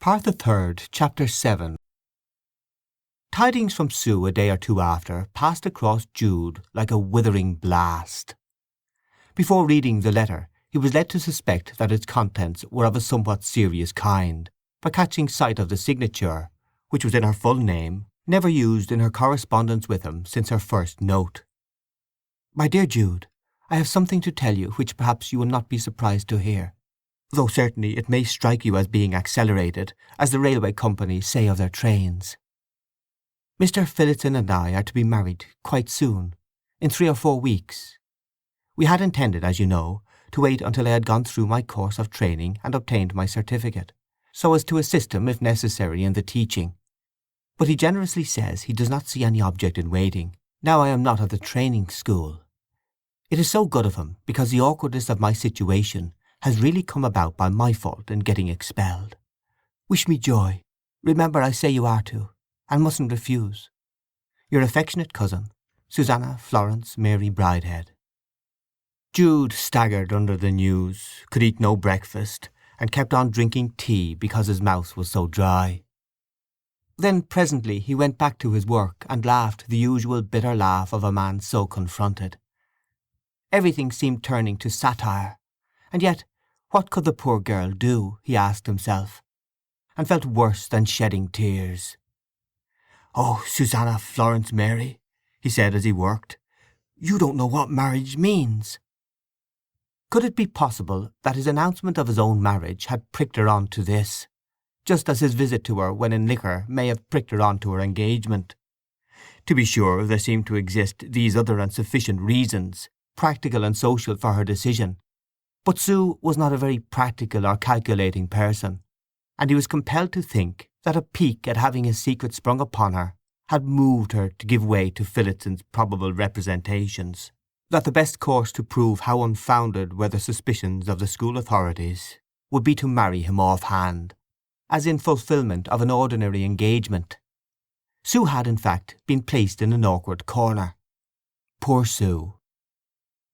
Part the Third, Chapter 7. Tidings from Sue a day or two after passed across Jude like a withering blast. Before reading the letter he was led to suspect that its contents were of a somewhat serious kind, by catching sight of the signature, which was in her full name, never used in her correspondence with him since her first note. My dear Jude, I have something to tell you which perhaps you will not be surprised to hear, though certainly it may strike you as being accelerated, as the railway companies say of their trains. Mr. Phillotson and I are to be married quite soon, in 3 or 4 weeks. We had intended, as you know, to wait until I had gone through my course of training and obtained my certificate, so as to assist him if necessary in the teaching. But he generously says he does not see any object in waiting, now I am not at the training school. It is so good of him, because the awkwardness of my situation has really come about by my fault in getting expelled. Wish me joy. Remember I say you are to, and mustn't refuse. Your affectionate cousin, Susanna Florence Mary Bridehead. Jude staggered under the news, could eat no breakfast, and kept on drinking tea because his mouth was so dry. Then presently he went back to his work and laughed the usual bitter laugh of a man so confronted. Everything seemed turning to satire, and yet what could the poor girl do, he asked himself, and felt worse than shedding tears. "Oh, Susanna Florence Mary," he said as he worked, "you don't know what marriage means." Could it be possible that his announcement of his own marriage had pricked her on to this, just as his visit to her when in liquor may have pricked her on to her engagement? To be sure, there seemed to exist these other and sufficient reasons, practical and social, for her decision, but Sue was not a very practical or calculating person, and he was compelled to think that a pique at having his secret sprung upon her had moved her to give way to Phillotson's probable representations, that the best course to prove how unfounded were the suspicions of the school authorities would be to marry him off-hand, as in fulfilment of an ordinary engagement. Sue had, in fact, been placed in an awkward corner. Poor Sue!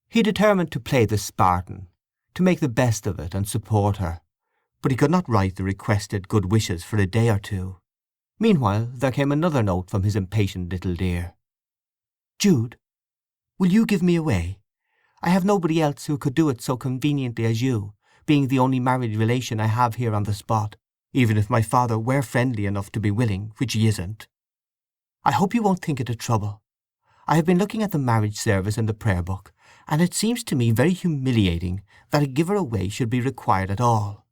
He determined to play the Spartan, to make the best of it and support her, but he could not write the requested good wishes for a day or two. Meanwhile there came another note from his impatient little dear. "Jude, will you give me away? I have nobody else who could do it so conveniently as you, being the only married relation I have here on the spot, even if my father were friendly enough to be willing, which he isn't. I hope you won't think it a trouble. I have been looking at the marriage service in the prayer book, and it seems to me very humiliating that a giver away should be required at all.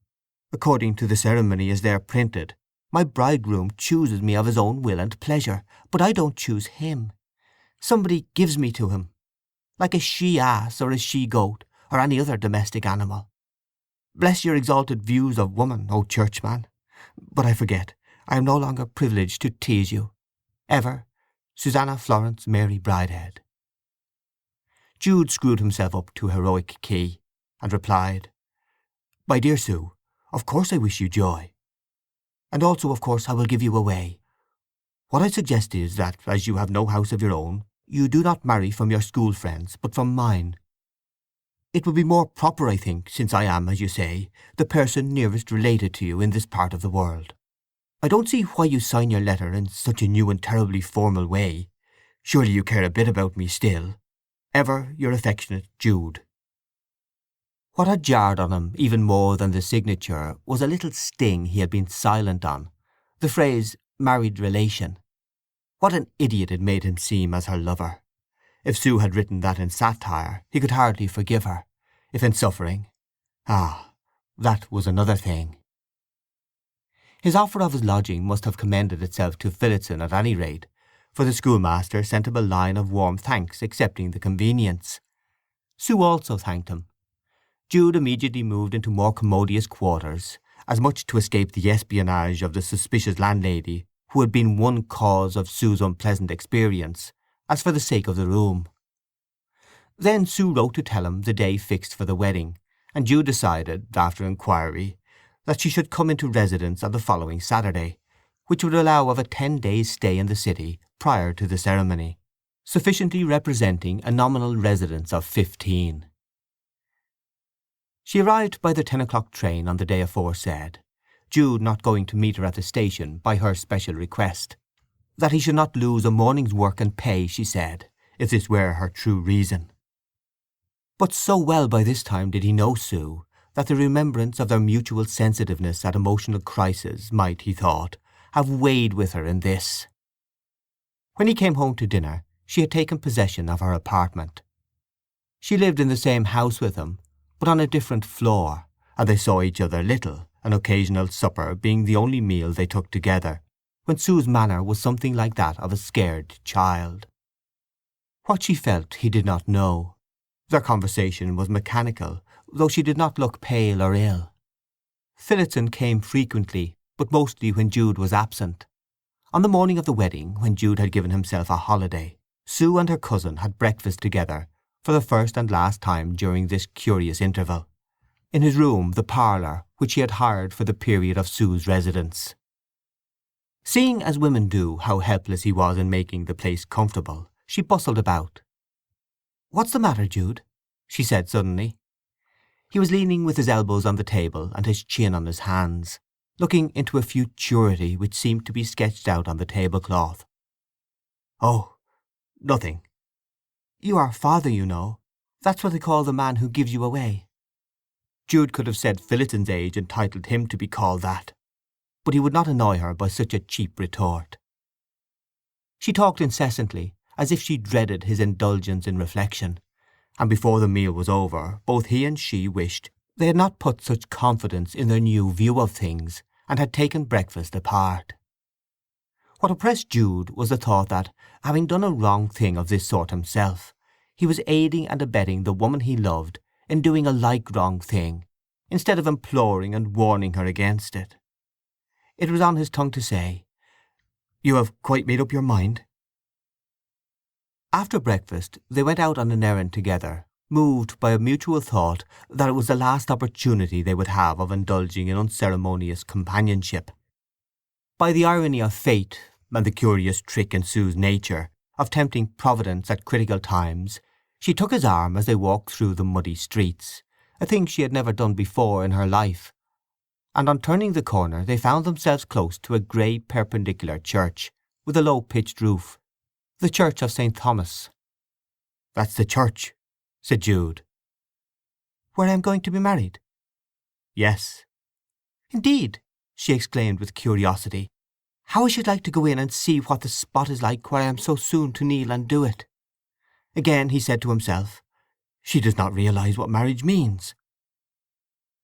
According to the ceremony as there printed, my bridegroom chooses me of his own will and pleasure, but I don't choose him. Somebody gives me to him, like a she-ass or a she-goat or any other domestic animal. Bless your exalted views of woman, O churchman! But I forget, I am no longer privileged to tease you. Ever, Susanna Florence Mary Bridehead. Jude screwed himself up to heroic key, and replied, My dear Sue, of course I wish you joy. And also of course I will give you away. What I suggest is that, as you have no house of your own, you do not marry from your school friends, but from mine. It would be more proper, I think, since I am, as you say, the person nearest related to you in this part of the world. I don't see why you sign your letter in such a new and terribly formal way. Surely you care a bit about me still. Ever your affectionate Jude. What had jarred on him even more than the signature was a little sting he had been silent on, the phrase married relation. What an idiot it made him seem as her lover. If Sue had written that in satire he could hardly forgive her. If in suffering, that was another thing. His offer of his lodging must have commended itself to Phillotson at any rate, for the schoolmaster sent him a line of warm thanks accepting the convenience. Sue also thanked him. Jude immediately moved into more commodious quarters, as much to escape the espionage of the suspicious landlady who had been one cause of Sue's unpleasant experience, as for the sake of the room. Then Sue wrote to tell him the day fixed for the wedding, and Jude decided, after inquiry, that she should come into residence on the following Saturday, which would allow of a 10 days' stay in the city prior to the ceremony, sufficiently representing a nominal residence of 15. She arrived by the 10 o'clock train on the day aforesaid. Jude not going to meet her at the station by her special request. That he should not lose a morning's work and pay, she said, if this were her true reason. But so well by this time did he know Sue, that the remembrance of their mutual sensitiveness at emotional crises might, he thought, have weighed with her in this. When he came home to dinner, she had taken possession of her apartment. She lived in the same house with him, but on a different floor, and they saw each other little, an occasional supper being the only meal they took together, when Sue's manner was something like that of a scared child. What she felt he did not know. Their conversation was mechanical, though she did not look pale or ill. Phillotson came frequently, but mostly when Jude was absent. On the morning of the wedding, when Jude had given himself a holiday, Sue and her cousin had breakfast together for the first and last time during this curious interval, in his room, the parlour, which he had hired for the period of Sue's residence. Seeing as women do how helpless he was in making the place comfortable, she bustled about. "What's the matter, Jude?" she said suddenly. He was leaning with his elbows on the table and his chin on his hands, looking into a futurity which seemed to be sketched out on the tablecloth. "Oh, nothing." "You are father, you know. That's what they call the man who gives you away." Jude could have said Phillotson's age entitled him to be called that, but he would not annoy her by such a cheap retort. She talked incessantly, as if she dreaded his indulgence in reflection, and before the meal was over both he and she wished they had not put such confidence in their new view of things, and had taken breakfast apart. What oppressed Jude was the thought that, having done a wrong thing of this sort himself, he was aiding and abetting the woman he loved in doing a like wrong thing, instead of imploring and warning her against it. It was on his tongue to say, "You have quite made up your mind?" After breakfast they went out on an errand together, moved by a mutual thought that it was the last opportunity they would have of indulging in unceremonious companionship. By the irony of fate, and the curious trick in Sue's nature of tempting Providence at critical times, she took his arm as they walked through the muddy streets, a thing she had never done before in her life, and on turning the corner they found themselves close to a grey perpendicular church, with a low pitched roof, the church of St. Thomas. "That's the church," said Jude. "Where I am going to be married?" "Yes." "Indeed!" she exclaimed with curiosity. "How I should like to go in and see what the spot is like where I am so soon to kneel and do it." Again he said to himself, "She does not realize what marriage means."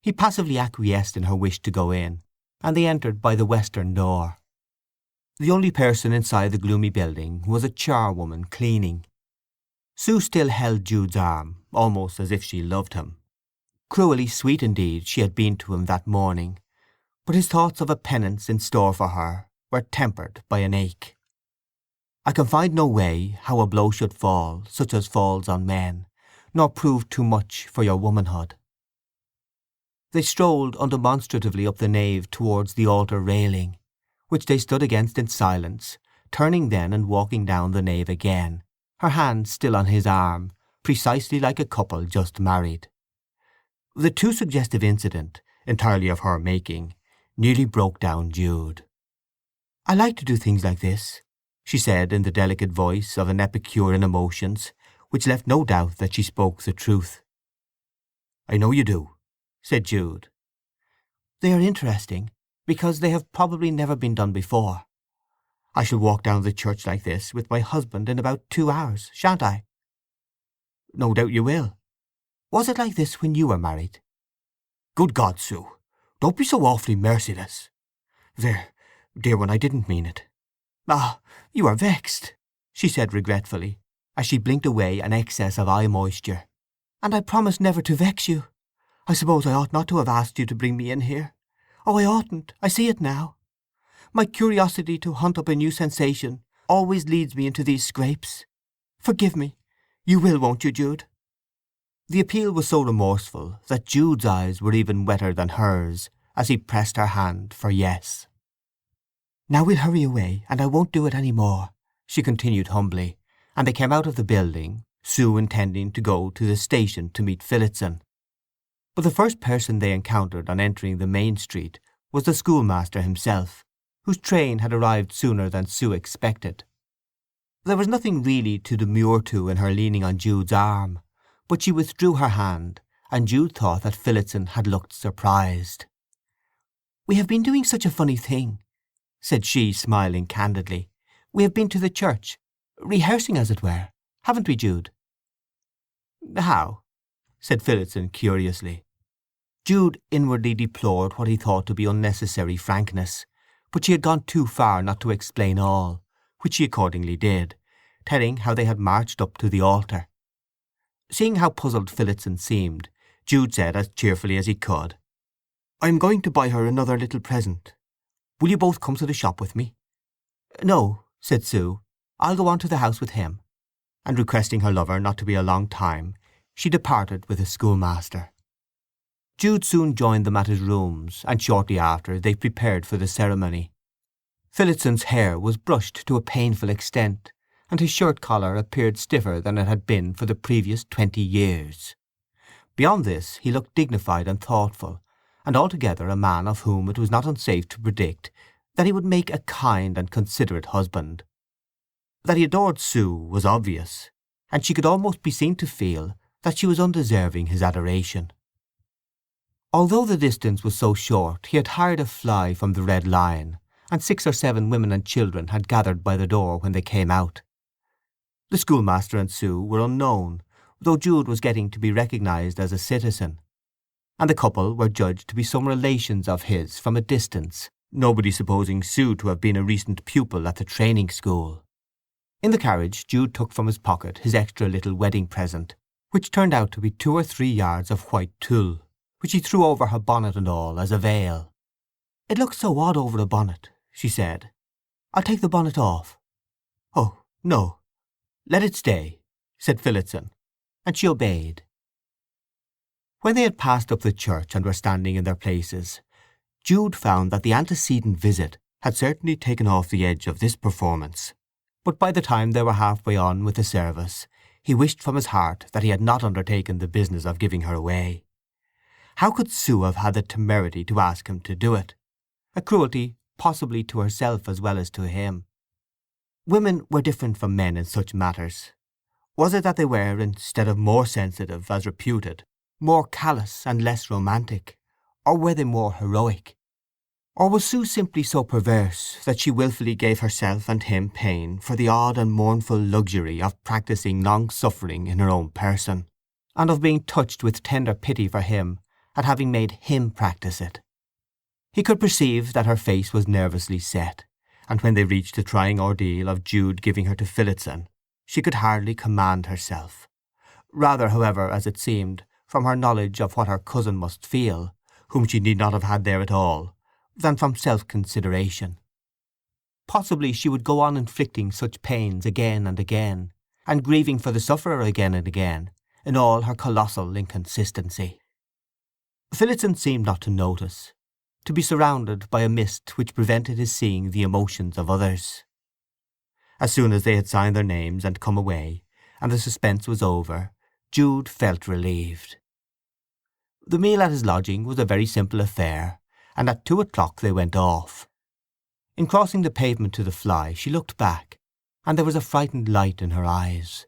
He passively acquiesced in her wish to go in, and they entered by the western door. The only person inside the gloomy building was a charwoman cleaning. Sue still held Jude's arm, almost as if she loved him. Cruelly sweet indeed she had been to him that morning, but his thoughts of a penance in store for her were tempered by an ache. "I can find no way how a blow should fall, such as falls on men, nor prove too much for your womanhood." They strolled undemonstratively up the nave towards the altar railing, which they stood against in silence, turning then and walking down the nave again, her hand still on his arm, precisely like a couple just married. The too suggestive incident, entirely of her making, nearly broke down Jude. "I like to do things like this," she said in the delicate voice of an epicure in emotions, which left no doubt that she spoke the truth. "I know you do," said Jude. "They are interesting, because they have probably never been done before. I shall walk down the church like this with my husband in about 2 hours, shan't I?" "No doubt you will." "Was it like this when you were married?" "Good God, Sue, don't be so awfully merciless. There, dear one, I didn't mean it." "Ah, you are vexed," she said regretfully, as she blinked away an excess of eye moisture. "And I promised never to vex you. I suppose I ought not to have asked you to bring me in here. Oh, I oughtn't. I see it now. My curiosity to hunt up a new sensation always leads me into these scrapes. Forgive me. You will, won't you, Jude?" The appeal was so remorseful that Jude's eyes were even wetter than hers as he pressed her hand for yes. "Now we'll hurry away, and I won't do it any more," she continued humbly, and they came out of the building, Sue intending to go to the station to meet Phillotson. But the first person they encountered on entering the main street was the schoolmaster himself, whose train had arrived sooner than Sue expected. There was nothing really to demur to in her leaning on Jude's arm, but she withdrew her hand, and Jude thought that Phillotson had looked surprised. "We have been doing such a funny thing," said she, smiling candidly. "We have been to the church, rehearsing as it were. Haven't we, Jude?" "How?" said Phillotson curiously. Jude inwardly deplored what he thought to be unnecessary frankness, but she had gone too far not to explain all, which she accordingly did, telling how they had marched up to the altar. Seeing how puzzled Phillotson seemed, Jude said as cheerfully as he could, "I am going to buy her another little present. Will you both come to the shop with me?" "No," said Sue. "I'll go on to the house with him." And requesting her lover not to be a long time, she departed with the schoolmaster. Jude soon joined them at his rooms, and shortly after they prepared for the ceremony. Phillotson's hair was brushed to a painful extent, and his shirt collar appeared stiffer than it had been for the previous 20 years. Beyond this he looked dignified and thoughtful, and altogether a man of whom it was not unsafe to predict that he would make a kind and considerate husband. That he adored Sue was obvious, and she could almost be seen to feel that she was undeserving his adoration. Although the distance was so short, he had hired a fly from the Red Lion, and 6 or 7 women and children had gathered by the door when they came out. The schoolmaster and Sue were unknown, though Jude was getting to be recognized as a citizen, and the couple were judged to be some relations of his from a distance, nobody supposing Sue to have been a recent pupil at the training school. In the carriage Jude took from his pocket his extra little wedding present, which turned out to be 2 or 3 yards of white tulle, which he threw over her bonnet and all as a veil. "It looks so odd over a bonnet," she said. "I'll take the bonnet off." "Oh, no. Let it stay," said Phillotson, and she obeyed. When they had passed up the church and were standing in their places, Jude found that the antecedent visit had certainly taken off the edge of this performance, but by the time they were halfway on with the service he wished from his heart that he had not undertaken the business of giving her away. How could Sue have had the temerity to ask him to do it? A cruelty possibly to herself as well as to him. Women were different from men in such matters. Was it that they were, instead of more sensitive, as reputed, more callous and less romantic, or were they more heroic? Or was Sue simply so perverse that she wilfully gave herself and him pain for the odd and mournful luxury of practising long-suffering in her own person, and of being touched with tender pity for him at having made him practise it? He could perceive that her face was nervously set, and when they reached the trying ordeal of Jude giving her to Phillotson, she could hardly command herself. Rather, however, as it seemed, from her knowledge of what her cousin must feel, whom she need not have had there at all, than from self-consideration. Possibly she would go on inflicting such pains again and again, and grieving for the sufferer again and again, in all her colossal inconsistency. Phillotson seemed not to notice, to be surrounded by a mist which prevented his seeing the emotions of others. As soon as they had signed their names and come away, and the suspense was over, Jude felt relieved. The meal at his lodging was a very simple affair, and at 2 o'clock they went off. In crossing the pavement to the fly she looked back, and there was a frightened light in her eyes.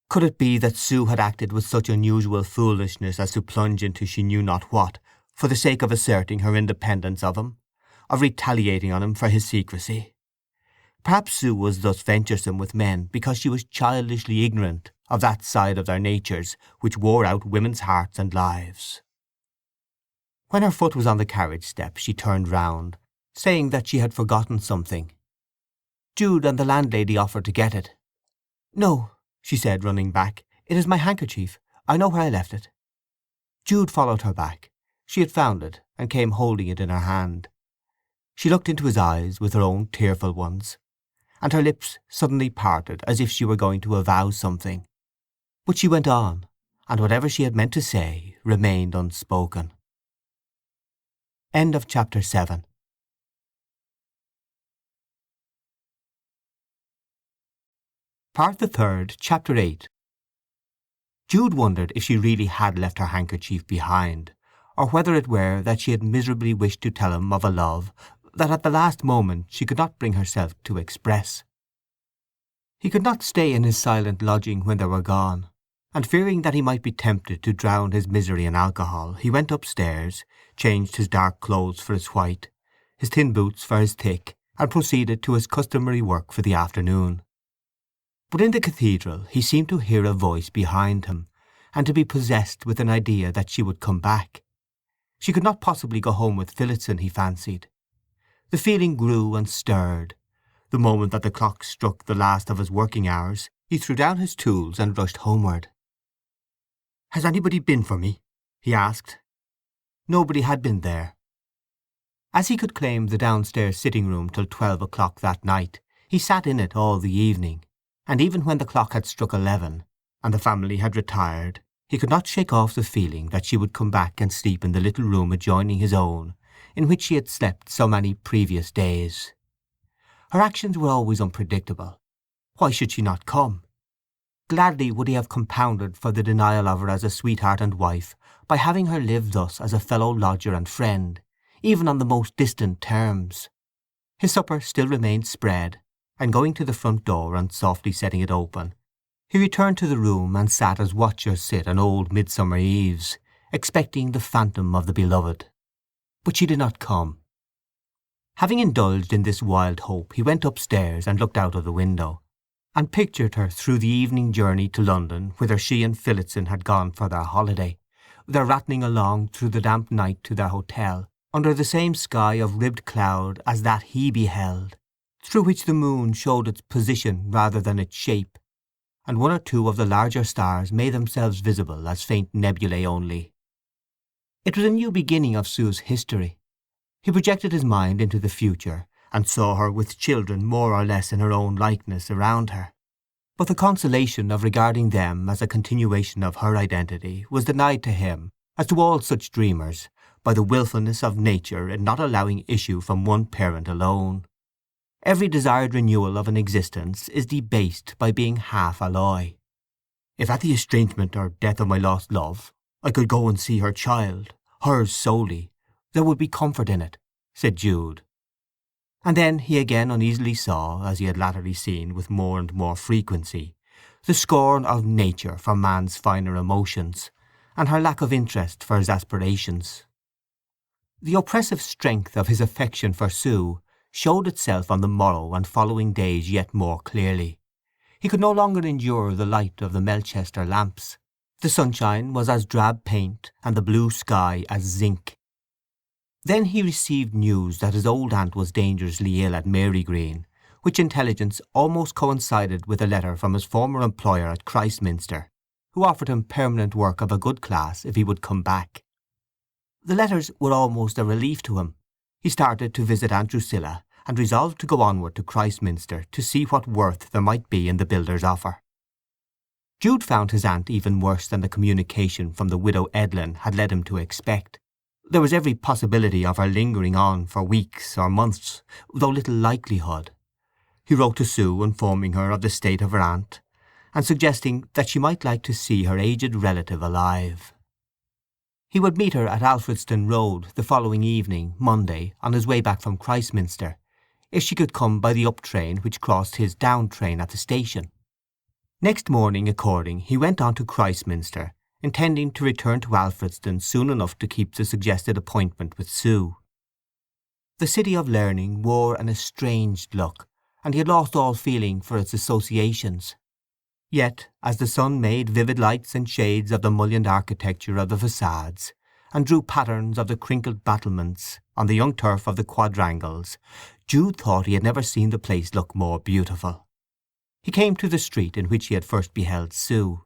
Could it be that Sue had acted with such unusual foolishness as to plunge into she knew not what, for the sake of asserting her independence of him, of retaliating on him for his secrecy? Perhaps Sue was thus venturesome with men because she was childishly ignorant of that side of their natures which wore out women's hearts and lives. When her foot was on the carriage step she turned round, saying that she had forgotten something. Jude and the landlady offered to get it. "No," she said, running back. "It is my handkerchief. I know where I left it." Jude followed her back. She had found it, and came holding it in her hand. She looked into his eyes with her own tearful ones, and her lips suddenly parted as if she were going to avow something. But she went on, and whatever she had meant to say remained unspoken. End of chapter 7. Part the 3rd, Chapter 8. Jude wondered if she really had left her handkerchief behind, or whether it were that she had miserably wished to tell him of a love that at the last moment she could not bring herself to express. He could not stay in his silent lodging when they were gone, and fearing that he might be tempted to drown his misery in alcohol, he went upstairs, changed his dark clothes for his white, his thin boots for his thick, and proceeded to his customary work for the afternoon. But in the cathedral he seemed to hear a voice behind him, and to be possessed with an idea that she would come back. She could not possibly go home with Phillotson, he fancied. The feeling grew and stirred. The moment that the clock struck the last of his working hours, he threw down his tools and rushed homeward. "Has anybody been for me?" he asked. Nobody had been there. As he could claim the downstairs sitting-room till 12 o'clock that night, he sat in it all the evening, and even when the clock had struck 11, and the family had retired, he could not shake off the feeling that she would come back and sleep in the little room adjoining his own, in which she had slept so many previous days. Her actions were always unpredictable. Why should she not come? Gladly would he have compounded for the denial of her as a sweetheart and wife by having her live thus as a fellow lodger and friend, even on the most distant terms. His supper still remained spread, and going to the front door and softly setting it open, he returned to the room and sat as watchers sit on old midsummer eves, expecting the phantom of the beloved. But she did not come. Having indulged in this wild hope, he went upstairs and looked out of the window, and pictured her through the evening journey to London, whither she and Phillotson had gone for their holiday, their rattling along through the damp night to their hotel, under the same sky of ribbed cloud as that he beheld, through which the moon showed its position rather than its shape, and one or two of the larger stars made themselves visible as faint nebulae only. It was a new beginning of Sue's history. He projected his mind into the future, and saw her with children more or less in her own likeness around her. But the consolation of regarding them as a continuation of her identity was denied to him, as to all such dreamers, by the wilfulness of nature in not allowing issue from one parent alone. Every desired renewal of an existence is debased by being half alloy. If at the estrangement or death of my lost love I could go and see her child, hers solely, there would be comfort in it, said Jude. And then he again uneasily saw, as he had latterly seen with more and more frequency, the scorn of nature for man's finer emotions, and her lack of interest for his aspirations. The oppressive strength of his affection for Sue showed itself on the morrow and following days yet more clearly. He could no longer endure the light of the Melchester lamps. The sunshine was as drab paint, and the blue sky as zinc. Then he received news that his old aunt was dangerously ill at Marygreen, which intelligence almost coincided with a letter from his former employer at Christminster, who offered him permanent work of a good class if he would come back. The letters were almost a relief to him. He started to visit Aunt Drusilla, and resolved to go onward to Christminster to see what worth there might be in the builder's offer. Jude found his aunt even worse than the communication from the widow Edlin had led him to expect. There was every possibility of her lingering on for weeks or months, though little likelihood. He wrote to Sue informing her of the state of her aunt, and suggesting that she might like to see her aged relative alive. He would meet her at Alfredston Road the following evening, Monday, on his way back from Christminster, if she could come by the up train which crossed his down train at the station. Next morning, according, he went on to Christminster, intending to return to Alfredston soon enough to keep the suggested appointment with Sue. The city of learning wore an estranged look, and he had lost all feeling for its associations. Yet, as the sun made vivid lights and shades of the mullioned architecture of the facades, and drew patterns of the crinkled battlements on the young turf of the quadrangles, Jude thought he had never seen the place look more beautiful. He came to the street in which he had first beheld Sue.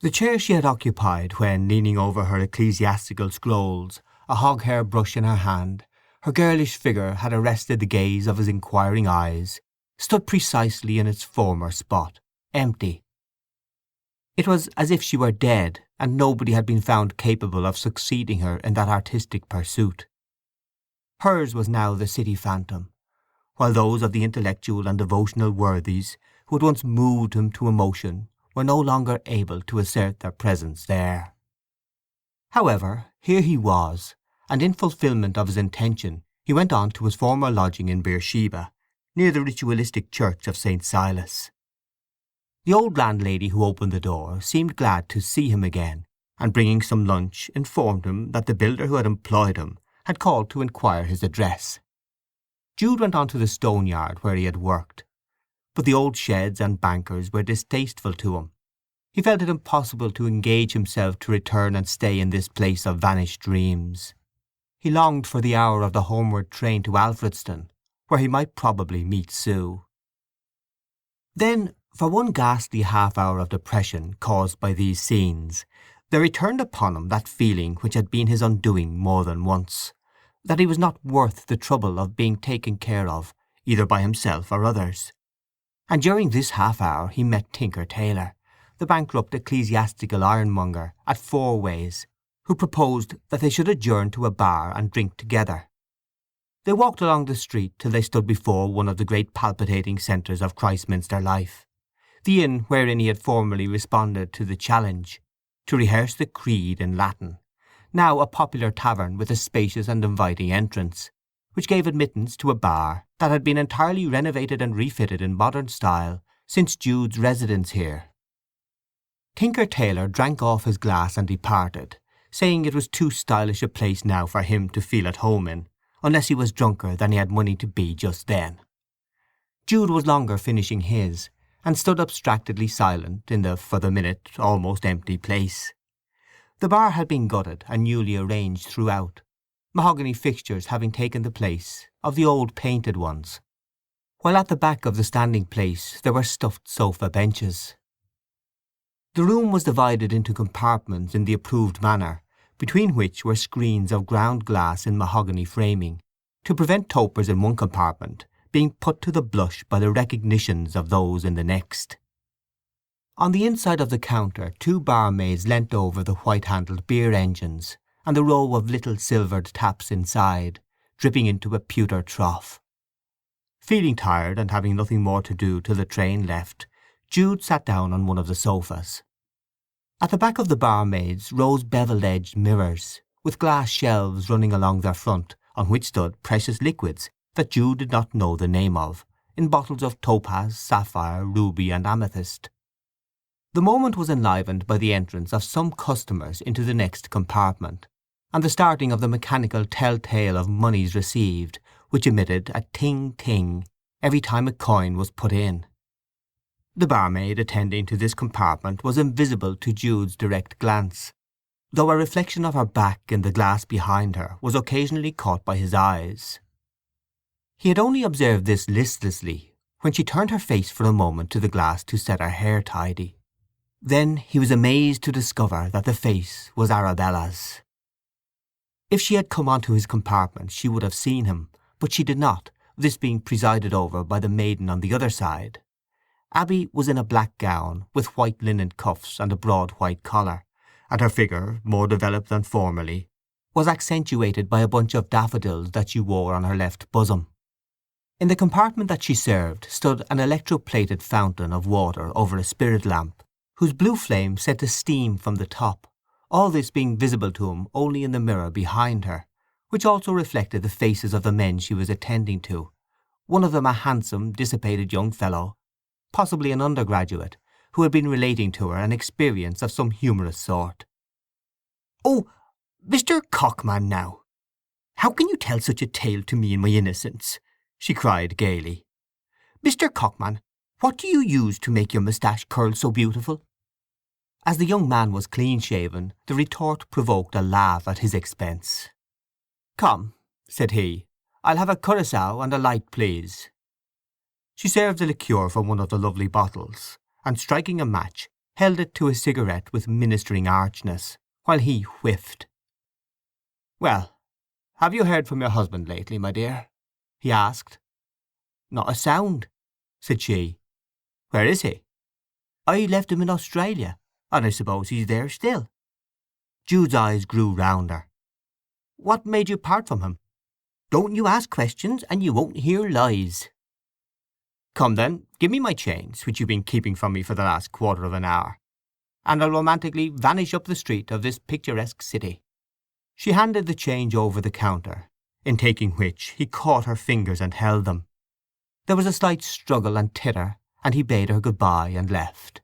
The chair she had occupied when, leaning over her ecclesiastical scrolls, a hog-hair brush in her hand, her girlish figure had arrested the gaze of his inquiring eyes, stood precisely in its former spot, empty. It was as if she were dead, and nobody had been found capable of succeeding her in that artistic pursuit. Hers was now the city phantom, while those of the intellectual and devotional worthies who had once moved him to emotion were no longer able to assert their presence there. However, here he was, and in fulfilment of his intention he went on to his former lodging in Beersheba, near the ritualistic church of St. Silas. The old landlady who opened the door seemed glad to see him again, and bringing some lunch informed him that the builder who had employed him had called to inquire his address. Jude went on to the stone yard where he had worked, but the old sheds and bankers were distasteful to him. He felt it impossible to engage himself to return and stay in this place of vanished dreams. He longed for the hour of the homeward train to Alfredston, where he might probably meet Sue. Then, for one ghastly half-hour of depression caused by these scenes, there returned upon him that feeling which had been his undoing more than once, that he was not worth the trouble of being taken care of, either by himself or others. And during this half-hour he met Tinker Taylor, the bankrupt ecclesiastical ironmonger at Four Ways, who proposed that they should adjourn to a bar and drink together. They walked along the street till they stood before one of the great palpitating centres of Christminster life, the inn wherein he had formerly responded to the challenge to rehearse the creed in Latin, now a popular tavern with a spacious and inviting entrance, which gave admittance to a bar that had been entirely renovated and refitted in modern style since Jude's residence here. Tinker Taylor drank off his glass and departed, saying it was too stylish a place now for him to feel at home in, unless he was drunker than he had money to be just then. Jude was longer finishing his, and stood abstractedly silent in the, for the minute, almost empty place. The bar had been gutted and newly arranged throughout, mahogany fixtures having taken the place of the old painted ones, while at the back of the standing place there were stuffed sofa benches. The room was divided into compartments in the approved manner, between which were screens of ground glass in mahogany framing, to prevent topers in one compartment being put to the blush by the recognitions of those in the next. On the inside of the counter 2 barmaids leant over the white-handled beer engines and the row of little silvered taps inside, dripping into a pewter trough. Feeling tired and having nothing more to do till the train left, Jude sat down on one of the sofas. At the back of the barmaids rose bevel-edged mirrors, with glass shelves running along their front, on which stood precious liquids that Jude did not know the name of, in bottles of topaz, sapphire, ruby and amethyst. The moment was enlivened by the entrance of some customers into the next compartment, and the starting of the mechanical tell-tale of monies received, which emitted a ting-ting every time a coin was put in. The barmaid attending to this compartment was invisible to Jude's direct glance, though a reflection of her back in the glass behind her was occasionally caught by his eyes. He had only observed this listlessly when she turned her face for a moment to the glass to set her hair tidy. Then he was amazed to discover that the face was Arabella's. If she had come on to his compartment she would have seen him, but she did not, this being presided over by the maiden on the other side. Abby was in a black gown, with white linen cuffs and a broad white collar, and her figure, more developed than formerly, was accentuated by a bunch of daffodils that she wore on her left bosom. In the compartment that she served stood an electro-plated fountain of water over a spirit lamp, whose blue flame sent a steam from the top, all this being visible to him only in the mirror behind her, which also reflected the faces of the men she was attending to, one of them a handsome, dissipated young fellow, possibly an undergraduate, who had been relating to her an experience of some humorous sort. "Oh, Mr. Cockman now! How can you tell such a tale to me in my innocence?" she cried gaily. "Mr. Cockman, what do you use to make your moustache curl so beautiful?" As the young man was clean-shaven, the retort provoked a laugh at his expense. "Come," said he, "I'll have a curaçao and a light, please." She served the liqueur from one of the lovely bottles, and striking a match, held it to his cigarette with ministering archness, while he whiffed. "Well, have you heard from your husband lately, my dear?" he asked. "Not a sound," said she. "Where is he?" "I left him in Australia, and I suppose he's there still." Jude's eyes grew rounder. "What made you part from him?" "Don't you ask questions, and you won't hear lies." "Come then, give me my chains, which you've been keeping from me for the last quarter of an hour, and I'll romantically vanish up the street of this picturesque city." She handed the change over the counter, in taking which he caught her fingers and held them. There was a slight struggle and titter, and he bade her good-bye and left.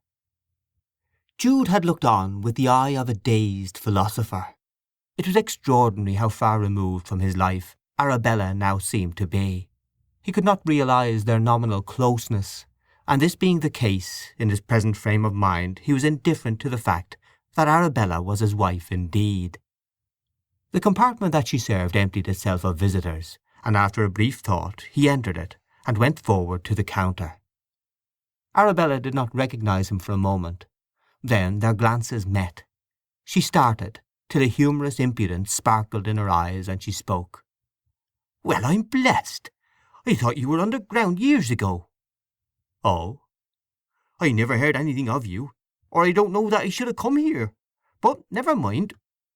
Jude had looked on with the eye of a dazed philosopher. It was extraordinary how far removed from his life Arabella now seemed to be. He could not realize their nominal closeness, and this being the case, in his present frame of mind he was indifferent to the fact that Arabella was his wife indeed. The compartment that she served emptied itself of visitors, and after a brief thought he entered it, and went forward to the counter. Arabella did not recognize him for a moment. Then their glances met. She started, till a humorous impudence sparkled in her eyes, and she spoke. "Well, I'm blessed! I thought you were underground years ago." "Oh? I never heard anything of you, or I don't know that I should have come here. But never mind.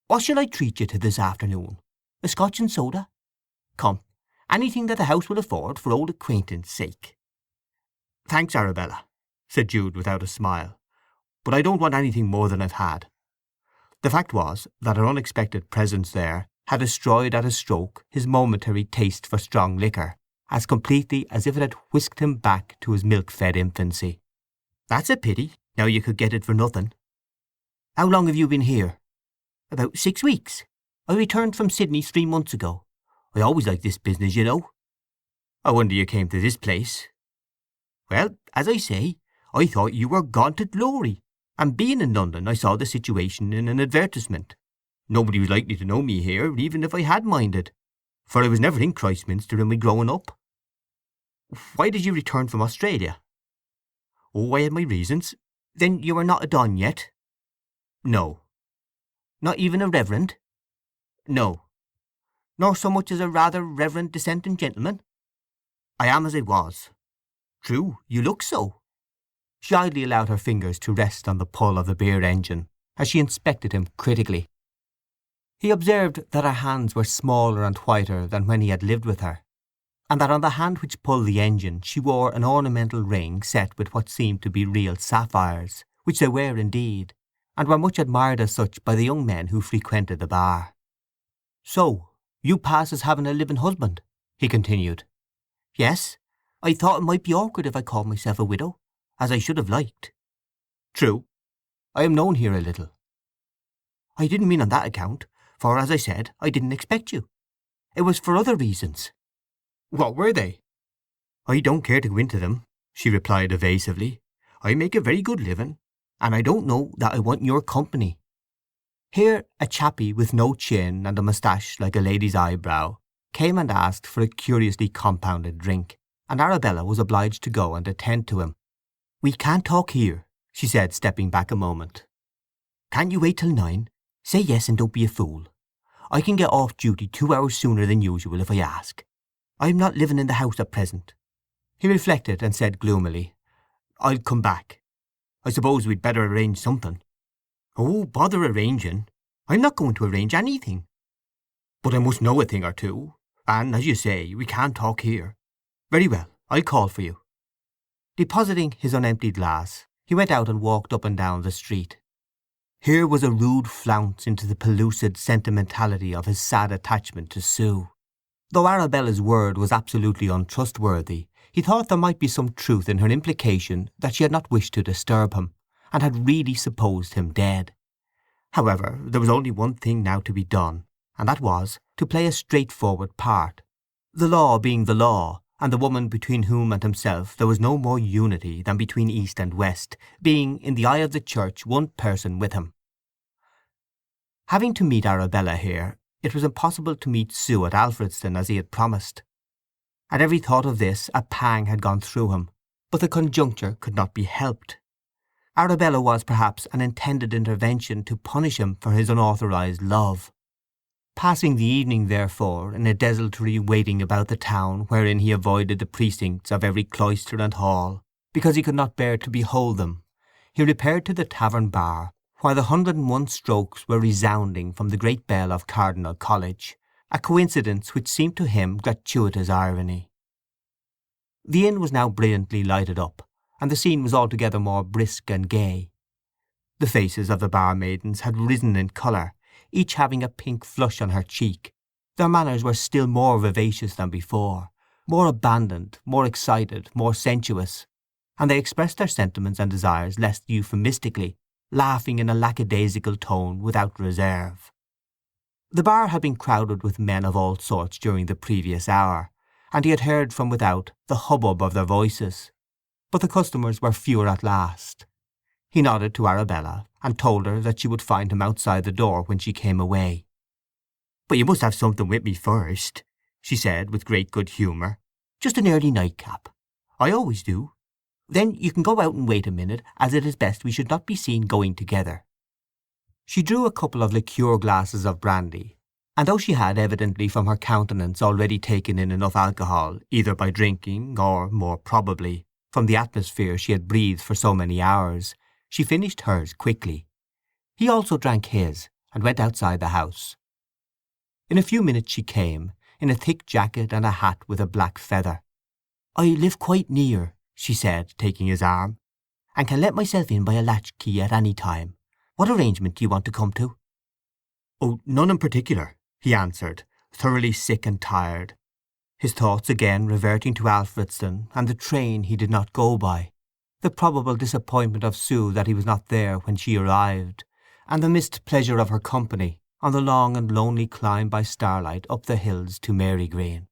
What shall I treat you to this afternoon? A scotch and soda? Come, anything that the house will afford for old acquaintance' sake." "Thanks, Arabella," said Jude without a smile, "but I don't want anything more than I've had." The fact was that her unexpected presence there had destroyed at a stroke his momentary taste for strong liquor, as completely as if it had whisked him back to his milk-fed infancy. "That's a pity, now you could get it for nothing." "How long have you been here?" "About 6 weeks. I returned from Sydney 3 months ago. I always liked this business, you know." "I wonder you came to this place." "Well, as I say, I thought you were gone to glory, and being in London I saw the situation in an advertisement. Nobody was likely to know me here, even if I had minded, for I was never in Christminster in my growing up." "Why did you return from Australia?" "Oh, I had my reasons." "Then you are not a don yet?" "No." "Not even a reverend?" "No." "Nor so much as a rather reverend dissenting gentleman?" "I am as I was." "True, you look so." She idly allowed her fingers to rest on the pull of the beer engine as she inspected him critically. He observed that her hands were smaller and whiter than when he had lived with her, and that on the hand which pulled the engine she wore an ornamental ring set with what seemed to be real sapphires, which they were indeed, and were much admired as such by the young men who frequented the bar. "So you pass as having a living husband?" he continued. "Yes. I thought it might be awkward if I called myself a widow, as I should have liked." "True. I am known here a little." "I didn't mean on that account, for, as I said, I didn't expect you. It was for other reasons." "What were they?" "I don't care to go into them," she replied evasively. "I make a very good living, and I don't know that I want your company." Here a chappie with no chin and a moustache like a lady's eyebrow came and asked for a curiously compounded drink, and Arabella was obliged to go and attend to him. "We can't talk here," she said, stepping back a moment. "Can't you wait till 9? Say yes, and don't be a fool. I can get off duty 2 hours sooner than usual if I ask. I am not living in the house at present." He reflected and said gloomily, "I'll come back. I suppose we'd better arrange something." "Oh, bother arranging. I'm not going to arrange anything." "But I must know a thing or two, and, as you say, we can't talk here. Very well, I'll call for you." Depositing his unemptied glass, he went out and walked up and down the street. Here was a rude flounce into the pellucid sentimentality of his sad attachment to Sue. Though Arabella's word was absolutely untrustworthy, he thought there might be some truth in her implication that she had not wished to disturb him, and had really supposed him dead. However, there was only one thing now to be done, and that was to play a straightforward part, the law being the law, and the woman between whom and himself there was no more unity than between east and west, being in the eye of the church one person with him. Having to meet Arabella here, it was impossible to meet Sue at Alfredston as he had promised. At every thought of this a pang had gone through him, but the conjuncture could not be helped. Arabella was perhaps an intended intervention to punish him for his unauthorized love. Passing the evening, therefore, in a desultory waiting about the town wherein he avoided the precincts of every cloister and hall, because he could not bear to behold them, he repaired to the tavern bar, while the 101 strokes were resounding from the great bell of Cardinal College, a coincidence which seemed to him gratuitous irony. The inn was now brilliantly lighted up, and the scene was altogether more brisk and gay. The faces of the barmaidens had risen in colour, each having a pink flush on her cheek. Their manners were still more vivacious than before, more abandoned, more excited, more sensuous, and they expressed their sentiments and desires less euphemistically, laughing in a lackadaisical tone without reserve. The bar had been crowded with men of all sorts during the previous hour, and he had heard from without the hubbub of their voices. But the customers were fewer at last. He nodded to Arabella, and told her that she would find him outside the door when she came away. "But you must have something with me first," she said with great good humour. "Just an early nightcap. I always do. Then you can go out and wait a minute, as it is best we should not be seen going together." She drew a couple of liqueur glasses of brandy, and though she had evidently from her countenance already taken in enough alcohol, either by drinking or, more probably, from the atmosphere she had breathed for so many hours, she finished hers quickly. He also drank his, and went outside the house. In a few minutes she came, in a thick jacket and a hat with a black feather. "I live quite near," she said, taking his arm, "and can let myself in by a latch-key at any time. What arrangement do you want to come to?" "Oh, none in particular," he answered, thoroughly sick and tired, his thoughts again reverting to Alfredston and the train he did not go by, the probable disappointment of Sue that he was not there when she arrived, and the missed pleasure of her company on the long and lonely climb by starlight up the hills to Marygreen.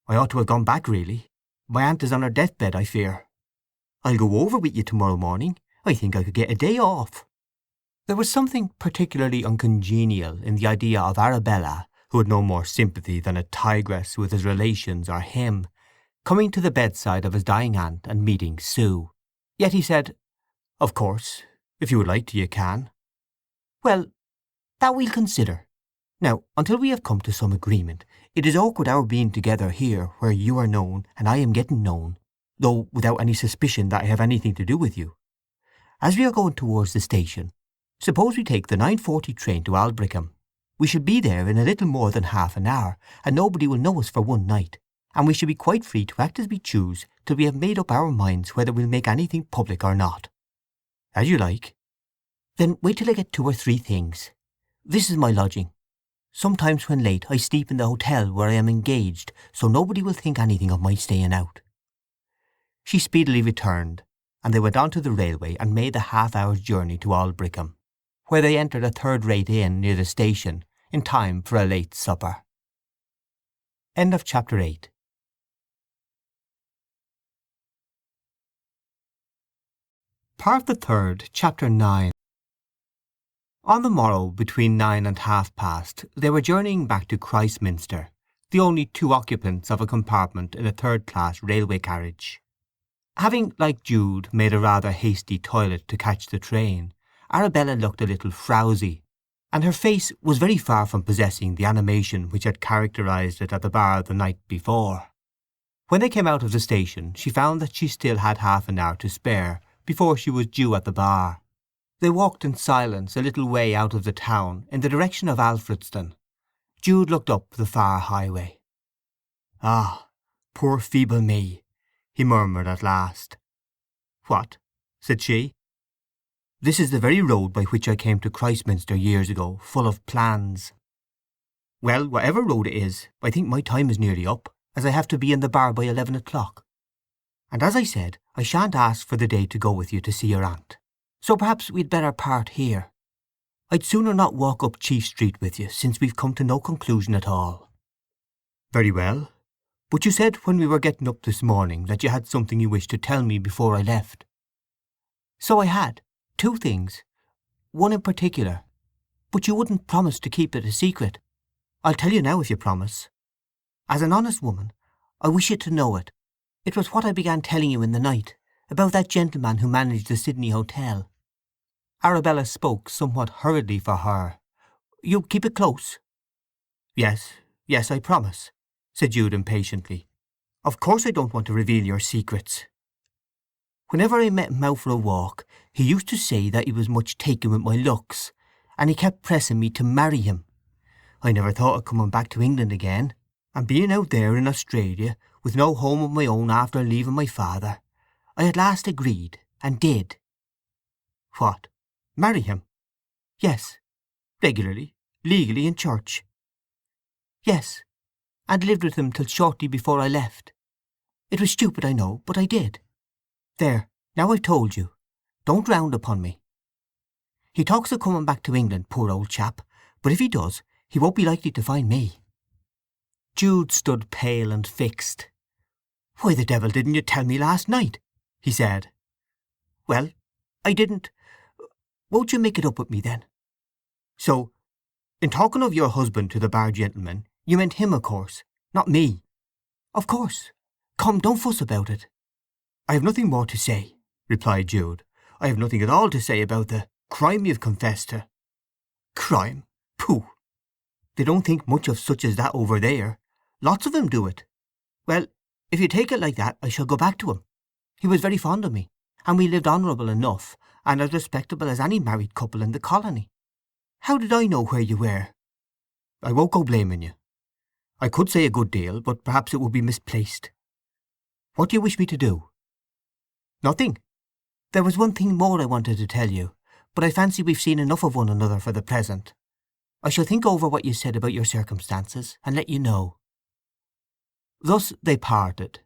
"I ought to have gone back, really. My aunt is on her deathbed, I fear. I'll go over with you tomorrow morning. I think I could get a day off." There was something particularly uncongenial in the idea of Arabella, who had no more sympathy than a tigress with his relations or him, coming to the bedside of his dying aunt and meeting Sue. Yet he said, "Of course, if you would like to, you can." "Well, that we'll consider. Now, until we have come to some agreement, it is awkward our being together here where you are known and I am getting known, though without any suspicion that I have anything to do with you. As we are going towards the station, suppose we take the 9:40 train to Aldbrickham. We shall be there in a little more than half an hour, and nobody will know us for one night, and we shall be quite free to act as we choose till we have made up our minds whether we'll make anything public or not." "As you like." "Then wait till I get 2 or 3 things. This is my lodging. Sometimes when late I sleep in the hotel where I am engaged, so nobody will think anything of my staying out." She speedily returned, and they went on to the railway and made the half-hour's journey to Aldbrickham, where they entered a third-rate inn near the station in time for a late supper. End of chapter 8. Part the third, chapter 9. On the morrow, between 9 and half past, they were journeying back to Christminster, the only 2 occupants of a compartment in a third-class railway carriage. Having, like Jude, made a rather hasty toilet to catch the train, Arabella looked a little frowsy, and her face was very far from possessing the animation which had characterized it at the bar the night before. When they came out of the station she found that she still had half an hour to spare before she was due at the bar. They walked in silence a little way out of the town in the direction of Alfredston. Jude looked up the far highway. "Ah, poor feeble me," he murmured at last. "What?" said she. "This is the very road by which I came to Christminster years ago, full of plans." "Well, whatever road it is, I think my time is nearly up, as I have to be in the bar by 11 o'clock. And as I said, I shan't ask for the day to go with you to see your aunt. So perhaps we'd better part here. I'd sooner not walk up Chief Street with you, since we've come to no conclusion at all." "Very well. But you said when we were getting up this morning that you had something you wished to tell me before I left." "So I had. 2 things. One in particular. But you wouldn't promise to keep it a secret. I'll tell you now if you promise. As an honest woman, I wish you to know it. It was what I began telling you in the night, about that gentleman who managed the Sydney Hotel." Arabella spoke somewhat hurriedly for her. "You'll keep it close?" "Yes, yes, I promise," said Jude impatiently. "Of course I don't want to reveal your secrets." "Whenever I met him out for a walk, he used to say that he was much taken with my looks, and he kept pressing me to marry him. I never thought of coming back to England again, and being out there in Australia, with no home of my own after leaving my father, I at last agreed, and did." "What? Marry him?" "Yes. Regularly. Legally in church?" "Yes, and lived with him till shortly before I left. It was stupid, I know, but I did. There, now I've told you. Don't round upon me. He talks of coming back to England, poor old chap, but if he does, he won't be likely to find me." Jude stood pale and fixed. "Why the devil didn't you tell me last night?" he said. "Well, I didn't. Won't you make it up with me, then? So, in talking of your husband to the bar gentleman, you meant him, of course, not me?" "Of course. Come, don't fuss about it." "I have nothing more to say," replied Jude. "I have nothing at all to say about the crime you've confessed to." "Crime? Pooh! They don't think much of such as that over there. Lots of 'em do it. Well, if you take it like that, I shall go back to him. He was very fond of me, and we lived honourable enough, and as respectable as any married couple in the colony. How did I know where you were?" "I won't go blaming you. I could say a good deal, but perhaps it would be misplaced. What do you wish me to do?" "Nothing. There was one thing more I wanted to tell you, but I fancy we've seen enough of one another for the present. I shall think over what you said about your circumstances, and let you know." Thus they parted.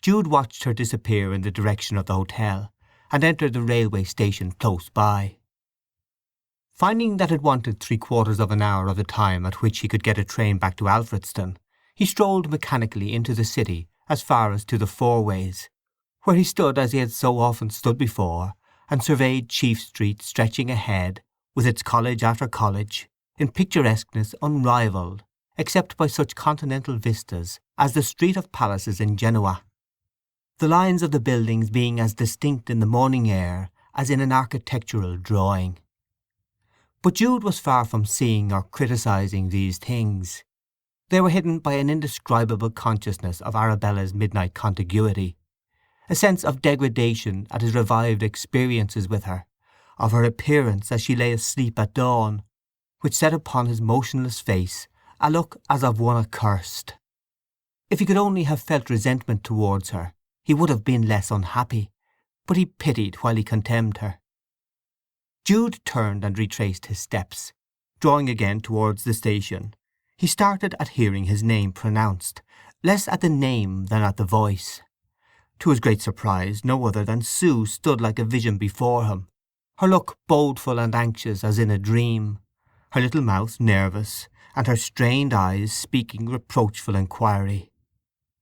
Jude watched her disappear in the direction of the hotel, and entered the railway station close by. Finding that it wanted 3/4 of an hour of the time at which he could get a train back to Alfredston, he strolled mechanically into the city as far as to the Fourways, where he stood as he had so often stood before, and surveyed Chief Street stretching ahead, with its college after college, in picturesqueness unrivalled, except by such continental vistas as the Street of Palaces in Genoa, the lines of the buildings being as distinct in the morning air as in an architectural drawing. But Jude was far from seeing or criticizing these things. They were hidden by an indescribable consciousness of Arabella's midnight contiguity, a sense of degradation at his revived experiences with her, of her appearance as she lay asleep at dawn, which set upon his motionless face a look as of one accursed. If he could only have felt resentment towards her, he would have been less unhappy, but he pitied while he contemned her. Jude turned and retraced his steps. Drawing again towards the station, he started at hearing his name pronounced, less at the name than at the voice. To his great surprise, no other than Sue stood like a vision before him, her look bodeful and anxious as in a dream, her little mouth nervous, and her strained eyes speaking reproachful inquiry.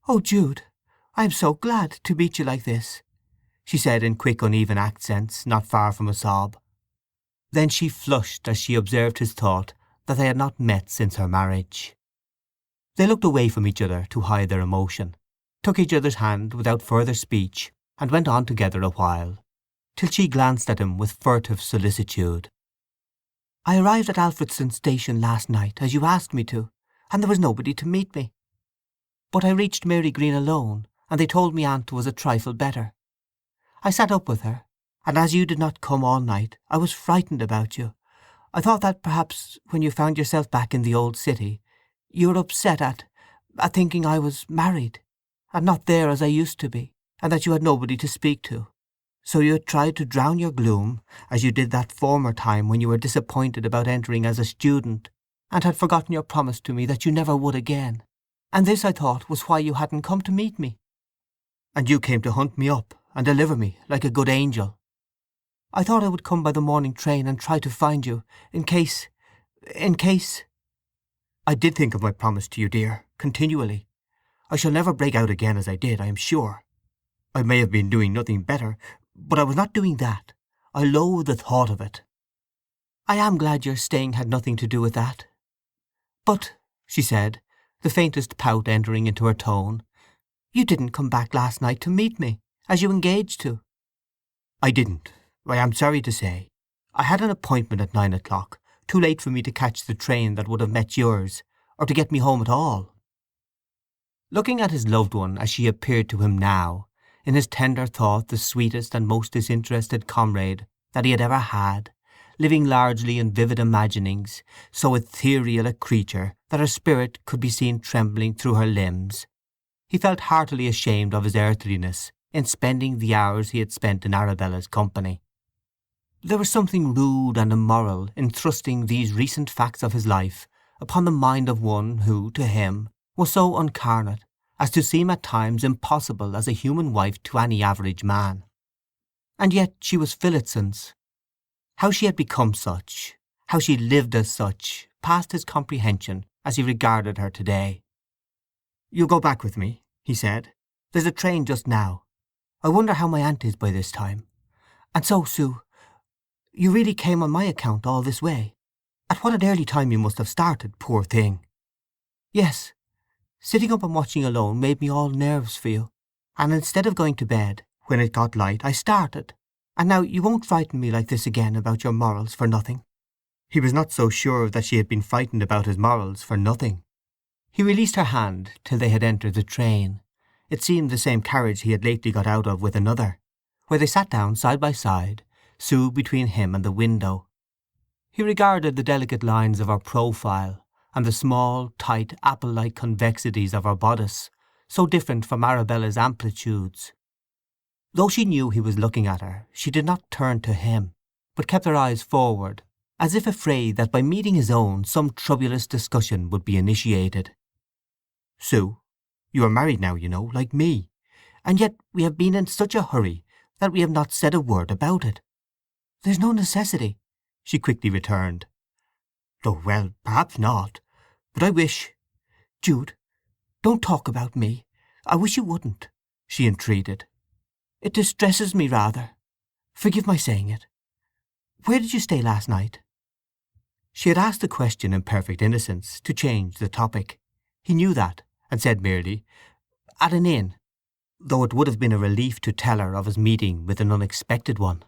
"Oh, Jude, I am so glad to meet you like this," she said in quick uneven accents, not far from a sob. Then she flushed as she observed his thought that they had not met since her marriage. They looked away from each other to hide their emotion, took each other's hand without further speech, and went on together a while, till she glanced at him with furtive solicitude. "I arrived at Alfredston station last night, as you asked me to, and there was nobody to meet me. But I reached Mary Green alone, and they told me Aunt was a trifle better. I sat up with her, and as you did not come all night, I was frightened about you. I thought that perhaps, when you found yourself back in the old city, you were upset at thinking I was married, and not there as I used to be, and that you had nobody to speak to. So you had tried to drown your gloom, as you did that former time when you were disappointed about entering as a student, and had forgotten your promise to me that you never would again. And this, I thought, was why you hadn't come to meet me. And you came to hunt me up and deliver me, like a good angel. I thought I would come by the morning train and try to find you, in case… I did think of my promise to you, dear, continually. I shall never break out again as I did, I am sure. I may have been doing nothing better, but I was not doing that. I loathe the thought of it." "I am glad your staying had nothing to do with that. But," she said, the faintest pout entering into her tone, "you didn't come back last night to meet me, as you engaged to." "I didn't, I am sorry to say. I had an appointment at 9 o'clock, too late for me to catch the train that would have met yours, or to get me home at all." Looking at his loved one as she appeared to him now, in his tender thought the sweetest and most disinterested comrade that he had ever had, living largely in vivid imaginings, so ethereal a creature that her spirit could be seen trembling through her limbs, he felt heartily ashamed of his earthliness in spending the hours he had spent in Arabella's company. There was something rude and immoral in thrusting these recent facts of his life upon the mind of one who, to him, was so incarnate as to seem at times impossible as a human wife to any average man. And yet she was Phillotson's. How she had become such, how she lived as such, passed his comprehension as he regarded her today. "You'll go back with me," he said. "There's a train just now. I wonder how my aunt is by this time. And so, Sue, you really came on my account all this way? At what an early time you must have started, poor thing!" "Yes. Sitting up and watching alone made me all nerves for you, and instead of going to bed, when it got light, I started. And now you won't frighten me like this again about your morals for nothing." He was not so sure that she had been frightened about his morals for nothing. He released her hand till they had entered the train. It seemed the same carriage he had lately got out of with another, where they sat down side by side, Sue between him and the window. He regarded the delicate lines of her profile, and the small, tight, apple-like convexities of her bodice, so different from Arabella's amplitudes. Though she knew he was looking at her, she did not turn to him, but kept her eyes forward, as if afraid that by meeting his own some troublous discussion would be initiated. "Sue, you are married now, you know, like me, and yet we have been in such a hurry that we have not said a word about it." "There's no necessity," she quickly returned. "Oh, well, perhaps not. But I wish—" "Jude, don't talk about me. I wish you wouldn't," she entreated. "It distresses me rather. Forgive my saying it. Where did you stay last night?" She had asked the question in perfect innocence, to change the topic. He knew that, and said merely, "At an inn," though it would have been a relief to tell her of his meeting with an unexpected one.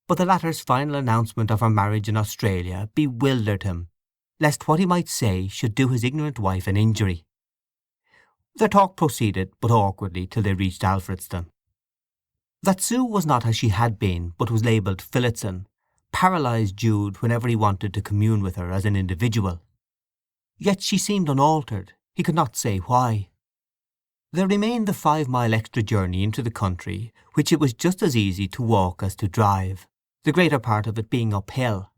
But the latter's final announcement of her marriage in Australia bewildered him, lest what he might say should do his ignorant wife an injury. Their talk proceeded but awkwardly till they reached Alfredston. That Sue was not as she had been, but was labelled Phillotson, paralyzed Jude whenever he wanted to commune with her as an individual. Yet she seemed unaltered. He could not say why. There remained the 5-mile extra journey into the country, which it was just as easy to walk as to drive, the greater part of it being uphill.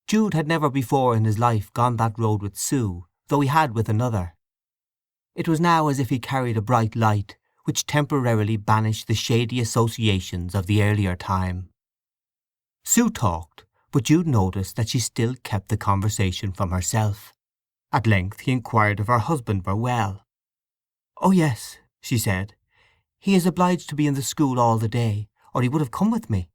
Jude had never before in his life gone that road with Sue, though he had with another. It was now as if he carried a bright light, which temporarily banished the shady associations of the earlier time. Sue talked, but Jude noticed that she still kept the conversation from herself. At length he inquired if her husband were well. "Oh yes," she said. "He is obliged to be in the school all the day, or he would have come with me.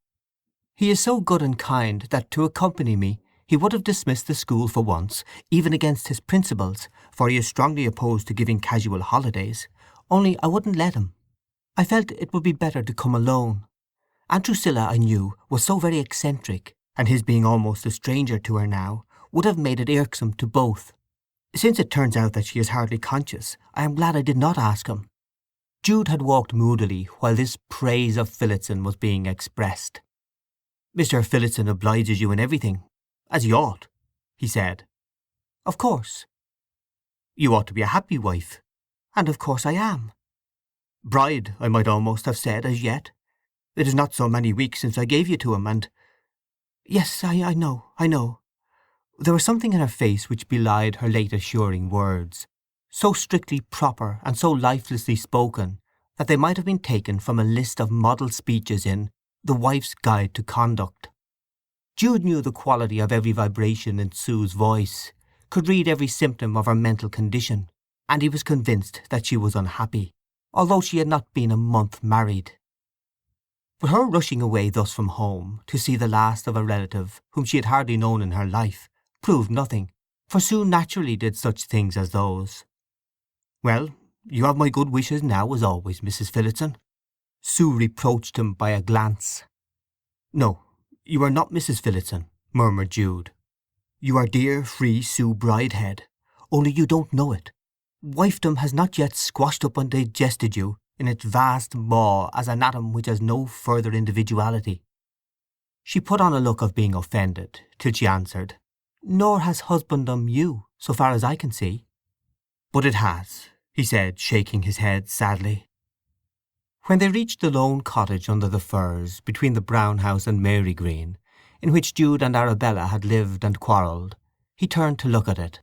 He is so good and kind that to accompany me he would have dismissed the school for once, even against his principles, for he is strongly opposed to giving casual holidays, only I wouldn't let him. I felt it would be better to come alone. Aunt Drusilla, I knew, was so very eccentric, and his being almost a stranger to her now would have made it irksome to both. Since it turns out that she is hardly conscious, I am glad I did not ask him." Jude had walked moodily while this praise of Phillotson was being expressed. "Mr. Phillotson obliges you in everything, as he ought," he said. "Of course." "You ought to be a happy wife." "And of course I am." "Bride, I might almost have said, as yet. It is not so many weeks since I gave you to him, and—" "Yes, I know." There was something in her face which belied her late assuring words, so strictly proper and so lifelessly spoken that they might have been taken from a list of model speeches in The Wife's Guide to Conduct. Jude knew the quality of every vibration in Sue's voice, could read every symptom of her mental condition, and he was convinced that she was unhappy, although she had not been a month married. But her rushing away thus from home, to see the last of a relative whom she had hardly known in her life, proved nothing, for Sue naturally did such things as those. "Well, you have my good wishes now, as always, Mrs. Phillotson." Sue reproached him by a glance. "No, you are not Mrs. Phillotson," murmured Jude. "You are dear, free Sue Bridehead, only you don't know it. Wifedom has not yet squashed up and digested you in its vast maw as an atom which has no further individuality." She put on a look of being offended, till she answered, "Nor has husbandom you, so far as I can see." "But it has," he said, shaking his head sadly. When they reached the lone cottage under the firs, between the Brown House and Mary Green, in which Jude and Arabella had lived and quarrelled, he turned to look at it.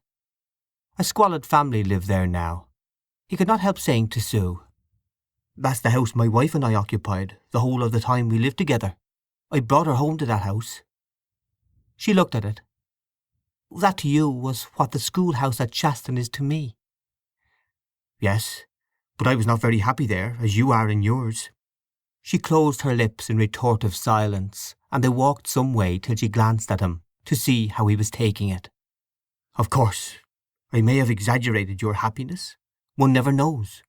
A squalid family lived there now. He could not help saying to Sue, "That's the house my wife and I occupied the whole of the time we lived together. I brought her home to that house." She looked at it. "That to you was what the schoolhouse at Shaston is to me." "Yes, but I was not very happy there, as you are in yours." She closed her lips in retortive silence, and they walked some way till she glanced at him to see how he was taking it. "Of course, I may have exaggerated your happiness. One never knows,"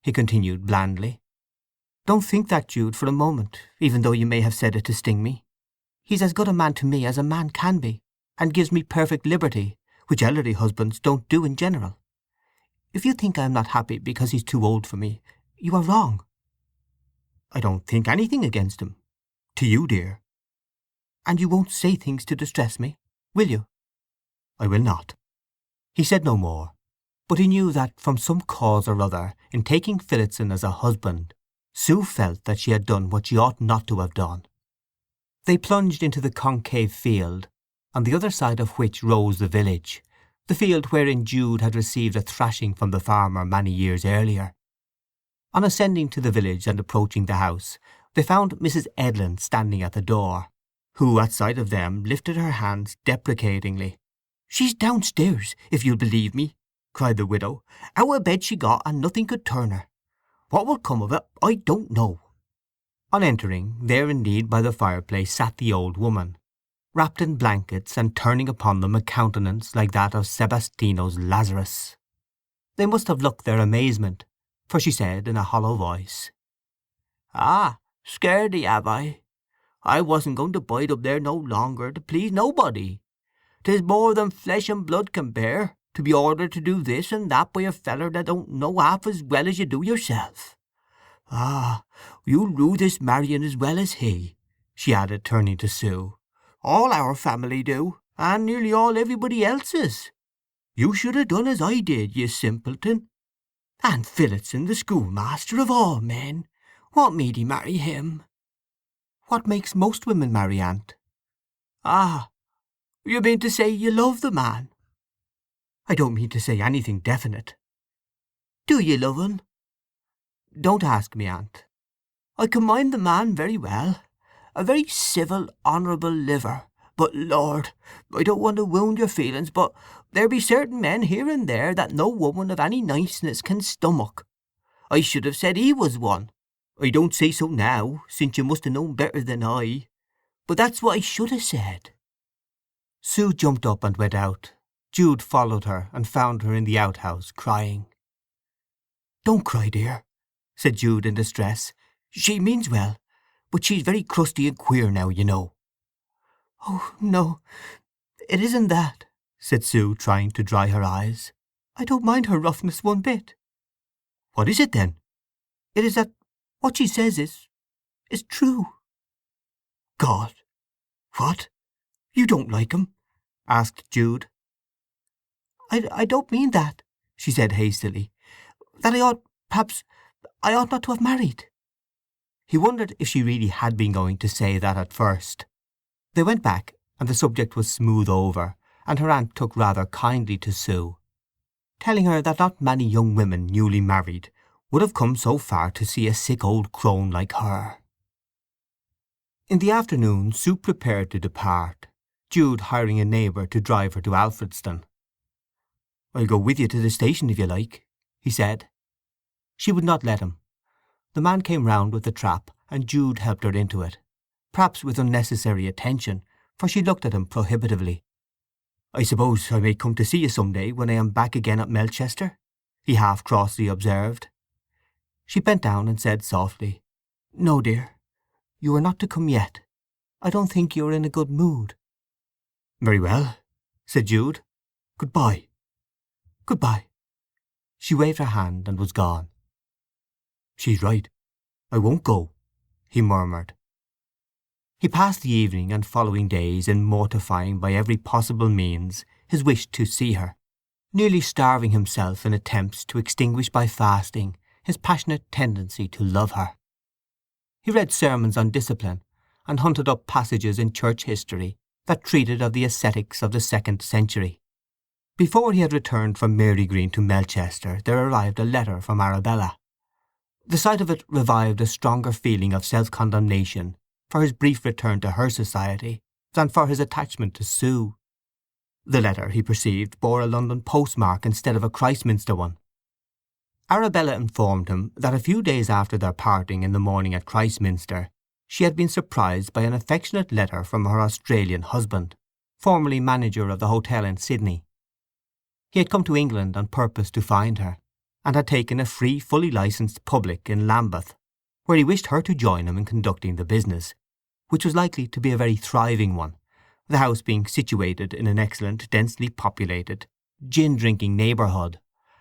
he continued blandly. "Don't think that, Jude, for a moment, even though you may have said it to sting me. He's as good a man to me as a man can be, and gives me perfect liberty, which elderly husbands don't do in general. If you think I am not happy because he's too old for me, you are wrong." "I don't think anything against him. To you, dear." "And you won't say things to distress me, will you?" "I will not." He said no more, but he knew that from some cause or other, in taking Phillotson as a husband, Sue felt that she had done what she ought not to have done. They plunged into the concave field, on the other side of which rose the village, the field wherein Jude had received a thrashing from the farmer many years earlier. On ascending to the village and approaching the house, they found Mrs. Edlin standing at the door, who at sight of them lifted her hands deprecatingly. "She's downstairs, if you'll believe me," cried the widow. "Out of bed she got, and nothing could turn her. What will come of it, I don't know." On entering, there indeed by the fireplace sat the old woman, wrapped in blankets and turning upon them a countenance like that of Sebastiano's Lazarus. They must have looked their amazement, for she said in a hollow voice, "Ah, scared thee, have I? I wasn't going to bide up there no longer to please nobody. 'Tis more than flesh and blood can bear, to be ordered to do this and that by a feller that don't know half as well as you do yourself. Ah, you'll rue this marrying as well as he," she added, turning to Sue. "All our family do, and nearly all everybody else's. You should have done as I did, you simpleton. And Phillotson, the schoolmaster of all men, what made he marry him?" "What makes most women marry, aunt?" "Ah, you mean to say you love the man?" "I don't mean to say anything definite." "Do you love him?" "Don't ask me, aunt." "I can mind the man very well. A very civil, honourable liver. But, Lord, I don't want to wound your feelings, but there be certain men here and there that no woman of any niceness can stomach. I should have said he was one. I don't say so now, since you must have known better than I. But that's what I should have said." Sue jumped up and went out. Jude followed her and found her in the outhouse, crying. "Don't cry, dear," said Jude in distress. "She means well, but she's very crusty and queer now, you know." "Oh, no, it isn't that," said Sue, trying to dry her eyes. "I don't mind her roughness one bit." "What is it, then?" "It is that what she says is true." "God! What? You don't like him?" asked Jude. I don't mean that," she said hastily. "That perhaps I ought not to have married." He wondered if she really had been going to say that at first. They went back, and the subject was smoothed over, and her aunt took rather kindly to Sue, telling her that not many young women newly married would have come so far to see a sick old crone like her. In the afternoon Sue prepared to depart, Jude hiring a neighbour to drive her to Alfredston. "I'll go with you to the station if you like," he said. She would not let him. The man came round with the trap, and Jude helped her into it, perhaps with unnecessary attention, for she looked at him prohibitively. "I suppose I may come to see you some day when I am back again at Melchester?" he half crossly observed. She bent down and said softly, "No, dear. You are not to come yet. I don't think you are in a good mood." "Very well," said Jude. "Goodbye." "Goodbye." She waved her hand and was gone. "She's right. I won't go," he murmured. He passed the evening and following days in mortifying by every possible means his wish to see her, nearly starving himself in attempts to extinguish by fasting his passionate tendency to love her. He read sermons on discipline, and hunted up passages in church history that treated of the ascetics of the 2nd century. Before he had returned from Marygreen to Melchester there arrived a letter from Arabella. The sight of it revived a stronger feeling of self-condemnation for his brief return to her society than for his attachment to Sue. The letter, he perceived, bore a London postmark instead of a Christminster one. Arabella informed him that a few days after their parting in the morning at Christminster she had been surprised by an affectionate letter from her Australian husband, formerly manager of the hotel in Sydney. He had come to England on purpose to find her, and had taken a free, fully licensed public in Lambeth, where he wished her to join him in conducting the business, which was likely to be a very thriving one, the house being situated in an excellent, densely populated, gin-drinking neighbourhood,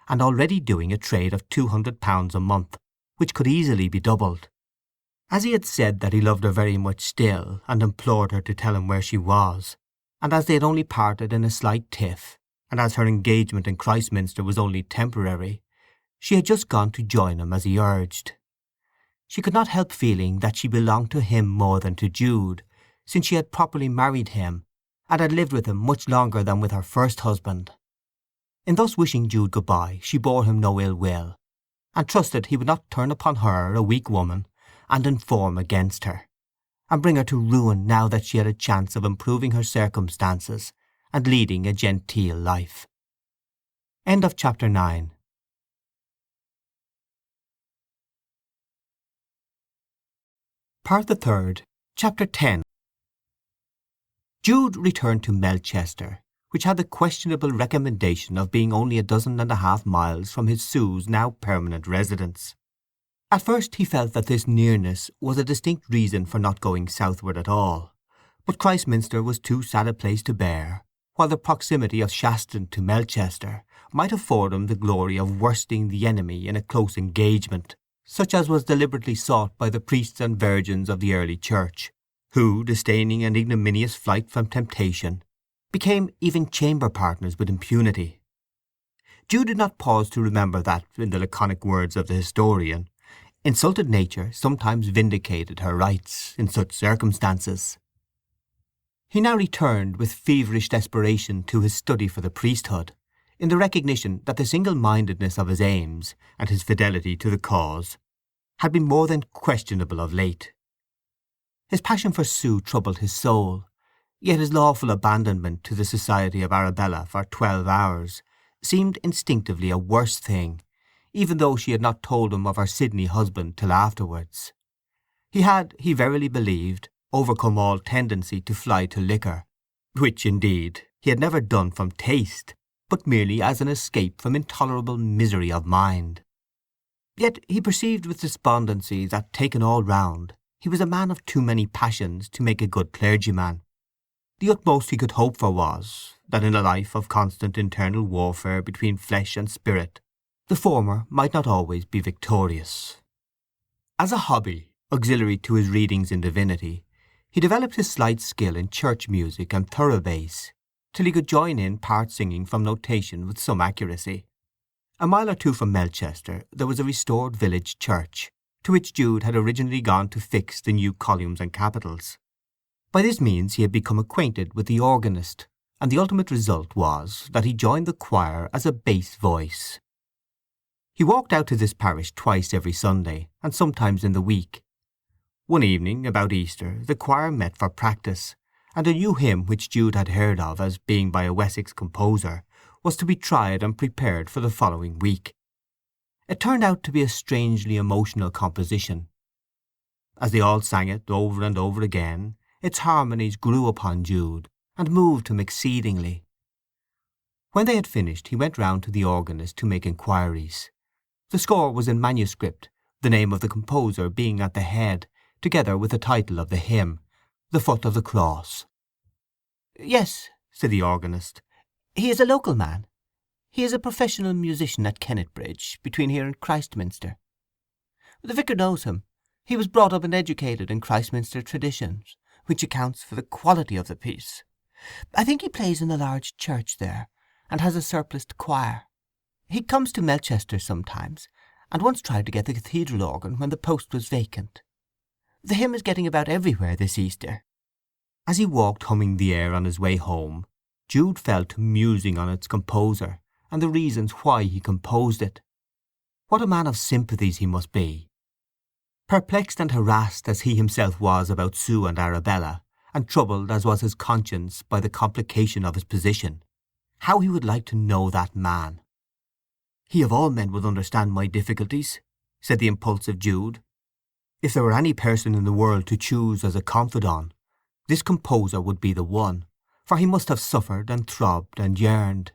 and already doing a trade of £200 a month, which could easily be doubled. As he had said that he loved her very much still, and implored her to tell him where she was, and as they had only parted in a slight tiff, and as her engagement in Christminster was only temporary, she had just gone to join him as he urged. She could not help feeling that she belonged to him more than to Jude, since she had properly married him, and had lived with him much longer than with her first husband. In thus wishing Jude goodbye she bore him no ill will, and trusted he would not turn upon her, a weak woman, and inform against her, and bring her to ruin now that she had a chance of improving her circumstances and leading a genteel life. End of chapter 9. Part the 3rd, Chapter 10. Jude returned to Melchester, which had the questionable recommendation of being only 12.5 miles from his Sue's now permanent residence. At first he felt that this nearness was a distinct reason for not going southward at all, but Christminster was too sad a place to bear, while the proximity of Shaston to Melchester might afford him the glory of worsting the enemy in a close engagement, such as was deliberately sought by the priests and virgins of the early church, who, disdaining an ignominious flight from temptation, became even chamber partners with impunity. Jude did not pause to remember that, in the laconic words of the historian, insulted nature sometimes vindicated her rights in such circumstances. He now returned with feverish desperation to his study for the priesthood, in the recognition that the single-mindedness of his aims and his fidelity to the cause had been more than questionable of late. His passion for Sue troubled his soul, yet his lawful abandonment to the society of Arabella for 12 hours seemed instinctively a worse thing, even though she had not told him of her Sydney husband till afterwards. He had, he verily believed, overcome all tendency to fly to liquor, which, indeed, he had never done from taste, but merely as an escape from intolerable misery of mind. Yet he perceived with despondency that, taken all round, he was a man of too many passions to make a good clergyman. The utmost he could hope for was, that in a life of constant internal warfare between flesh and spirit, the former might not always be victorious. As a hobby, auxiliary to his readings in divinity, he developed his slight skill in church music and thorough bass, till he could join in part singing from notation with some accuracy. A mile or two from Melchester there was a restored village church, to which Jude had originally gone to fix the new columns and capitals. By this means he had become acquainted with the organist, and the ultimate result was that he joined the choir as a bass voice. He walked out to this parish twice every Sunday, and sometimes in the week. One evening, about Easter, the choir met for practice, and a new hymn which Jude had heard of as being by a Wessex composer was to be tried and prepared for the following week. It turned out to be a strangely emotional composition. As they all sang it over and over again, its harmonies grew upon Jude, and moved him exceedingly. When they had finished he went round to the organist to make inquiries. The score was in manuscript, the name of the composer being at the head, together with the title of the hymn, The Foot of the Cross. "Yes," said the organist. "He is a local man. He is a professional musician at Kennetbridge, between here and Christminster. The vicar knows him. He was brought up and educated in Christminster traditions, which accounts for the quality of the piece. I think he plays in a large church there, and has a surpliced choir. He comes to Melchester sometimes, and once tried to get the cathedral organ when the post was vacant. The hymn is getting about everywhere this Easter." As he walked humming the air on his way home, Jude fell to musing on its composer and the reasons why he composed it. What a man of sympathies he must be! Perplexed and harassed as he himself was about Sue and Arabella, and troubled as was his conscience by the complication of his position, how he would like to know that man. "He of all men would understand my difficulties," said the impulsive Jude. If there were any person in the world to choose as a confidant, this composer would be the one, for he must have suffered and throbbed and yearned.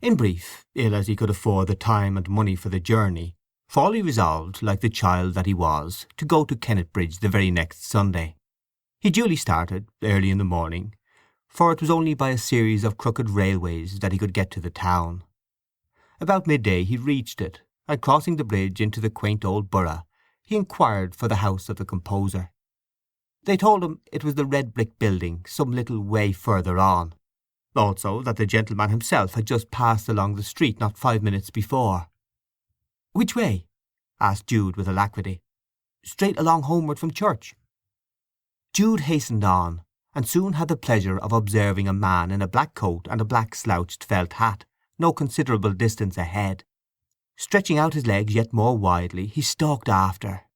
In brief, ill as he could afford the time and money for the journey, Fawley resolved, like the child that he was, to go to Kennetbridge the very next Sunday. He duly started, early in the morning, for it was only by a series of crooked railways that he could get to the town. About midday he reached it, and crossing the bridge into the quaint old borough, he inquired for the house of the composer. They told him it was the red brick building some little way further on. Also that the gentleman himself had just passed along the street not 5 minutes before. "Which way?" asked Jude with alacrity. "Straight along homeward from church." Jude hastened on, and soon had the pleasure of observing a man in a black coat and a black slouched felt hat no considerable distance ahead. Stretching out his legs yet more widely, he stalked after.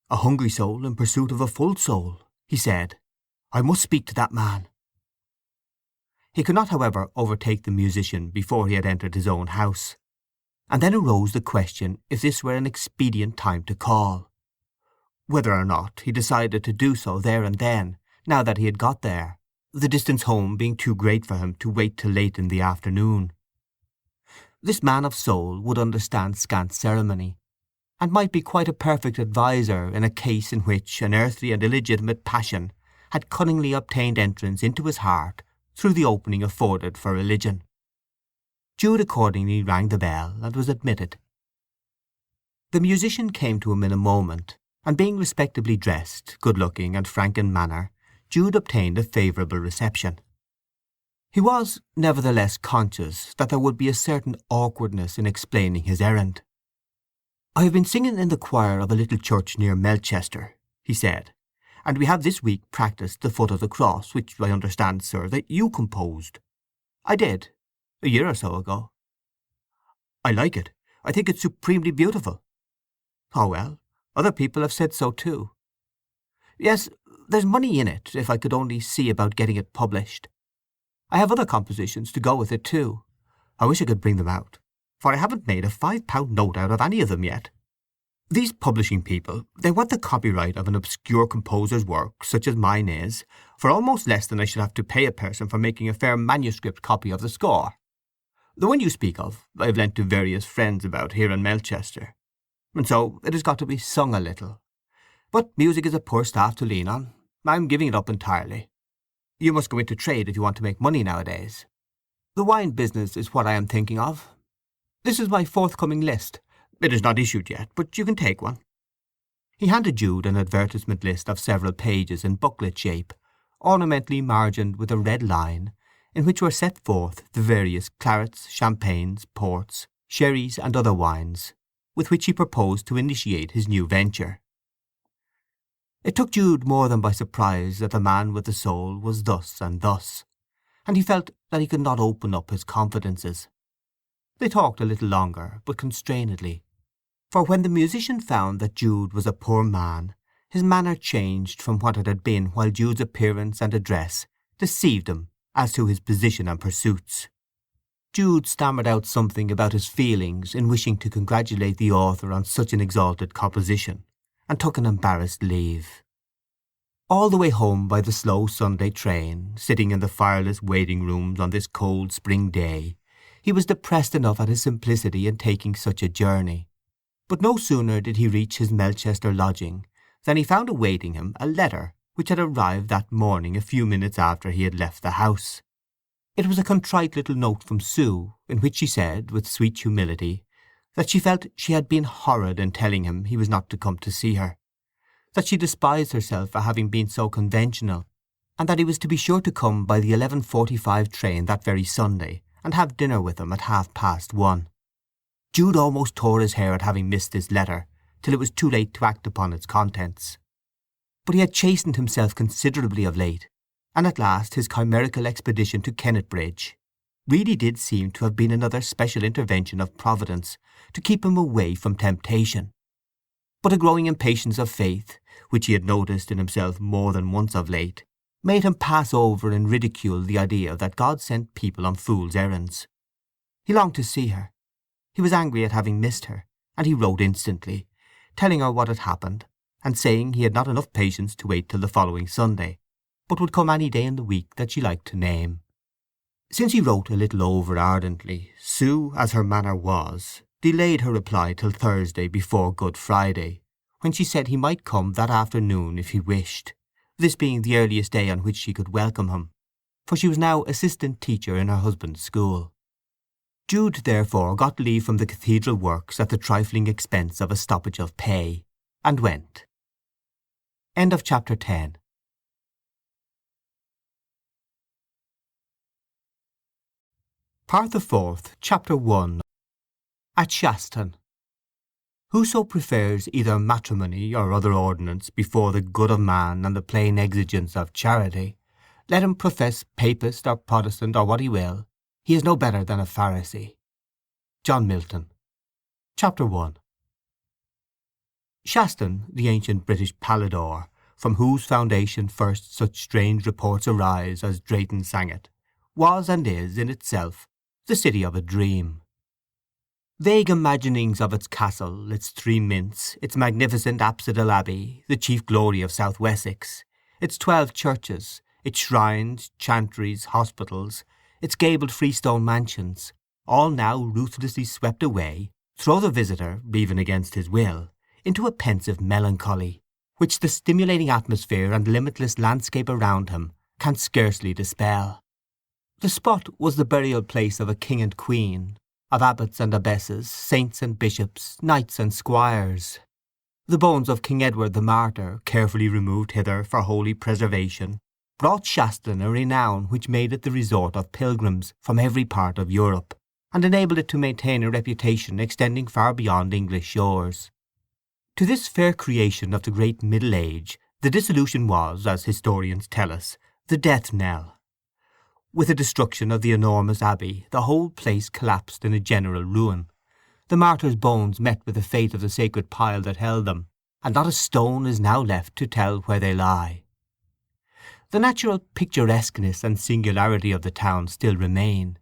"A hungry soul in pursuit of a full soul," he said. "I must speak to that man." He could not, however, overtake the musician before he had entered his own house, and then arose the question if this were an expedient time to call. Whether or not, he decided to do so there and then, now that he had got there, the distance home being too great for him to wait till late in the afternoon. This man of soul would understand scant ceremony, and might be quite a perfect adviser in a case in which an earthly and illegitimate passion had cunningly obtained entrance into his heart through the opening afforded for religion. Jude accordingly rang the bell, and was admitted. The musician came to him in a moment, and being respectably dressed, good-looking, and frank in manner, Jude obtained a favourable reception. He was, nevertheless, conscious that there would be a certain awkwardness in explaining his errand. "I have been singing in the choir of a little church near Melchester," he said, "and we have this week practised the Foot of the Cross, which I understand, sir, that you composed." "I did, a year or so ago." "I like it. I think it's supremely beautiful." "Oh well, other people have said so too." "Yes, there's money in it, if I could only see about getting it published. I have other compositions to go with it too. I wish I could bring them out, for I haven't made a £5 note out of any of them yet. These publishing people, they want the copyright of an obscure composer's work, such as mine is, for almost less than I should have to pay a person for making a fair manuscript copy of the score. The one you speak of I have lent to various friends about here in Melchester, and so it has got to be sung a little. But music is a poor staff to lean on. I'm giving it up entirely. You must go into trade if you want to make money nowadays. The wine business is what I am thinking of. This is my forthcoming list. It is not issued yet, but you can take one." He handed Jude an advertisement list of several pages in booklet shape, ornamentally margined with a red line, in which were set forth the various clarets, champagnes, ports, sherries, and other wines, with which he proposed to initiate his new venture. It took Jude more than by surprise that the man with the soul was thus and thus, and he felt that he could not open up his confidences. They talked a little longer, but constrainedly, for when the musician found that Jude was a poor man, his manner changed from what it had been while Jude's appearance and address deceived him as to his position and pursuits. Jude stammered out something about his feelings in wishing to congratulate the author on such an exalted composition, and took an embarrassed leave. All the way home by the slow Sunday train, sitting in the fireless waiting-rooms on this cold spring day, he was depressed enough at his simplicity in taking such a journey. But no sooner did he reach his Melchester lodging than he found awaiting him a letter which had arrived that morning a few minutes after he had left the house. It was a contrite little note from Sue, in which she said, with sweet humility, that she felt she had been horrid in telling him he was not to come to see her, that she despised herself for having been so conventional, and that he was to be sure to come by the 11:45 train that very Sunday, and have dinner with him at 1:30. Jude almost tore his hair at having missed this letter, till it was too late to act upon its contents. But he had chastened himself considerably of late, and at last his chimerical expedition to Kennetbridge really did seem to have been another special intervention of Providence to keep him away from temptation. But a growing impatience of faith, which he had noticed in himself more than once of late, made him pass over in ridicule the idea that God sent people on fool's errands. He longed to see her. He was angry at having missed her, and he wrote instantly, telling her what had happened, and saying he had not enough patience to wait till the following Sunday, but would come any day in the week that she liked to name. Since he wrote a little over-ardently, Sue, as her manner was, delayed her reply till Thursday before Good Friday, when she said he might come that afternoon if he wished, this being the earliest day on which she could welcome him, for she was now assistant teacher in her husband's school. Jude therefore got leave from the cathedral works at the trifling expense of a stoppage of pay, and went. End of chapter 10. Part the 4th, Chapter 1. At Shaston. Whoso prefers either matrimony or other ordinance before the good of man and the plain exigence of charity, let him profess Papist or Protestant or what he will, he is no better than a Pharisee. John Milton. Chapter 1. Shaston, the ancient British Palador, from whose foundation first such strange reports arise as Drayton sang it, was and is, in itself, the city of a dream. Vague imaginings of its castle, its 3 mints, its magnificent apsidal abbey, the chief glory of South Wessex, its 12 churches, its shrines, chantries, hospitals, its gabled freestone mansions, all now ruthlessly swept away, throw the visitor, even against his will, into a pensive melancholy, which the stimulating atmosphere and limitless landscape around him can scarcely dispel. The spot was the burial place of a king and queen, of abbots and abbesses, saints and bishops, knights and squires. The bones of King Edward the Martyr, carefully removed hither for holy preservation, brought Shaston a renown which made it the resort of pilgrims from every part of Europe, and enabled it to maintain a reputation extending far beyond English shores. To this fair creation of the great Middle Age the dissolution was, as historians tell us, the death knell. With the destruction of the enormous abbey the whole place collapsed in a general ruin. The martyrs' bones met with the fate of the sacred pile that held them, and not a stone is now left to tell where they lie. The natural picturesqueness and singularity of the town still remain,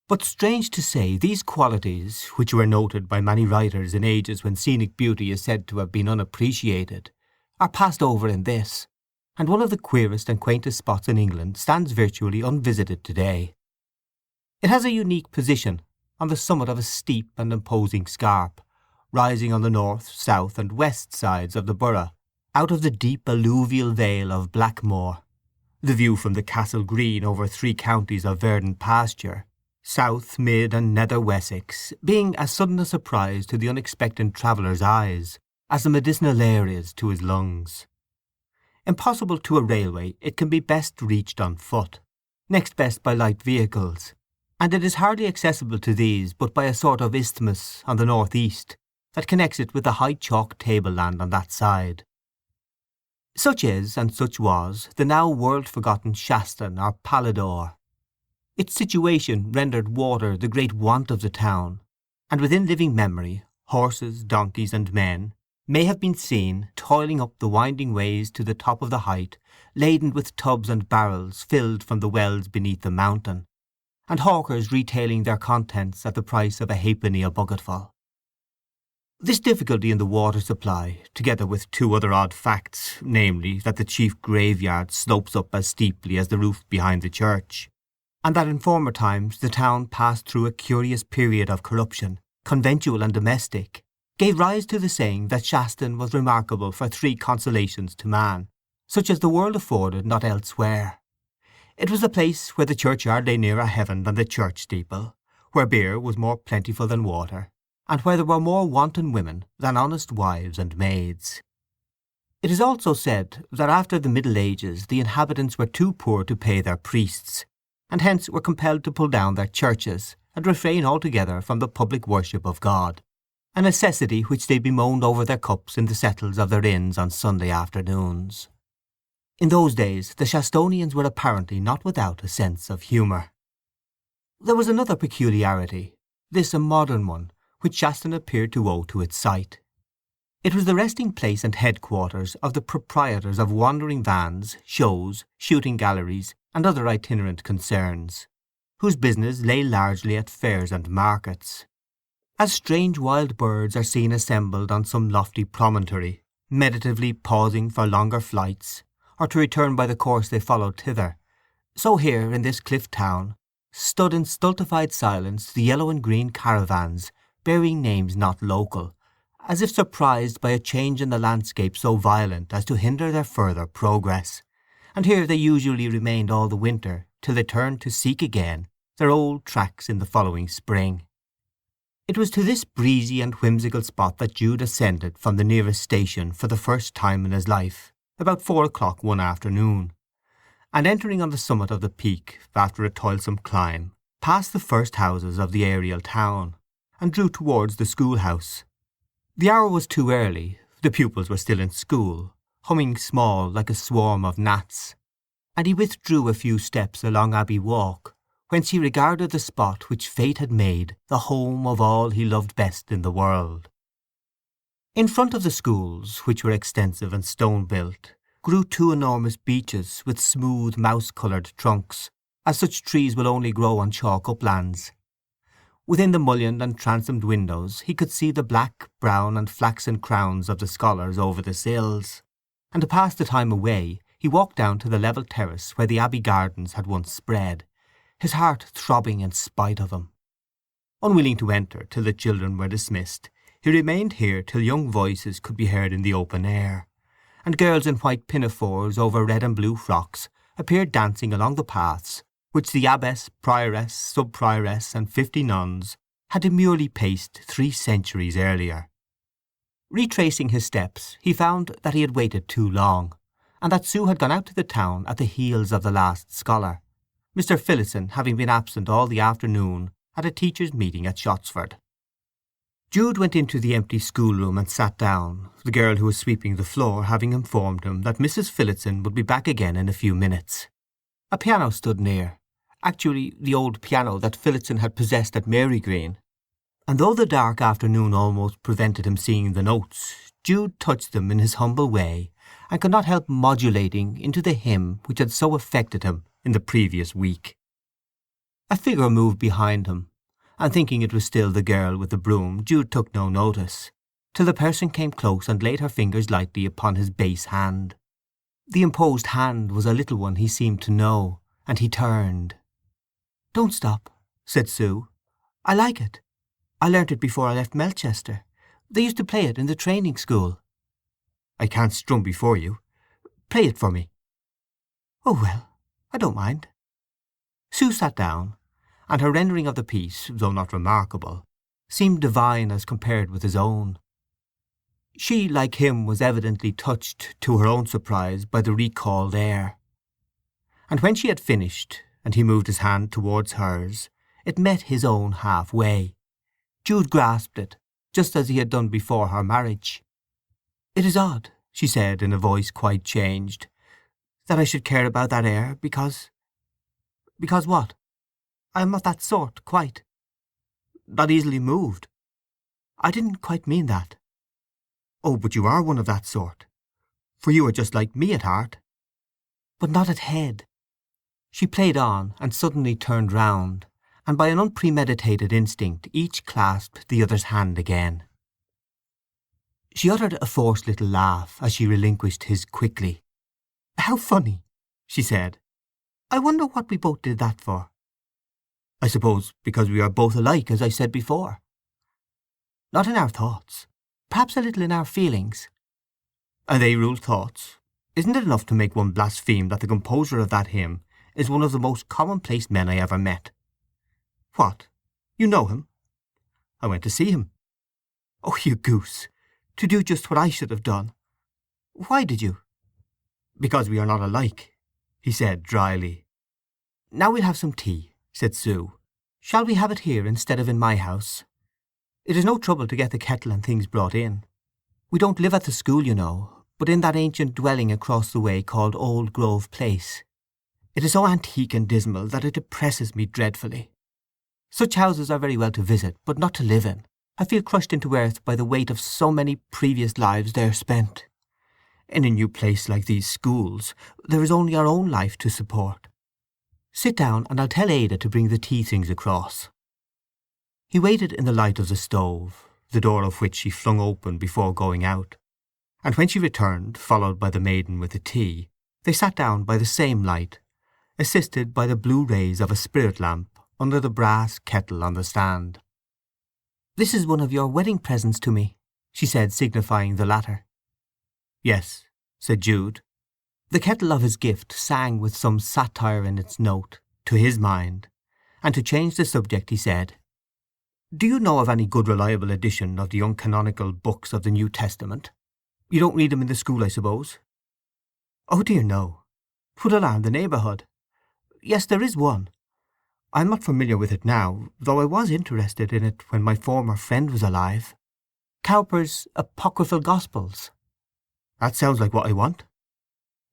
but strange to say these qualities, which were noted by many writers in ages when scenic beauty is said to have been unappreciated, are passed over in this, and one of the queerest and quaintest spots in England stands virtually unvisited today. It has a unique position on the summit of a steep and imposing scarp, rising on the north, south and west sides of the borough, out of the deep alluvial vale of Blackmore. The view from the Castle Green over 3 counties of verdant pasture, South, Mid and Nether Wessex, being as sudden a surprise to the unexpectant traveller's eyes as the medicinal air is to his lungs. Impossible to a railway, it can be best reached on foot, next best by light vehicles, and it is hardly accessible to these but by a sort of isthmus on the north-east that connects it with the high chalk tableland on that side. Such is, and such was, the now world-forgotten Shaston or Palador. Its situation rendered water the great want of the town, and within living memory horses, donkeys and men may have been seen toiling up the winding ways to the top of the height, laden with tubs and barrels filled from the wells beneath the mountain, and hawkers retailing their contents at the price of a halfpenny a bucketful. This difficulty in the water supply, together with 2 other odd facts, namely that the chief graveyard slopes up as steeply as the roof behind the church, and that in former times the town passed through a curious period of corruption, conventual and domestic, gave rise to the saying that Shaston was remarkable for 3 consolations to man, such as the world afforded not elsewhere. It was a place where the churchyard lay nearer heaven than the church steeple, where beer was more plentiful than water, and where there were more wanton women than honest wives and maids. It is also said that after the Middle Ages the inhabitants were too poor to pay their priests, and hence were compelled to pull down their churches and refrain altogether from the public worship of God, a necessity which they bemoaned over their cups in the settles of their inns on Sunday afternoons. In those days the Shastonians were apparently not without a sense of humour. There was another peculiarity, this a modern one, which Shaston appeared to owe to its site. It was the resting place and headquarters of the proprietors of wandering vans, shows, shooting galleries, and other itinerant concerns, whose business lay largely at fairs and markets. As strange wild birds are seen assembled on some lofty promontory, meditatively pausing for longer flights, or to return by the course they followed thither, so here in this cliff town stood in stultified silence the yellow and green caravans bearing names not local, as if surprised by a change in the landscape so violent as to hinder their further progress, and here they usually remained all the winter till they turned to seek again their old tracks in the following spring. It was to this breezy and whimsical spot that Jude ascended from the nearest station for the first time in his life, about 4 o'clock one afternoon, and entering on the summit of the peak after a toilsome climb, passed the first houses of the aerial town, and drew towards the schoolhouse. The hour was too early, the pupils were still in school, humming small like a swarm of gnats, and he withdrew a few steps along Abbey Walk, whence he regarded the spot which fate had made the home of all he loved best in the world. In front of the schools, which were extensive and stone-built, grew 2 enormous beeches with smooth mouse-coloured trunks, as such trees will only grow on chalk uplands. Within the mullioned and transomed windows he could see the black, brown and flaxen crowns of the scholars over the sills, and to pass the time away he walked down to the level terrace where the Abbey gardens had once spread, his heart throbbing in spite of him. Unwilling to enter till the children were dismissed, he remained here till young voices could be heard in the open air, and girls in white pinafores over red and blue frocks appeared dancing along the paths which the abbess, prioress, sub-prioress, and 50 nuns had demurely paced 3 centuries earlier. Retracing his steps, he found that he had waited too long, and that Sue had gone out to the town at the heels of the last scholar, Mr. Phillotson having been absent all the afternoon at a teachers' meeting at Shottsford. Jude went into the empty schoolroom and sat down, the girl who was sweeping the floor having informed him that Mrs. Phillotson would be back again in a few minutes. A piano stood near, actually the old piano that Phillotson had possessed at Marygreen, and though the dark afternoon almost prevented him seeing the notes, Jude touched them in his humble way, and could not help modulating into the hymn which had so affected him in the previous week. A figure moved behind him, and thinking it was still the girl with the broom, Jude took no notice, till the person came close and laid her fingers lightly upon his bass hand. The imposed hand was a little one he seemed to know, and he turned. "Don't stop," said Sue. "I like it. I learnt it before I left Melchester. They used to play it in the training school." "I can't strum before you. Play it for me." "Oh well, I don't mind." Sue sat down, and her rendering of the piece, though not remarkable, seemed divine as compared with his own. She, like him, was evidently touched, to her own surprise, by the recalled air. And when she had finished, and he moved his hand towards hers, it met his own half-way. Jude grasped it, just as he had done before her marriage. "It is odd," she said in a voice quite changed, "that I should care about that air, because—" "Because what?" "I am of that sort, quite." "Not easily moved?" "I didn't quite mean that." "Oh, but you are one of that sort, for you are just like me at heart." "But not at head." She played on, and suddenly turned round, and by an unpremeditated instinct each clasped the other's hand again. She uttered a forced little laugh as she relinquished his quickly. "How funny!" she said. "I wonder what we both did that for." "I suppose because we are both alike, as I said before." "Not in our thoughts. Perhaps a little in our feelings." "And they rule thoughts? Isn't it enough to make one blaspheme that the composer of that hymn is one of the most commonplace men I ever met?" "What? You know him?" "I went to see him." "Oh, you goose! To do just what I should have done. Why did you?" "Because we are not alike," he said dryly. "Now we'll have some tea," said Sue. "Shall we have it here instead of in my house? It is no trouble to get the kettle and things brought in. We don't live at the school, you know, but in that ancient dwelling across the way called Old Grove Place. It is so antique and dismal that it depresses me dreadfully. Such houses are very well to visit, but not to live in. I feel crushed into earth by the weight of so many previous lives there spent. In a new place like these schools, there is only our own life to support. Sit down and I'll tell Ada to bring the tea things across." He waited in the light of the stove, the door of which she flung open before going out, and when she returned, followed by the maiden with the tea, they sat down by the same light, assisted by the blue rays of a spirit lamp under the brass kettle on the stand. "This is one of your wedding presents to me," she said, signifying the latter. "Yes," said Jude. The kettle of his gift sang with some satire in its note, to his mind, and to change the subject he said, "Do you know of any good reliable edition of the uncanonical books of the New Testament? You don't read them in the school, I suppose?" "Oh dear, no. 'Twould alarm the neighbourhood. Yes, there is one. I am not familiar with it now, though I was interested in it when my former friend was alive. Cowper's Apocryphal Gospels." "That sounds like what I want."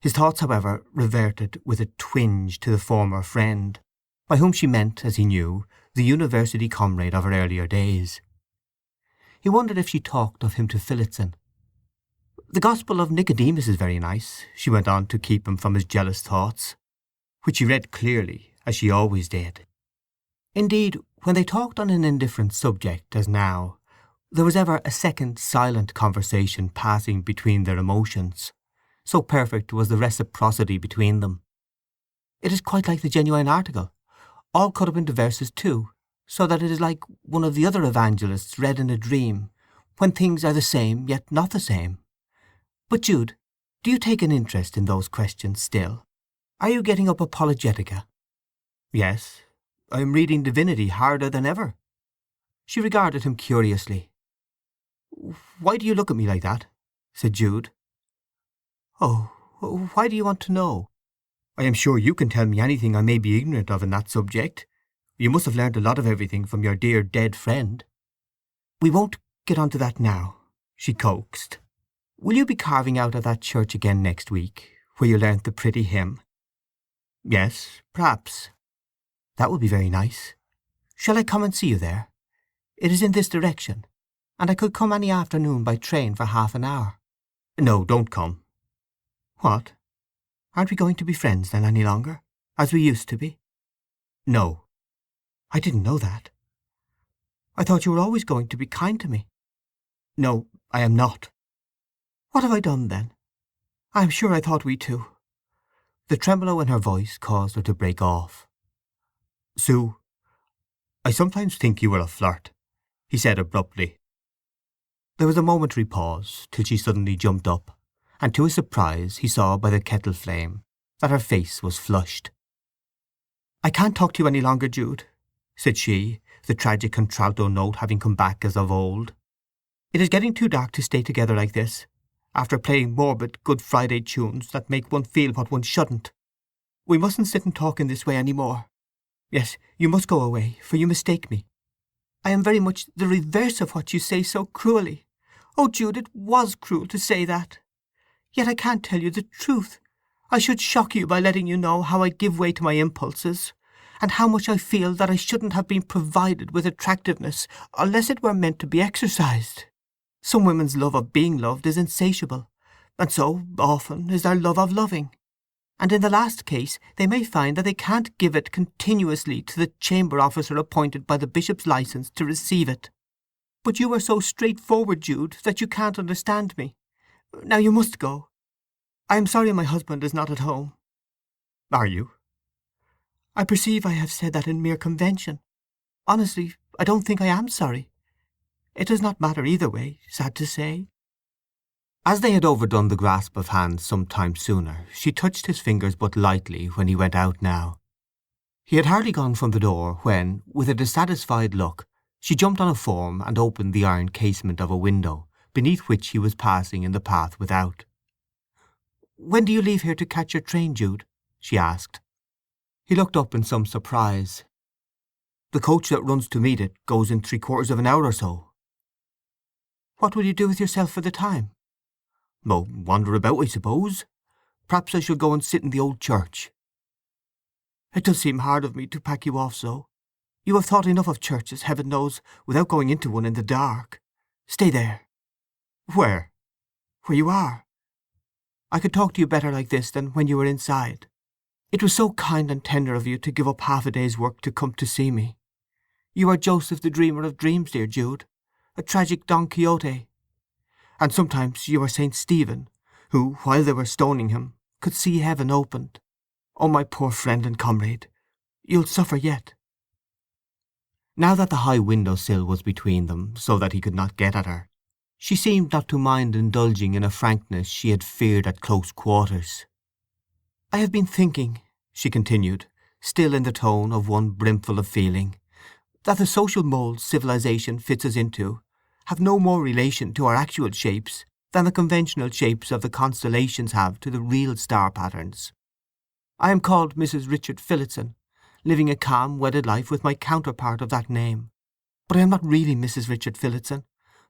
His thoughts, however, reverted with a twinge to the former friend, by whom she meant, as he knew, the university comrade of her earlier days. He wondered if she talked of him to Phillotson. "The Gospel of Nicodemus is very nice," she went on to keep him from his jealous thoughts, which she read clearly, as she always did. Indeed, when they talked on an indifferent subject, as now, there was ever a second silent conversation passing between their emotions, so perfect was the reciprocity between them. "It is quite like the genuine article, all cut up into verses too, so that it is like one of the other evangelists read in a dream, when things are the same yet not the same. But Jude, do you take an interest in those questions still? Are you getting up Apologetica?" "Yes. I am reading Divinity harder than ever." She regarded him curiously. "Why do you look at me like that?" said Jude. "Oh, why do you want to know?" "I am sure you can tell me anything I may be ignorant of in that subject. You must have learnt a lot of everything from your dear dead friend." "We won't get on to that now," she coaxed. "Will you be carving out of that church again next week, where you learnt the pretty hymn?" "Yes, perhaps." "That would be very nice. Shall I come and see you there? It is in this direction, and I could come any afternoon by train for half an hour." "No, don't come." "What? Aren't we going to be friends then any longer, as we used to be?" "No." "I didn't know that. I thought you were always going to be kind to me." "No, I am not." "What have I done then? I am sure I thought we two—" The tremolo in her voice caused her to break off. "Sue, I sometimes think you are a flirt," he said abruptly. There was a momentary pause, till she suddenly jumped up, and to his surprise he saw by the kettle flame that her face was flushed. "I can't talk to you any longer, Jude," said she, the tragic contralto note having come back as of old. "It is getting too dark to stay together like this, after playing morbid Good Friday tunes that make one feel what one shouldn't. We mustn't sit and talk in this way any more. Yes, you must go away, for you mistake me. I am very much the reverse of what you say so cruelly. Oh, Jude, it was cruel to say that. Yet I can't tell you the truth. I should shock you by letting you know how I give way to my impulses, and how much I feel that I shouldn't have been provided with attractiveness unless it were meant to be exercised. Some women's love of being loved is insatiable, and so, often, is their love of loving. And in the last case they may find that they can't give it continuously to the chamber officer appointed by the bishop's licence to receive it. But you are so straightforward, Jude, that you can't understand me. Now you must go. I am sorry my husband is not at home." "Are you?" "I perceive I have said that in mere convention. Honestly, I don't think I am sorry. It does not matter either way, sad to say." As they had overdone the grasp of hands some time sooner, she touched his fingers but lightly when he went out now. He had hardly gone from the door when, with a dissatisfied look, she jumped on a form and opened the iron casement of a window, beneath which he was passing in the path without. "When do you leave here to catch your train, Jude?" she asked. He looked up in some surprise. "The coach that runs to meet it goes in 3/4 of an hour or so." "What will you do with yourself for the time?" "Oh, wander about, I suppose. Perhaps I shall go and sit in the old church." "It does seem hard of me to pack you off so. You have thought enough of churches, heaven knows, without going into one in the dark. Stay there." "Where?" "Where you are. I could talk to you better like this than when you were inside. It was so kind and tender of you to give up half a day's work to come to see me. You are Joseph the dreamer of dreams, dear Jude, a tragic Don Quixote. And sometimes you are Saint Stephen, who, while they were stoning him, could see heaven opened. Oh, my poor friend and comrade, you'll suffer yet." Now that the high window-sill was between them, so that he could not get at her, she seemed not to mind indulging in a frankness she had feared at close quarters. "I have been thinking," she continued, still in the tone of one brimful of feeling, "that the social moulds civilization fits us into have no more relation to our actual shapes than the conventional shapes of the constellations have to the real star patterns. I am called Mrs. Richard Phillotson, living a calm wedded life with my counterpart of that name. But I am not really Mrs. Richard Phillotson,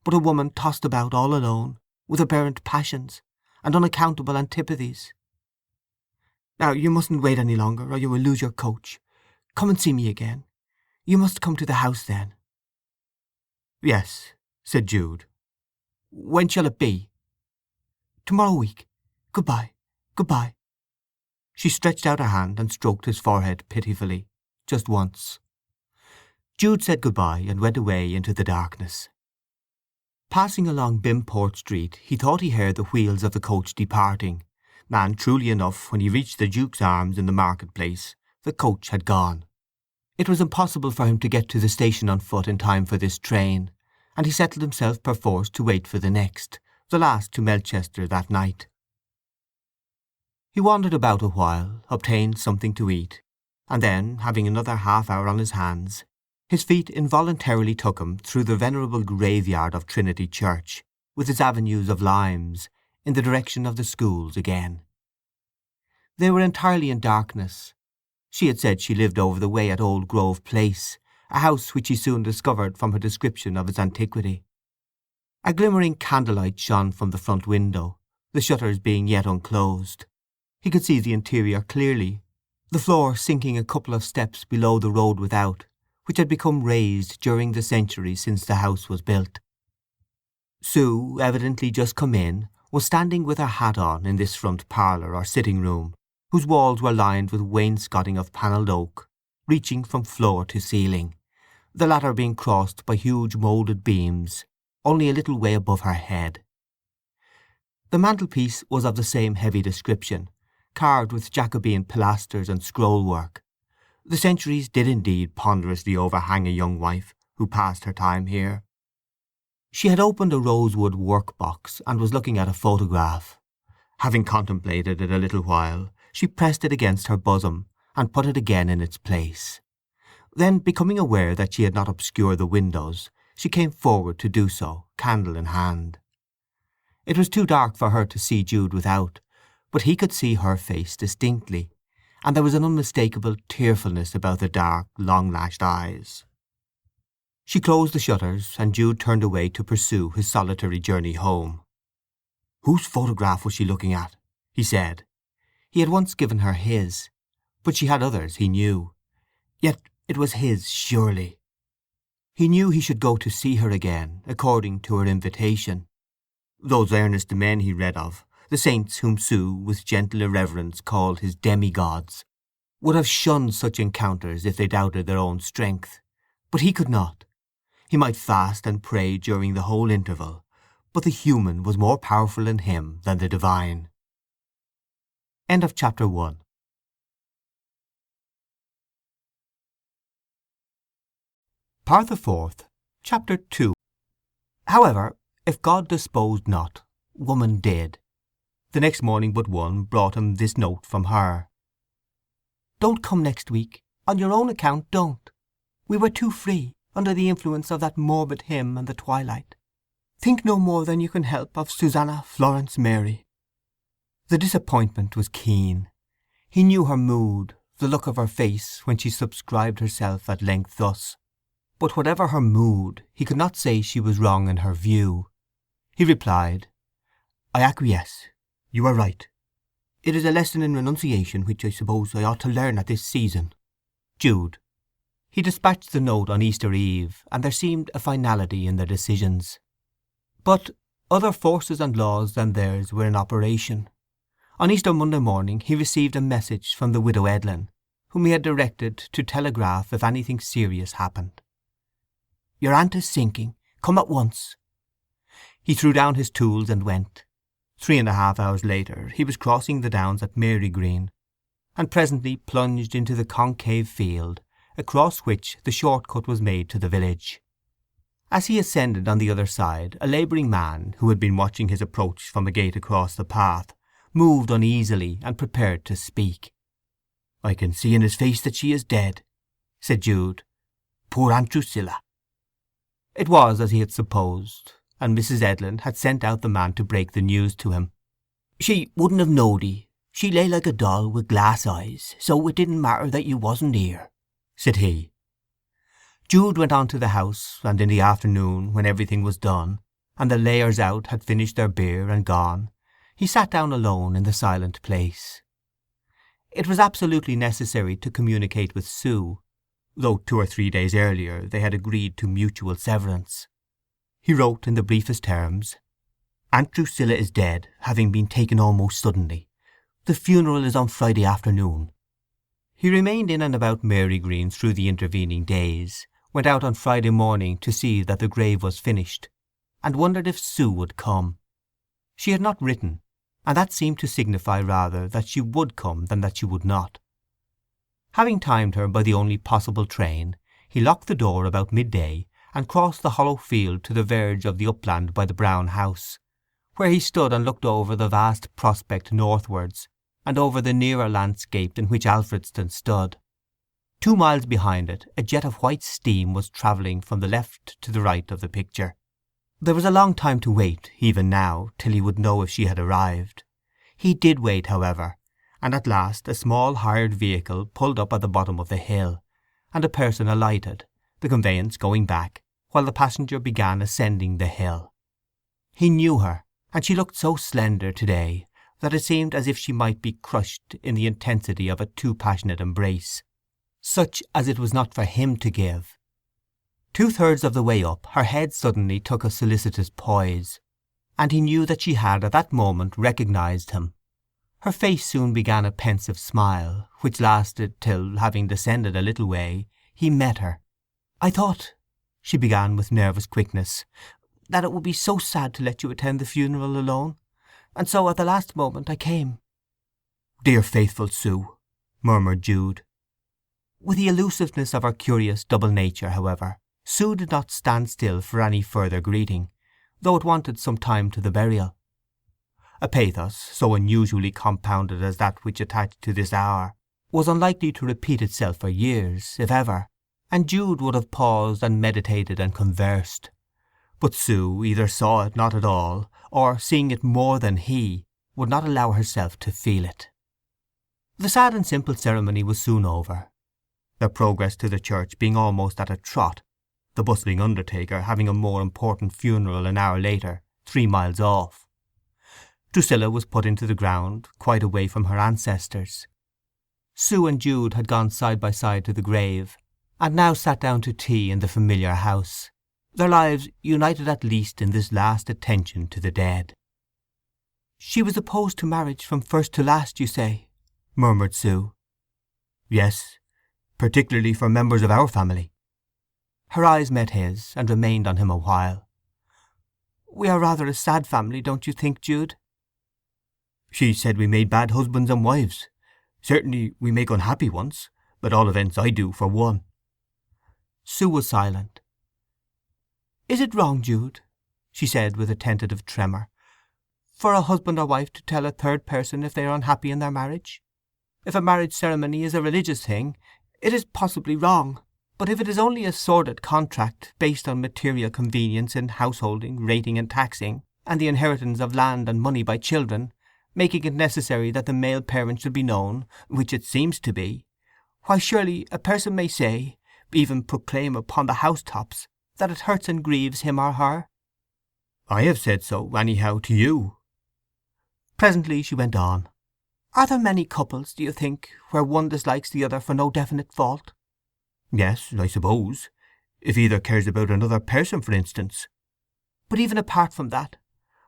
but a woman tossed about all alone, with aberrant passions, and unaccountable antipathies. Now you mustn't wait any longer, or you will lose your coach. Come and see me again. You must come to the house then." "Yes," said Jude. "When shall it be?" "Tomorrow week. Goodbye. Goodbye." She stretched out her hand and stroked his forehead pitifully, just once. Jude said goodbye and went away into the darkness. Passing along Bimport Street he thought he heard the wheels of the coach departing, and truly enough, when he reached the Duke's Arms in the market-place, the coach had gone. It was impossible for him to get to the station on foot in time for this train, and he settled himself perforce to wait for the next, the last to Melchester that night. He wandered about a while, obtained something to eat, and then, having another half-hour on his hands, his feet involuntarily took him through the venerable graveyard of Trinity Church, with its avenues of limes, in the direction of the schools again. They were entirely in darkness. She had said she lived over the way at Old Grove Place, a house which he soon discovered from her description of its antiquity. A glimmering candlelight shone from the front window, the shutters being yet unclosed. He could see the interior clearly, the floor sinking a couple of steps below the road without, which had become raised during the centuries since the house was built. Sue, evidently just come in, was standing with her hat on in this front parlour or sitting-room, whose walls were lined with wainscoting of panelled oak, reaching from floor to ceiling, the latter being crossed by huge moulded beams only a little way above her head. The mantelpiece was of the same heavy description, carved with Jacobean pilasters and scroll-work. The centuries did indeed ponderously overhang a young wife who passed her time here. She had opened a rosewood work-box and was looking at a photograph. Having contemplated it a little while, she pressed it against her bosom and put it again in its place. Then, becoming aware that she had not obscured the windows, she came forward to do so, candle in hand. It was too dark for her to see Jude without, but he could see her face distinctly, and there was an unmistakable tearfulness about the dark, long-lashed eyes. She closed the shutters, and Jude turned away to pursue his solitary journey home. Whose photograph was she looking at? He said. He had once given her his, but she had others, he knew. Yet it was his, surely. He knew he should go to see her again, according to her invitation. Those earnest men he read of, the saints whom Sue, with gentle irreverence, called his demigods, would have shunned such encounters if they doubted their own strength. But he could not. He might fast and pray during the whole interval, but the human was more powerful in him than the divine. End of chapter 1. Part the 4th, chapter 2. However, if God disposed not, woman did. The next morning but one brought him this note from her. Don't come next week. On your own account, don't. We were too free, under the influence of that morbid hymn and the twilight. Think no more than you can help of Susanna Florence Mary. The disappointment was keen. He knew her mood, the look of her face when she subscribed herself at length thus. But whatever her mood, he could not say she was wrong in her view. He replied, I acquiesce. You are right. It is a lesson in renunciation which I suppose I ought to learn at this season. Jude. He dispatched the note on Easter Eve, and there seemed a finality in their decisions. But other forces and laws than theirs were in operation. On Easter Monday morning he received a message from the widow Edlin, whom he had directed to telegraph if anything serious happened. "Your aunt is sinking. Come at once." He threw down his tools and went. 3½ hours later he was crossing the downs at Marygreen, and presently plunged into the concave field, across which the short cut was made to the village. As he ascended on the other side, a labouring man, who had been watching his approach from a gate across the path, moved uneasily and prepared to speak. "I can see in his face that she is dead," said Jude. "Poor Aunt Drusilla." It was as he had supposed, and Mrs. Edlin had sent out the man to break the news to him. "She wouldn't have knowed 'ee. She lay like a doll with glass eyes, so it didn't matter that you wasn't here," said he. Jude went on to the house, and in the afternoon, when everything was done, and the layers out had finished their beer and gone, he sat down alone in the silent place. It was absolutely necessary to communicate with Sue, though 2 or 3 days earlier they had agreed to mutual severance. He wrote in the briefest terms: "Aunt Drusilla is dead, having been taken almost suddenly. The funeral is on Friday afternoon." He remained in and about Marygreen through the intervening days, went out on Friday morning to see that the grave was finished, and wondered if Sue would come. She had not written, and that seemed to signify rather that she would come than that she would not. Having timed her by the only possible train, he locked the door about midday and crossed the hollow field to the verge of the upland by the brown house, where he stood and looked over the vast prospect northwards, and over the nearer landscape in which Alfredston stood. 2 miles behind it a jet of white steam was travelling from the left to the right of the picture. There was a long time to wait, even now, till he would know if she had arrived. He did wait, however, and at last a small hired vehicle pulled up at the bottom of the hill, and a person alighted, the conveyance going back, while the passenger began ascending the hill. He knew her, and she looked so slender to-day that it seemed as if she might be crushed in the intensity of a too passionate embrace, such as it was not for him to give. 2/3 of the way up her head suddenly took a solicitous poise, and he knew that she had at that moment recognized him. Her face soon began a pensive smile, which lasted till, having descended a little way, he met her. "I thought," she began with nervous quickness, "that it would be so sad to let you attend the funeral alone, and so at the last moment I came." "Dear faithful Sue," murmured Jude. With the elusiveness of her curious double nature, however, Sue did not stand still for any further greeting, though it wanted some time to the burial. A pathos so unusually compounded as that which attached to this hour was unlikely to repeat itself for years, if ever, and Jude would have paused and meditated and conversed. But Sue either saw it not at all, or, seeing it more than he, would not allow herself to feel it. The sad and simple ceremony was soon over, their progress to the church being almost at a trot, the bustling undertaker having a more important funeral an hour later, 3 miles off. Drusilla was put into the ground, quite away from her ancestors. Sue and Jude had gone side by side to the grave, and now sat down to tea in the familiar house, their lives united at least in this last attention to the dead. "She was opposed to marriage from first to last, you say?" murmured Sue. "Yes, particularly for members of our family." Her eyes met his, and remained on him a while. "We are rather a sad family, don't you think, Jude?" "She said we made bad husbands and wives. Certainly we make unhappy ones. At all events I do, for one." Sue was silent. "Is it wrong, Jude," she said with a tentative tremor, "for a husband or wife to tell a third person if they are unhappy in their marriage? If a marriage ceremony is a religious thing, it is possibly wrong, but if it is only a sordid contract based on material convenience in householding, rating and taxing, and the inheritance of land and money by children, making it necessary that the male parent should be known, which it seems to be, why surely a person may say, even proclaim upon the housetops, that it hurts and grieves him or her." "I have said so, anyhow, to you." Presently she went on. "Are there many couples, do you think, where one dislikes the other for no definite fault?" "Yes, I suppose. If either cares about another person, for instance." "But even apart from that,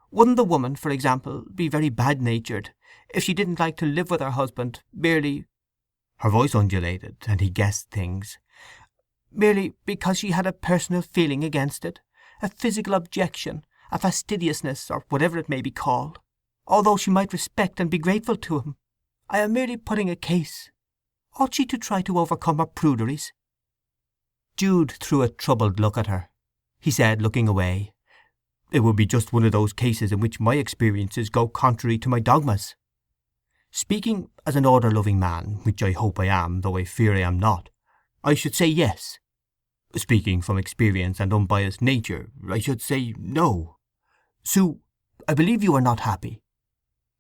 wouldn't the woman, for example, be very bad-natured if she didn't like to live with her husband merely—" Her voice undulated, and he guessed things. "Merely because she had a personal feeling against it, a physical objection, a fastidiousness, or whatever it may be called, although she might respect and be grateful to him? I am merely putting a case. Ought she to try to overcome her pruderies?" Jude threw a troubled look at her. He said, looking away, "It would be just one of those cases in which my experiences go contrary to my dogmas. Speaking as an order-loving man, which I hope I am, though I fear I am not, I should say yes. Speaking from experience and unbiased nature, I should say no. Sue, I believe you are not happy."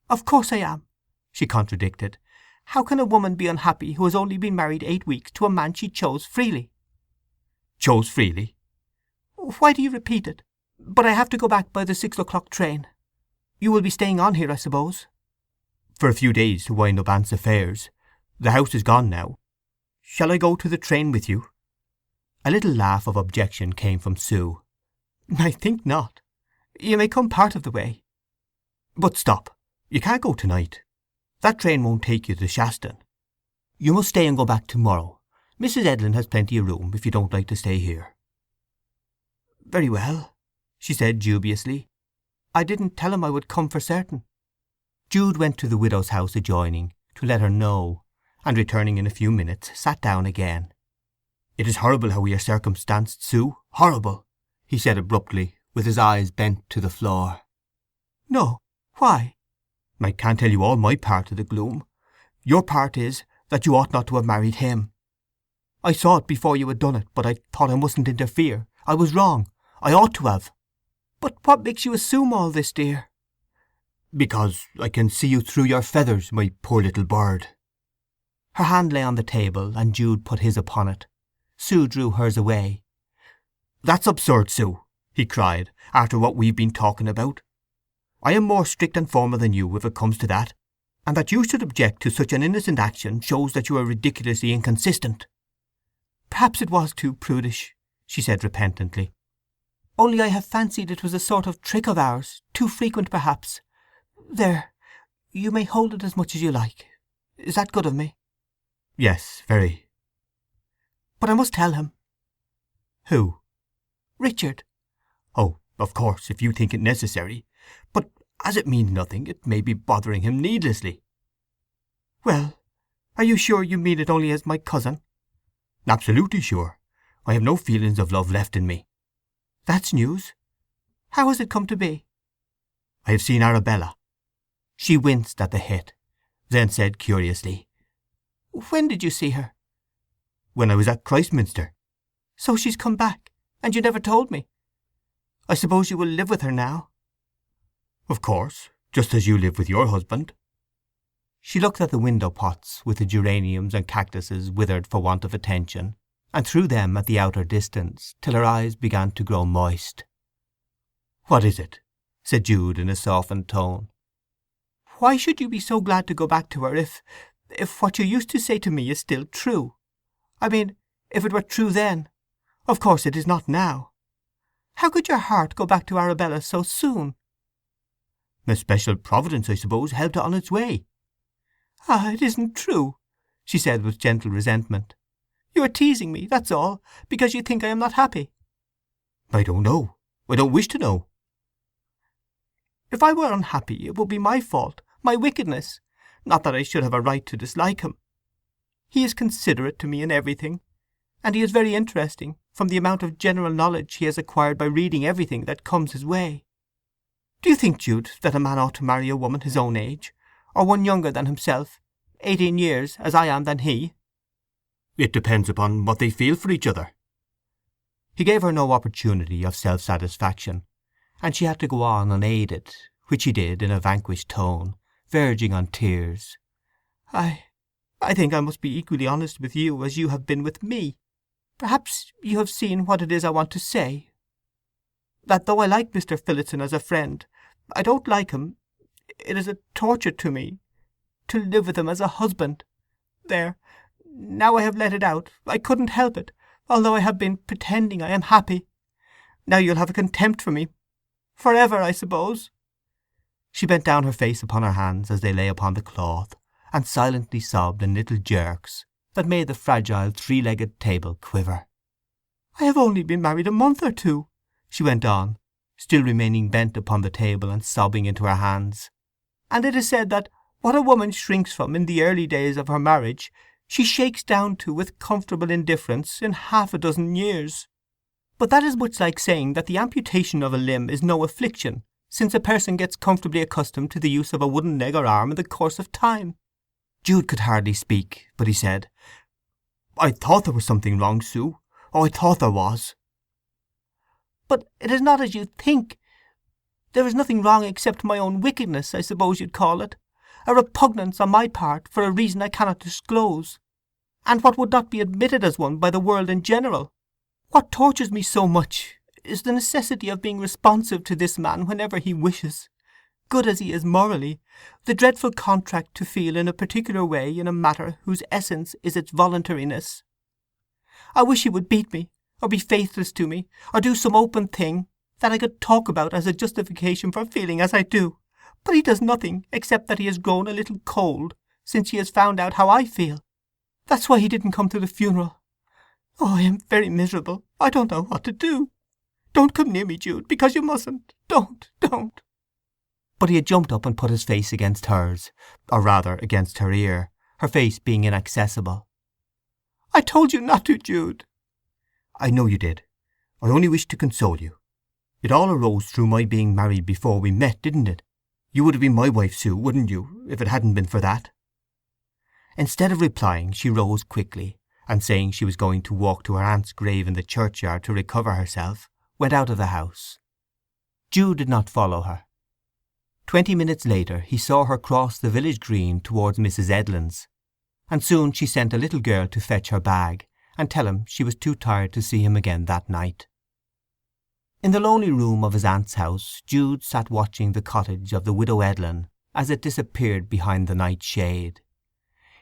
"Of course I am," she contradicted. "How can a woman be unhappy who has only been married 8 weeks to a man she chose freely?" "Chose freely?" "Why do you repeat it? But I have to go back by the 6 o'clock train. You will be staying on here, I suppose?" "For a few days to wind up Aunt's affairs. The house is gone now. Shall I go to the train with you?" A little laugh of objection came from Sue. "I think not. You may come part of the way." "But stop. You can't go tonight. That train won't take you to Shaston. You must stay and go back tomorrow. Mrs. Edlin has plenty of room if you don't like to stay here." "Very well," she said dubiously. "I didn't tell him I would come for certain." Jude went to the widow's house adjoining to let her know, and returning in a few minutes sat down again. "It is horrible how we are circumstanced, Sue, horrible," he said abruptly, with his eyes bent to the floor. "No. Why?" "I can't tell you all my part of the gloom. Your part is that you ought not to have married him. I saw it before you had done it, but I thought I mustn't interfere. I was wrong. I ought to have." "But what makes you assume all this, dear?" "Because I can see you through your feathers, my poor little bird." Her hand lay on the table, and Jude put his upon it. Sue drew hers away. "That's absurd, Sue!" he cried, "after what we've been talking about. I am more strict and formal than you, if it comes to that, and that you should object to such an innocent action shows that you are ridiculously inconsistent." "Perhaps it was too prudish," she said repentantly. "Only I have fancied it was a sort of trick of ours, too frequent perhaps. There, you may hold it as much as you like. Is that good of me?" "Yes, very." "But I must tell him." "Who?" "Richard." "Oh, of course, if you think it necessary. But as it means nothing, it may be bothering him needlessly." "Well, are you sure you mean it only as my cousin?" "Absolutely sure. I have no feelings of love left in me." "That's news. How has it come to be?" "I have seen Arabella." She winced at the hit, then said curiously, "When did you see her?" "When I was at Christminster." "So she's come back, and you never told me. I suppose you will live with her now?" "Of course, just as you live with your husband." She looked at the window pots with the geraniums and cactuses withered for want of attention, and through them at the outer distance, till her eyes began to grow moist. "What is it?" said Jude in a softened tone. "Why should you be so glad to go back to her if what you used to say to me is still true? I mean, if it were true then. Of course it is not now. How could your heart go back to Arabella so soon?" "A special providence, I suppose, helped it on its way." "Ah, it isn't true!" she said with gentle resentment. "You are teasing me, that's all, because you think I am not happy." "I don't know. I don't wish to know." "If I were unhappy it would be my fault, my wickedness. Not that I should have a right to dislike him. He is considerate to me in everything, and he is very interesting, from the amount of general knowledge he has acquired by reading everything that comes his way. Do you think, Jude, that a man ought to marry a woman his own age, or one younger than himself, 18 years, as I am than he?" "It depends upon what they feel for each other." He gave her no opportunity of self-satisfaction, and she had to go on unaided, which she did in a vanquished tone, verging on tears. I think I must be equally honest with you as you have been with me. Perhaps you have seen what it is I want to say. That though I like Mr. Phillotson as a friend, I don't like him, It is a torture to me to live with him as a husband. There, now I have let it out. I couldn't help it, although I have been pretending I am happy. Now you'll have a contempt for me. Forever, I suppose." She bent down her face upon her hands as they lay upon the cloth, and silently sobbed in little jerks that made the fragile three-legged table quiver. "I have only been married a month or two," she went on, still remaining bent upon the table and sobbing into her hands. "And it is said that what a woman shrinks from in the early days of her marriage she shakes down to with comfortable indifference in half a dozen years. But that is much like saying that the amputation of a limb is no affliction, since a person gets comfortably accustomed to the use of a wooden leg or arm in the course of time." Jude could hardly speak, but he said, "I thought there was something wrong, Sue. Oh, I thought there was." "But it is not as you think. There is nothing wrong except my own wickedness, I suppose you'd call it. A repugnance on my part for a reason I cannot disclose, and what would not be admitted as one by the world in general. What tortures me so much is the necessity of being responsive to this man whenever he wishes, good as he is morally, the dreadful contract to feel in a particular way in a matter whose essence is its voluntariness. I wish he would beat me, or be faithless to me, or do some open thing that I could talk about as a justification for feeling as I do. But he does nothing except that he has grown a little cold since he has found out how I feel. That's why he didn't come to the funeral. Oh, I am very miserable. I don't know what to do. Don't come near me, Jude, because you mustn't. Don't. But he had jumped up and put his face against hers, or rather against her ear, her face being inaccessible. "I told you not to, Jude." "I know you did. I only wished to console you. It all arose through my being married before we met, didn't it? You would have been my wife, Sue, wouldn't you, if it hadn't been for that?" Instead of replying, she rose quickly, and saying she was going to walk to her aunt's grave in the churchyard to recover herself, went out of the house. Jude did not follow her. 20 minutes later he saw her cross the village green towards Mrs. Edlin's, and soon she sent a little girl to fetch her bag, and tell him she was too tired to see him again that night. In the lonely room of his aunt's house Jude sat watching the cottage of the widow Edlin as it disappeared behind the night shade.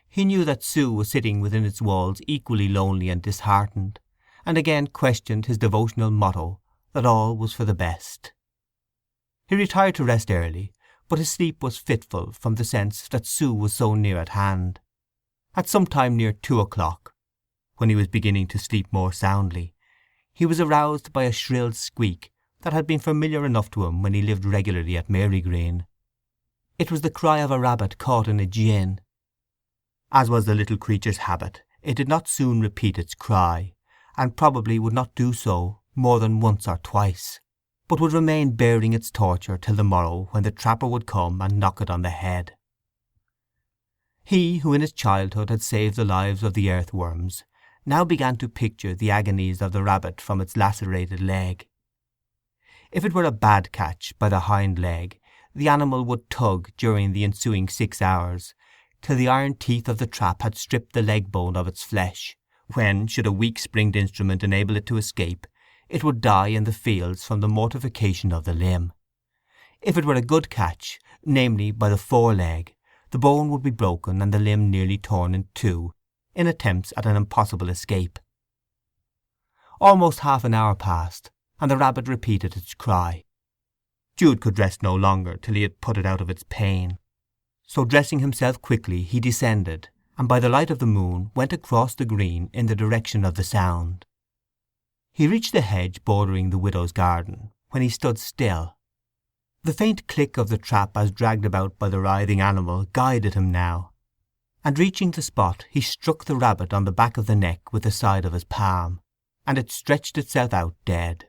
He knew that Sue was sitting within its walls equally lonely and disheartened, and again questioned his devotional motto that all was for the best. He retired to rest early, but his sleep was fitful from the sense that Sue was so near at hand. At some time near 2 o'clock, when he was beginning to sleep more soundly, he was aroused by a shrill squeak that had been familiar enough to him when he lived regularly at Marygreen. It was the cry of a rabbit caught in a gin. As was the little creature's habit, it did not soon repeat its cry, and probably would not do so more than once or twice, but would remain bearing its torture till the morrow, when the trapper would come and knock it on the head. He who in his childhood had saved the lives of the earthworms now began to picture the agonies of the rabbit from its lacerated leg. If it were a bad catch by the hind leg, the animal would tug during the ensuing 6 hours till the iron teeth of the trap had stripped the leg bone of its flesh, when, should a weak-springed instrument enable it to escape, it would die in the fields from the mortification of the limb. If it were a good catch, namely by the foreleg, the bone would be broken and the limb nearly torn in two in attempts at an impossible escape. Almost half an hour passed, and the rabbit repeated its cry. Jude could rest no longer till he had put it out of its pain. So dressing himself quickly he descended, and by the light of the moon went across the green in the direction of the sound. He reached the hedge bordering the widow's garden, when he stood still. The faint click of the trap as dragged about by the writhing animal guided him now, and reaching the spot he struck the rabbit on the back of the neck with the side of his palm, and it stretched itself out dead.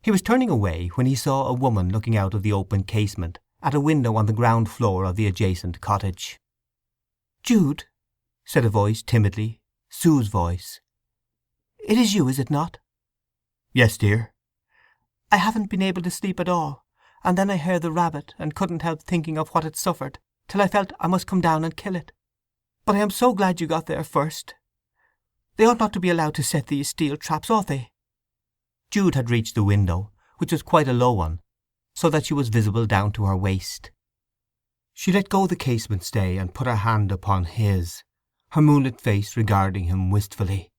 He was turning away when he saw a woman looking out of the open casement at a window on the ground floor of the adjacent cottage. "Jude," said a voice timidly, Sue's voice. "It is you, is it not?" "Yes, dear." "I haven't been able to sleep at all, and then I heard the rabbit and couldn't help thinking of what it suffered, till I felt I must come down and kill it. But I am so glad you got there first. They ought not to be allowed to set these steel traps, ought they?" Jude had reached the window, which was quite a low one, so that she was visible down to her waist. She let go the casement stay and put her hand upon his, her moonlit face regarding him wistfully.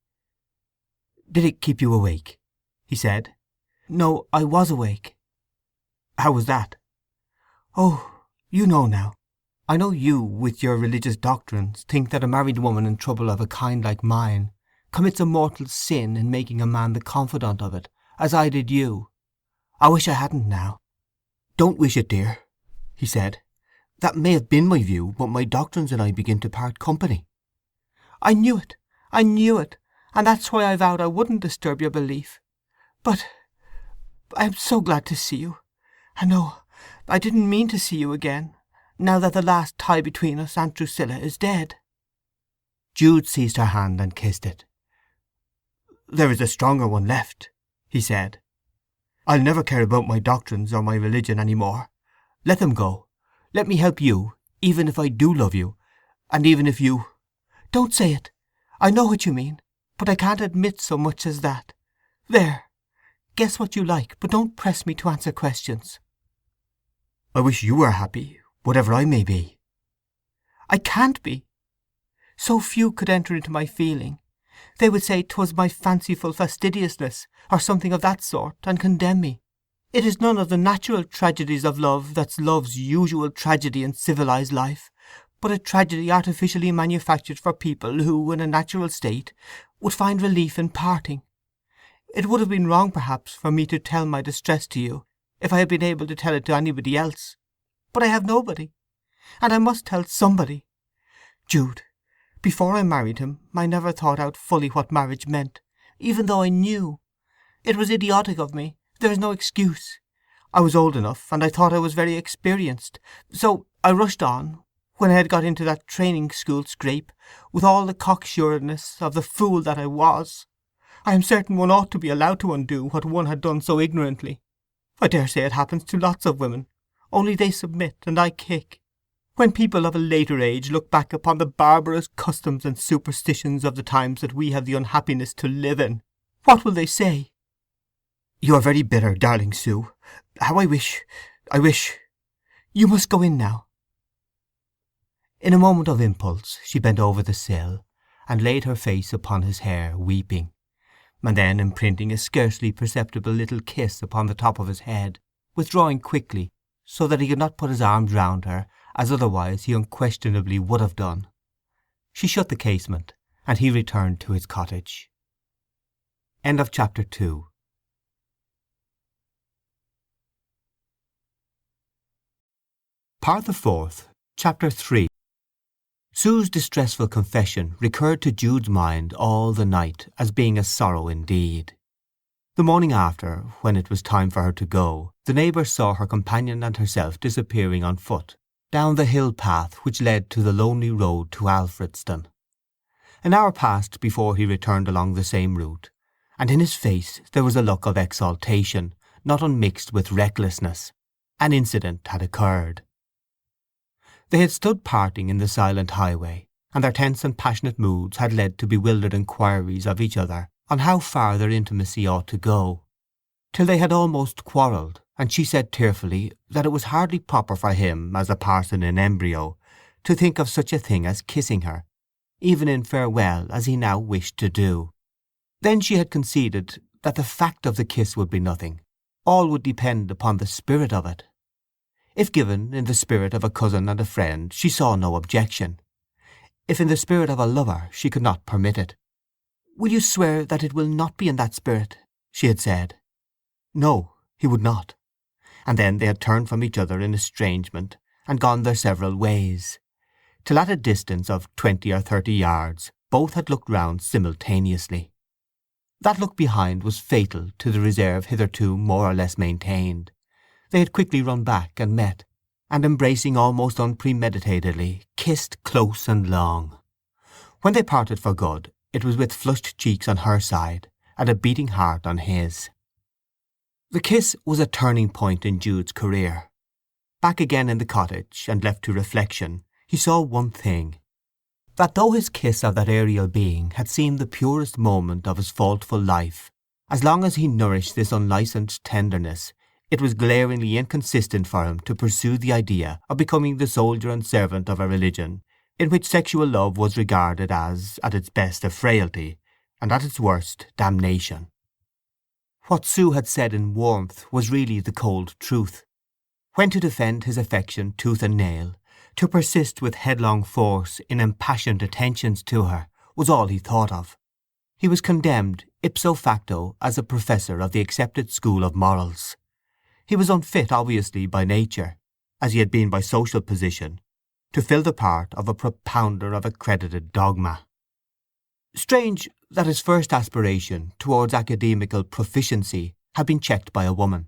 "Did it keep you awake?" he said. "No, I was awake." "How was that?" "Oh, you know now. I know you, with your religious doctrines, think that a married woman in trouble of a kind like mine commits a mortal sin in making a man the confidant of it, as I did you. I wish I hadn't now." "Don't wish it, dear," he said. "That may have been my view, but my doctrines and I begin to part company." "I knew it! I knew it! And that's why I vowed I wouldn't disturb your belief. But I am so glad to see you. And no, I didn't mean to see you again, now that the last tie between us, Aunt Drusilla, is dead." Jude seized her hand and kissed it. "There is a stronger one left," he said. "I'll never care about my doctrines or my religion any more. Let them go. Let me help you, even if I do love you, and even if you—" "Don't say it! I know what you mean, but I can't admit so much as that. There! Guess what you like, but don't press me to answer questions." "I wish you were happy, whatever I may be." "I can't be. So few could enter into my feeling. They would say 'twas my fanciful fastidiousness, or something of that sort, and condemn me. It is none of the natural tragedies of love that's love's usual tragedy in civilized life, but a tragedy artificially manufactured for people who, in a natural state, would find relief in parting. It would have been wrong, perhaps, for me to tell my distress to you, if I had been able to tell it to anybody else. But I have nobody, and I must tell somebody. Jude, before I married him I never thought out fully what marriage meant, even though I knew. It was idiotic of me. There is no excuse. I was old enough, and I thought I was very experienced, so I rushed on, when I had got into that training school scrape, with all the cocksureness of the fool that I was. I am certain one ought to be allowed to undo what one had done so ignorantly. I dare say it happens to lots of women, only they submit and I kick. When people of a later age look back upon the barbarous customs and superstitions of the times that we have the unhappiness to live in, what will they say?" "You are very bitter, darling Sue. How I wish— You must go in now." In a moment of impulse she bent over the sill, and laid her face upon his hair, weeping, and then imprinting a scarcely perceptible little kiss upon the top of his head, withdrawing quickly, so that he could not put his arms round her, as otherwise he unquestionably would have done. She shut the casement, and he returned to his cottage. End of chapter 2. Part the 4th, Chapter 3. Sue's distressful confession recurred to Jude's mind all the night as being a sorrow indeed. The morning after, when it was time for her to go, the neighbours saw her companion and herself disappearing on foot down the hill path which led to the lonely road to Alfredston. An hour passed before he returned along the same route, and in his face there was a look of exaltation, not unmixed with recklessness. An incident had occurred. They had stood parting in the silent highway, and their tense and passionate moods had led to bewildered inquiries of each other on how far their intimacy ought to go, till they had almost quarrelled, and she said tearfully that it was hardly proper for him, as a parson in embryo, to think of such a thing as kissing her, even in farewell, as he now wished to do. Then she had conceded that the fact of the kiss would be nothing. All would depend upon the spirit of it. If given in the spirit of a cousin and a friend, she saw no objection. If in the spirit of a lover, she could not permit it. "Will you swear that it will not be in that spirit?" she had said. No, he would not. And then they had turned from each other in estrangement, and gone their several ways, till at a distance of 20 or 30 yards both had looked round simultaneously. That look behind was fatal to the reserve hitherto more or less maintained. They had quickly run back and met, and embracing almost unpremeditatedly, kissed close and long. When they parted for good, it was with flushed cheeks on her side, and a beating heart on his. The kiss was a turning point in Jude's career. Back again in the cottage, and left to reflection, he saw one thing: that though his kiss of that aerial being had seemed the purest moment of his faultful life, as long as he nourished this unlicensed tenderness, It was glaringly inconsistent for him to pursue the idea of becoming the soldier and servant of a religion in which sexual love was regarded as, at its best, a frailty, and at its worst, damnation. What Sue had said in warmth was really the cold truth. When to defend his affection tooth and nail, to persist with headlong force in impassioned attentions to her, was all he thought of. He was condemned ipso facto as a professor of the accepted school of morals. He was unfit, obviously, by nature, as he had been by social position, to fill the part of a propounder of accredited dogma. Strange that his first aspiration towards academical proficiency had been checked by a woman,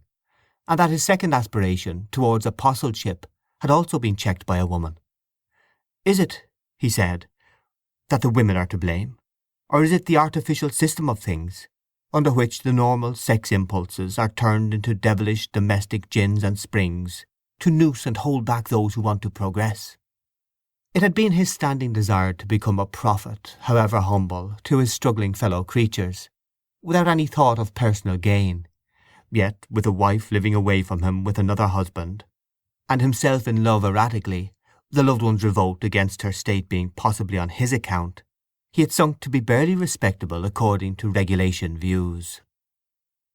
and that his second aspiration towards apostleship had also been checked by a woman. Is it, he said, that the women are to blame, or is it the artificial system of things, under which the normal sex impulses are turned into devilish domestic gins and springs to noose and hold back those who want to progress? It had been his standing desire to become a prophet, however humble, to his struggling fellow creatures, without any thought of personal gain. Yet, with a wife living away from him with another husband, and himself in love erratically, the loved one's revolt against her state being possibly on his account, he had sunk to be barely respectable according to regulation views.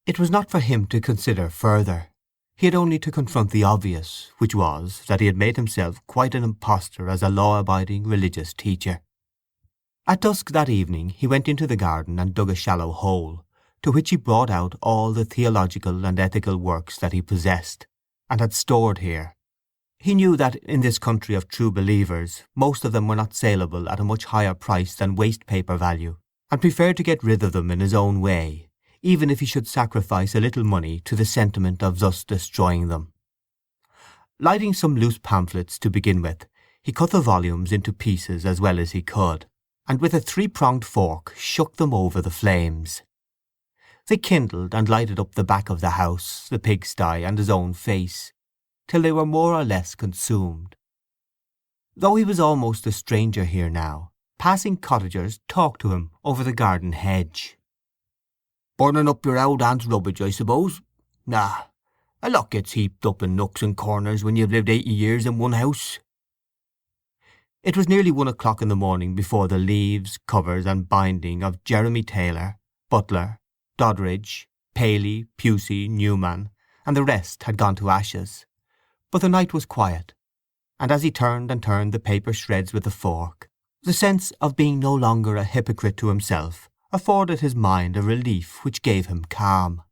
It was not for him to consider further. He had only to confront the obvious, which was that he had made himself quite an impostor as a law-abiding religious teacher. At dusk that evening he went into the garden and dug a shallow hole, to which he brought out all the theological and ethical works that he possessed, and had stored here. He knew that in this country of true believers most of them were not saleable at a much higher price than waste paper value, and preferred to get rid of them in his own way, even if he should sacrifice a little money to the sentiment of thus destroying them. Lighting some loose pamphlets to begin with, he cut the volumes into pieces as well as he could, and with a three-pronged fork shook them over the flames. They kindled and lighted up the back of the house, the pigsty, and his own face, till they were more or less consumed. Though he was almost a stranger here now, passing cottagers talked to him over the garden hedge. "Burning up your old aunt's rubbish, I suppose? Nah, a lot gets heaped up in nooks and corners when you've lived 80 years in one house." It was nearly 1 o'clock in the morning before the leaves, covers, and binding of Jeremy Taylor, Butler, Doddridge, Paley, Pusey, Newman, and the rest had gone to ashes, but the night was quiet, and as he turned and turned the paper shreds with the fork, the sense of being no longer a hypocrite to himself afforded his mind a relief which gave him calm.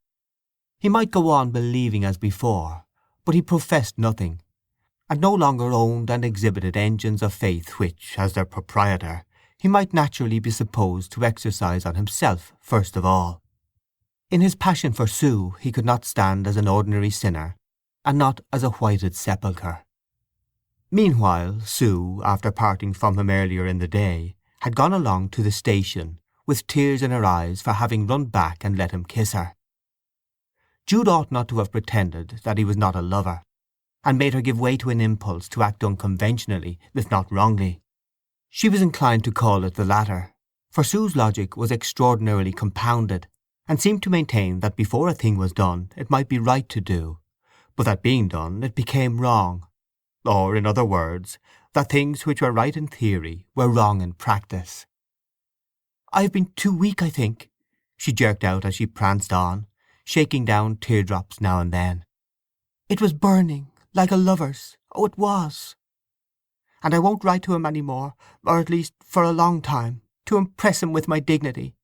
He might go on believing as before, but he professed nothing, and no longer owned and exhibited engines of faith which, as their proprietor, he might naturally be supposed to exercise on himself first of all. In his passion for Sue he could not stand as an ordinary sinner, and not as a whited sepulchre. Meanwhile Sue, after parting from him earlier in the day, had gone along to the station, with tears in her eyes for having run back and let him kiss her. Jude ought not to have pretended that he was not a lover, and made her give way to an impulse to act unconventionally, if not wrongly. She was inclined to call it the latter, for Sue's logic was extraordinarily compounded, and seemed to maintain that before a thing was done it might be right to do, but that being done it became wrong, or, in other words, that things which were right in theory were wrong in practice. "I have been too weak, I think," she jerked out as she pranced on, shaking down teardrops now and then. "It was burning, like a lover's. Oh, it was! And I won't write to him any more, or at least for a long time, to impress him with my dignity,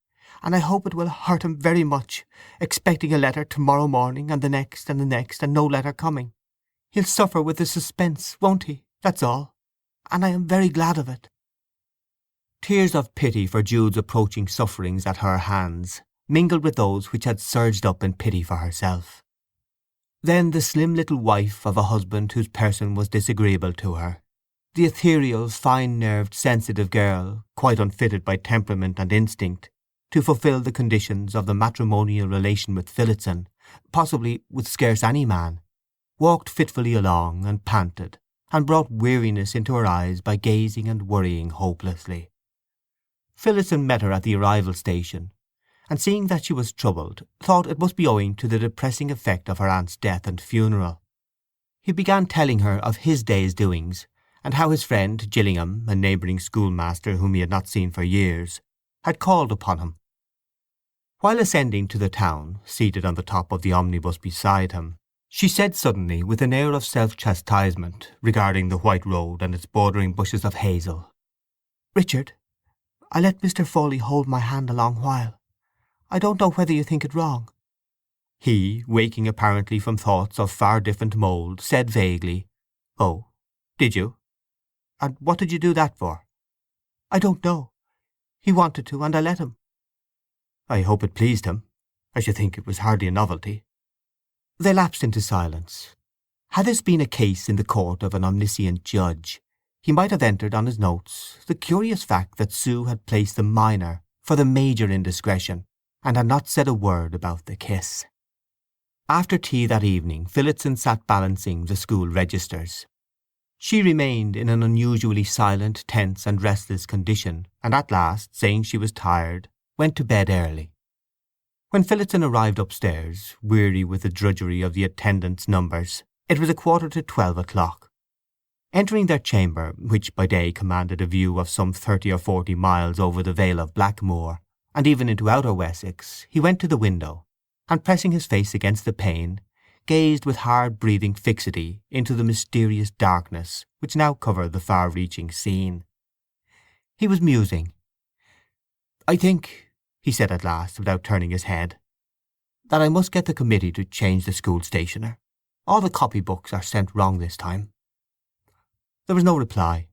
and I hope it will hurt him very much, expecting a letter tomorrow morning, and the next, and no letter coming. He'll suffer with the suspense, won't he? That's all. And I am very glad of it." Tears of pity for Jude's approaching sufferings at her hands mingled with those which had surged up in pity for herself. Then the slim little wife of a husband whose person was disagreeable to her, the ethereal, fine-nerved, sensitive girl, quite unfitted by temperament and instinct to fulfil the conditions of the matrimonial relation with Phillotson, possibly with scarce any man, walked fitfully along and panted, and brought weariness into her eyes by gazing and worrying hopelessly. Phillotson met her at the arrival station, and seeing that she was troubled, thought it must be owing to the depressing effect of her aunt's death and funeral. He began telling her of his day's doings, and how his friend Gillingham, a neighbouring schoolmaster whom he had not seen for years, had called upon him. While ascending to the town, seated on the top of the omnibus beside him, she said suddenly, with an air of self-chastisement, regarding the white road and its bordering bushes of hazel, "Richard, I let Mr. Foley hold my hand a long while. I don't know whether you think it wrong." He, waking apparently from thoughts of far different mould, said vaguely, "Oh, did you? And what did you do that for?" "I don't know. He wanted to, and I let him." "I hope it pleased him. I should think it was hardly a novelty." They lapsed into silence. Had this been a case in the court of an omniscient judge, he might have entered on his notes the curious fact that Sue had placed the minor for the major indiscretion, and had not said a word about the kiss. After tea that evening Phillotson sat balancing the school registers. She remained in an unusually silent, tense and restless condition, and at last, saying she was tired, went to bed early. When Phillotson arrived upstairs, weary with the drudgery of the attendance numbers, it was 11:45. Entering their chamber, which by day commanded a view of some 30 or 40 miles over the Vale of Blackmoor, and even into outer Wessex, he went to the window, and pressing his face against the pane, gazed with hard-breathing fixity into the mysterious darkness which now covered the far-reaching scene. He was musing. "I think," he said at last, without turning his head, "that I must get the committee to change the school stationer. All the copybooks are sent wrong this time." There was no reply.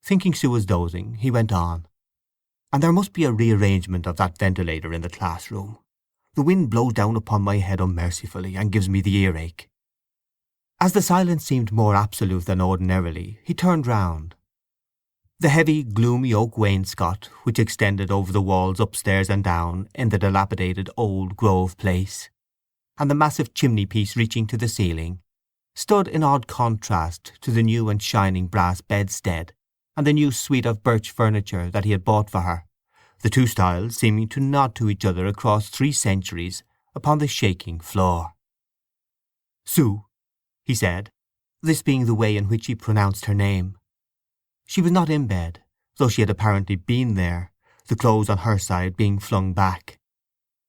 Thinking Sue was dozing, he went on. "And there must be a rearrangement of that ventilator in the classroom. The wind blows down upon my head unmercifully, and gives me the earache." As the silence seemed more absolute than ordinarily, he turned round. The heavy, gloomy oak wainscot, which extended over the walls upstairs and down in the dilapidated old Grove Place, and the massive chimney-piece reaching to the ceiling, stood in odd contrast to the new and shining brass bedstead and the new suite of birch furniture that he had bought for her, the two styles seeming to nod to each other across 3 centuries upon the shaking floor. "Sue," he said, this being the way in which he pronounced her name. She was not in bed, though she had apparently been there, the clothes on her side being flung back.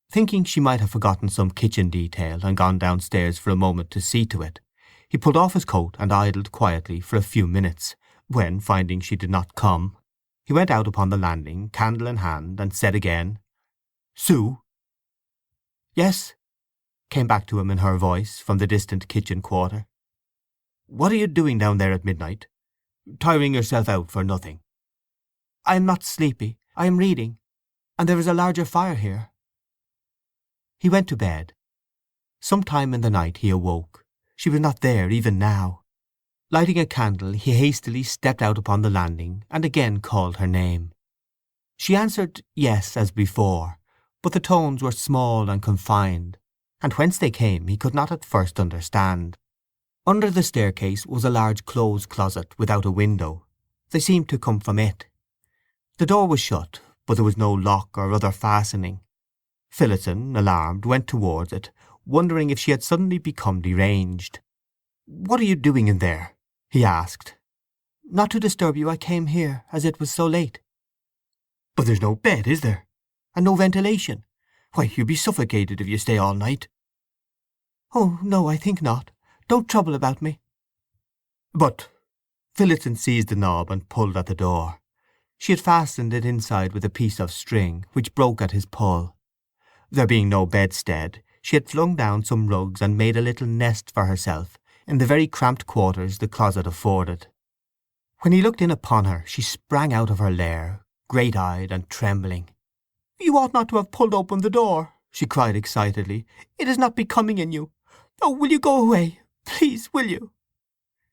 Thinking she might have forgotten some kitchen detail and gone downstairs for a moment to see to it, he pulled off his coat and idled quietly for a few minutes, when, finding she did not come, he went out upon the landing, candle in hand, and said again, "Sue?" "Yes," came back to him in her voice from the distant kitchen quarter. "What are you doing down there at midnight? Tiring yourself out for nothing." "I am not sleepy. I am reading. And there is a larger fire here." He went to bed. Some time in the night he awoke. She was not there even now. Lighting a candle, he hastily stepped out upon the landing and again called her name. She answered yes as before, but the tones were small and confined, and whence they came he could not at first understand. Under the staircase was a large clothes closet without a window. They seemed to come from it. The door was shut, but there was no lock or other fastening. Phillotson, alarmed, went towards it, wondering if she had suddenly become deranged. "What are you doing in there?" he asked. "Not to disturb you, I came here, as it was so late." "But there's no bed, is there? And no ventilation? Why, you'll be suffocated if you stay all night." "Oh, no, I think not. Don't trouble about me." "But—" Phillotson seized the knob and pulled at the door. She had fastened it inside with a piece of string, which broke at his pull. There being no bedstead, she had flung down some rugs and made a little nest for herself in the very cramped quarters the closet afforded. When he looked in upon her she sprang out of her lair, great-eyed and trembling. "You ought not to have pulled open the door!" she cried excitedly. "It is not becoming in you. Oh, will you go away? Please, will you?"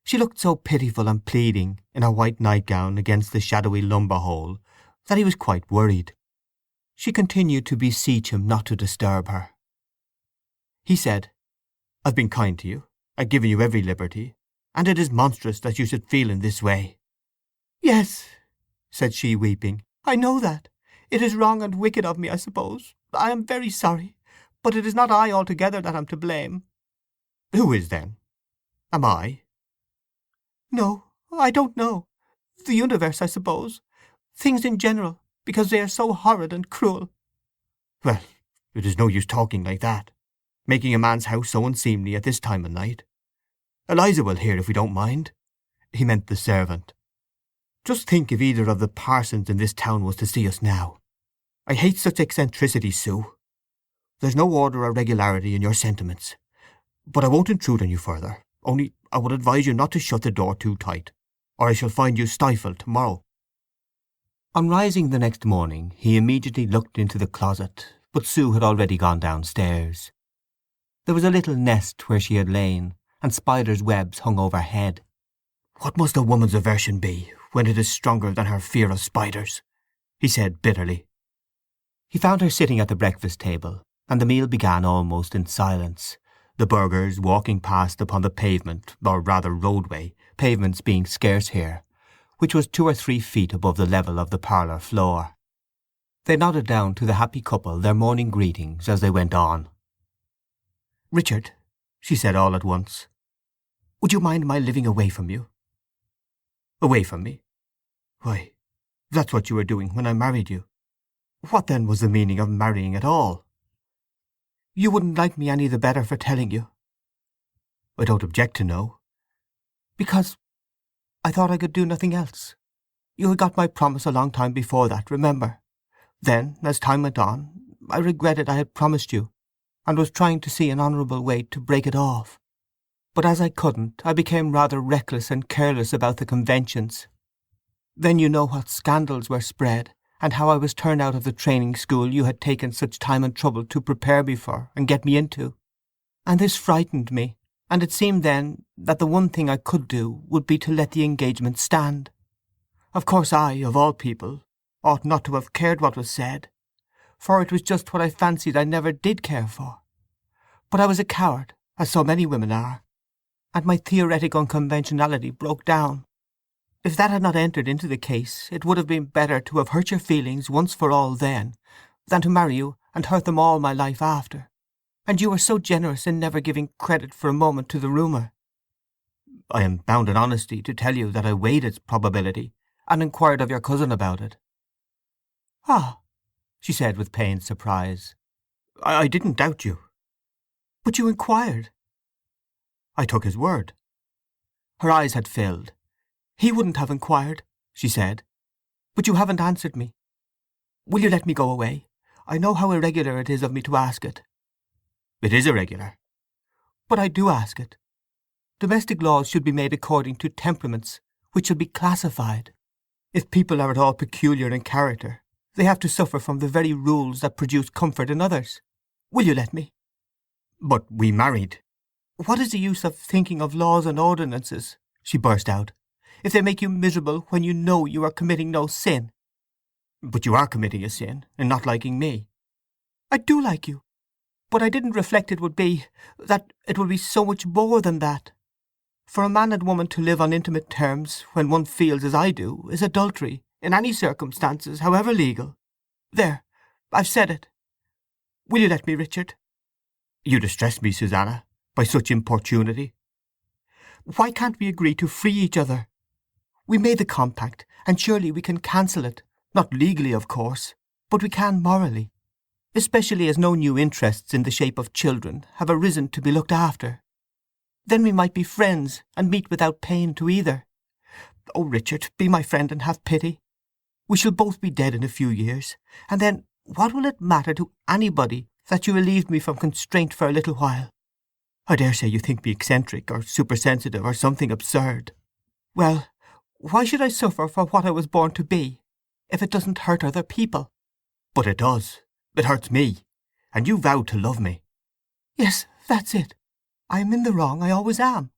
She looked so pitiful and pleading in her white nightgown against the shadowy lumber-hole that he was quite worried. She continued to beseech him not to disturb her. He said, "I've been kind to you. I've given you every liberty, and it is monstrous that you should feel in this way." "Yes," said she, weeping. "I know that. It is wrong and wicked of me, I suppose. I am very sorry, but it is not I altogether that am to blame." "Who is, then? Am I?" "No, I don't know. The universe, I suppose. Things in general, because they are so horrid and cruel." "Well, it is no use talking like that, making a man's house so unseemly at this time of night. Eliza will hear if we don't mind." He meant the servant. "Just think if either of the parsons in this town was to see us now. I hate such eccentricity, Sue. There's no order or regularity in your sentiments. But I won't intrude on you further, only I would advise you not to shut the door too tight, or I shall find you stifled tomorrow." On rising the next morning he immediately looked into the closet, but Sue had already gone downstairs. There was a little nest where she had lain, and spiders' webs hung overhead. "What must a woman's aversion be, when it is stronger than her fear of spiders?" he said bitterly. He found her sitting at the breakfast table, and the meal began almost in silence, the burghers walking past upon the pavement, or rather roadway, pavements being scarce here, which was 2 or 3 feet above the level of the parlour floor. They nodded down to the happy couple their morning greetings as they went on. "Richard," she said all at once, "would you mind my living away from you?" "Away from me? Why, that's what you were doing when I married you. What then was the meaning of marrying at all?" "You wouldn't like me any the better for telling you." "I don't object to know." "Because I thought I could do nothing else. You had got my promise a long time before that, remember. Then, as time went on, I regretted I had promised you, and was trying to see an honourable way to break it off. But as I couldn't, I became rather reckless and careless about the conventions. Then you know what scandals were spread, and how I was turned out of the training school you had taken such time and trouble to prepare me for and get me into. And this frightened me, and it seemed then that the one thing I could do would be to let the engagement stand. Of course I, of all people, ought not to have cared what was said, for it was just what I fancied I never did care for. But I was a coward, as so many women are, and my theoretic unconventionality broke down. If that had not entered into the case it would have been better to have hurt your feelings once for all then, than to marry you and hurt them all my life after. And you were so generous in never giving credit for a moment to the rumour." "I am bound in honesty to tell you that I weighed its probability, and inquired of your cousin about it." "Ah," she said with pained surprise. I didn't doubt you." "But you inquired?" "I took his word." Her eyes had filled. "He wouldn't have inquired," she said. "But you haven't answered me. Will you let me go away? I know how irregular it is of me to ask it." "It is irregular." "But I do ask it. Domestic laws should be made according to temperaments, which should be classified. If people are at all peculiar in character, they have to suffer from the very rules that produce comfort in others. Will you let me?" "But we married—" "What is the use of thinking of laws and ordinances," she burst out, "if they make you miserable when you know you are committing no sin?" "But you are committing a sin in not liking me." "I do like you. But I didn't reflect it would be—that it would be so much more than that. For a man and woman to live on intimate terms when one feels as I do is adultery, in any circumstances, however legal. There, I've said it. Will you let me, Richard?" "You distress me, Susanna, by such importunity." "Why can't we agree to free each other? We made the compact, and surely we can cancel it, not legally, of course, but we can morally, especially as no new interests in the shape of children have arisen to be looked after. Then we might be friends, and meet without pain to either. Oh, Richard, be my friend and have pity. We shall both be dead in a few years, and then what will it matter to anybody that you relieved me from constraint for a little while? I dare say you think me eccentric, or supersensitive, or something absurd. Well, why should I suffer for what I was born to be, if it doesn't hurt other people?" "But it does. It hurts me. And you vowed to love me." "Yes, that's it. I am in the wrong, I always am.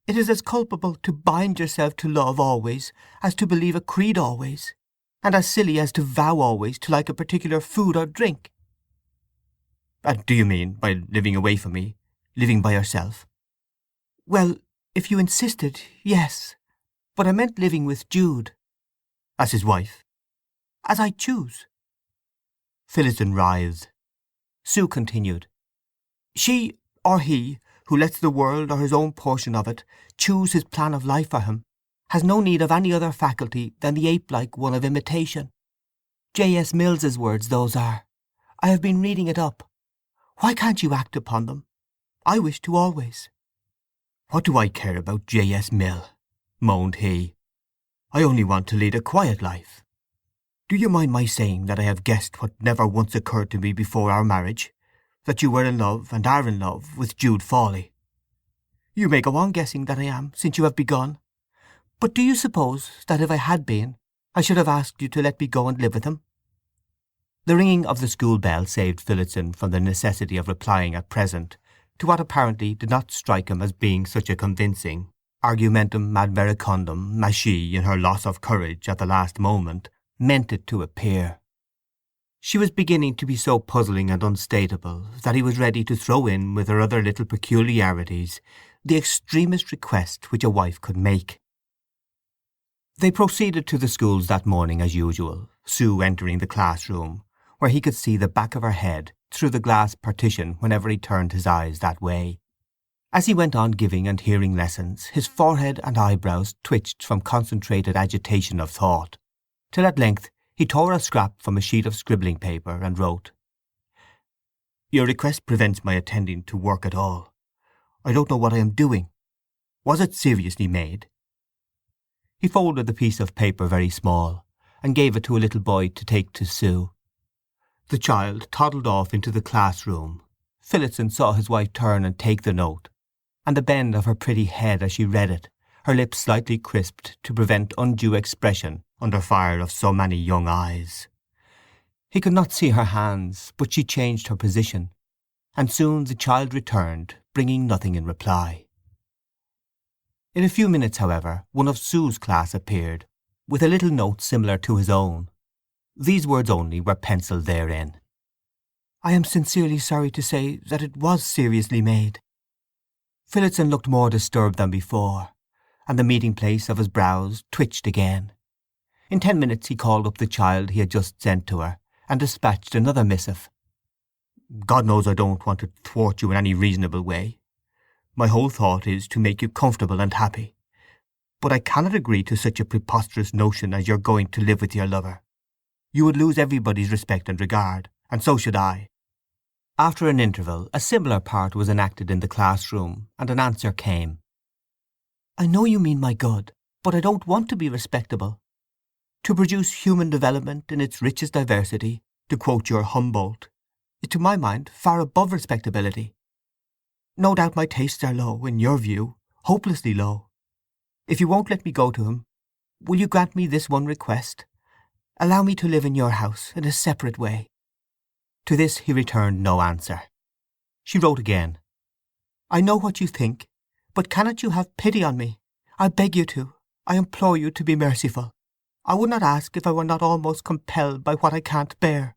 It is as culpable to bind yourself to love always as to believe a creed always, and as silly as to vow always to like a particular food or drink." "And do you mean, by living away from me, living by yourself?" "Well, if you insisted, yes. But I meant living with Jude." "As his wife?" "As I choose." Phillotson writhed. Sue continued. She, or he, who lets the world or his own portion of it choose his plan of life for him, has no need of any other faculty than the ape-like one of imitation. J.S. Mills's words those are. I have been reading it up. Why can't you act upon them? I wish to always. What do I care about J.S. Mill? Moaned he. I only want to lead a quiet life. Do you mind my saying that I have guessed what never once occurred to me before our marriage, that you were in love and are in love with Jude Fawley? You may go on guessing that I am, since you have begun. But do you suppose that if I had been, I should have asked you to let me go and live with him? The ringing of the school bell saved Phillotson from the necessity of replying at present to what apparently did not strike him as being such a convincing argumentum ad vericundum as she, in her loss of courage at the last moment, meant it to appear. She was beginning to be so puzzling and unstateable that he was ready to throw in with her other little peculiarities the extremest request which a wife could make. They proceeded to the schools that morning as usual, Sue entering the classroom, where he could see the back of her head through the glass partition whenever he turned his eyes that way. As he went on giving and hearing lessons, his forehead and eyebrows twitched from concentrated agitation of thought, till at length he tore a scrap from a sheet of scribbling paper and wrote, Your request prevents my attending to work at all. I don't know what I am doing. Was it seriously made? He folded the piece of paper very small, and gave it to a little boy to take to Sue. The child toddled off into the classroom. Phillotson saw his wife turn and take the note, and the bend of her pretty head as she read it, her lips slightly crisped to prevent undue expression under fire of so many young eyes. He could not see her hands, but she changed her position, and soon the child returned, bringing nothing in reply. In a few minutes, however, one of Sue's class appeared, with a little note similar to his own. These words only were pencilled therein. I am sincerely sorry to say that it was seriously made. Phillotson looked more disturbed than before, and the meeting place of his brows twitched again. In 10 minutes he called up the child he had just sent to her, and dispatched another missive. God knows I don't want to thwart you in any reasonable way. My whole thought is to make you comfortable and happy. But I cannot agree to such a preposterous notion as your going to live with your lover. You would lose everybody's respect and regard, and so should I. After an interval, a similar part was enacted in the classroom, and an answer came. I know you mean my good, but I don't want to be respectable. To produce human development in its richest diversity, to quote your Humboldt, is to my mind far above respectability. No doubt my tastes are low, in your view, hopelessly low. If you won't let me go to him, will you grant me this one request? Allow me to live in your house in a separate way. To this he returned no answer. She wrote again. I know what you think, but cannot you have pity on me? I beg you to. I implore you to be merciful. I would not ask if I were not almost compelled by what I can't bear.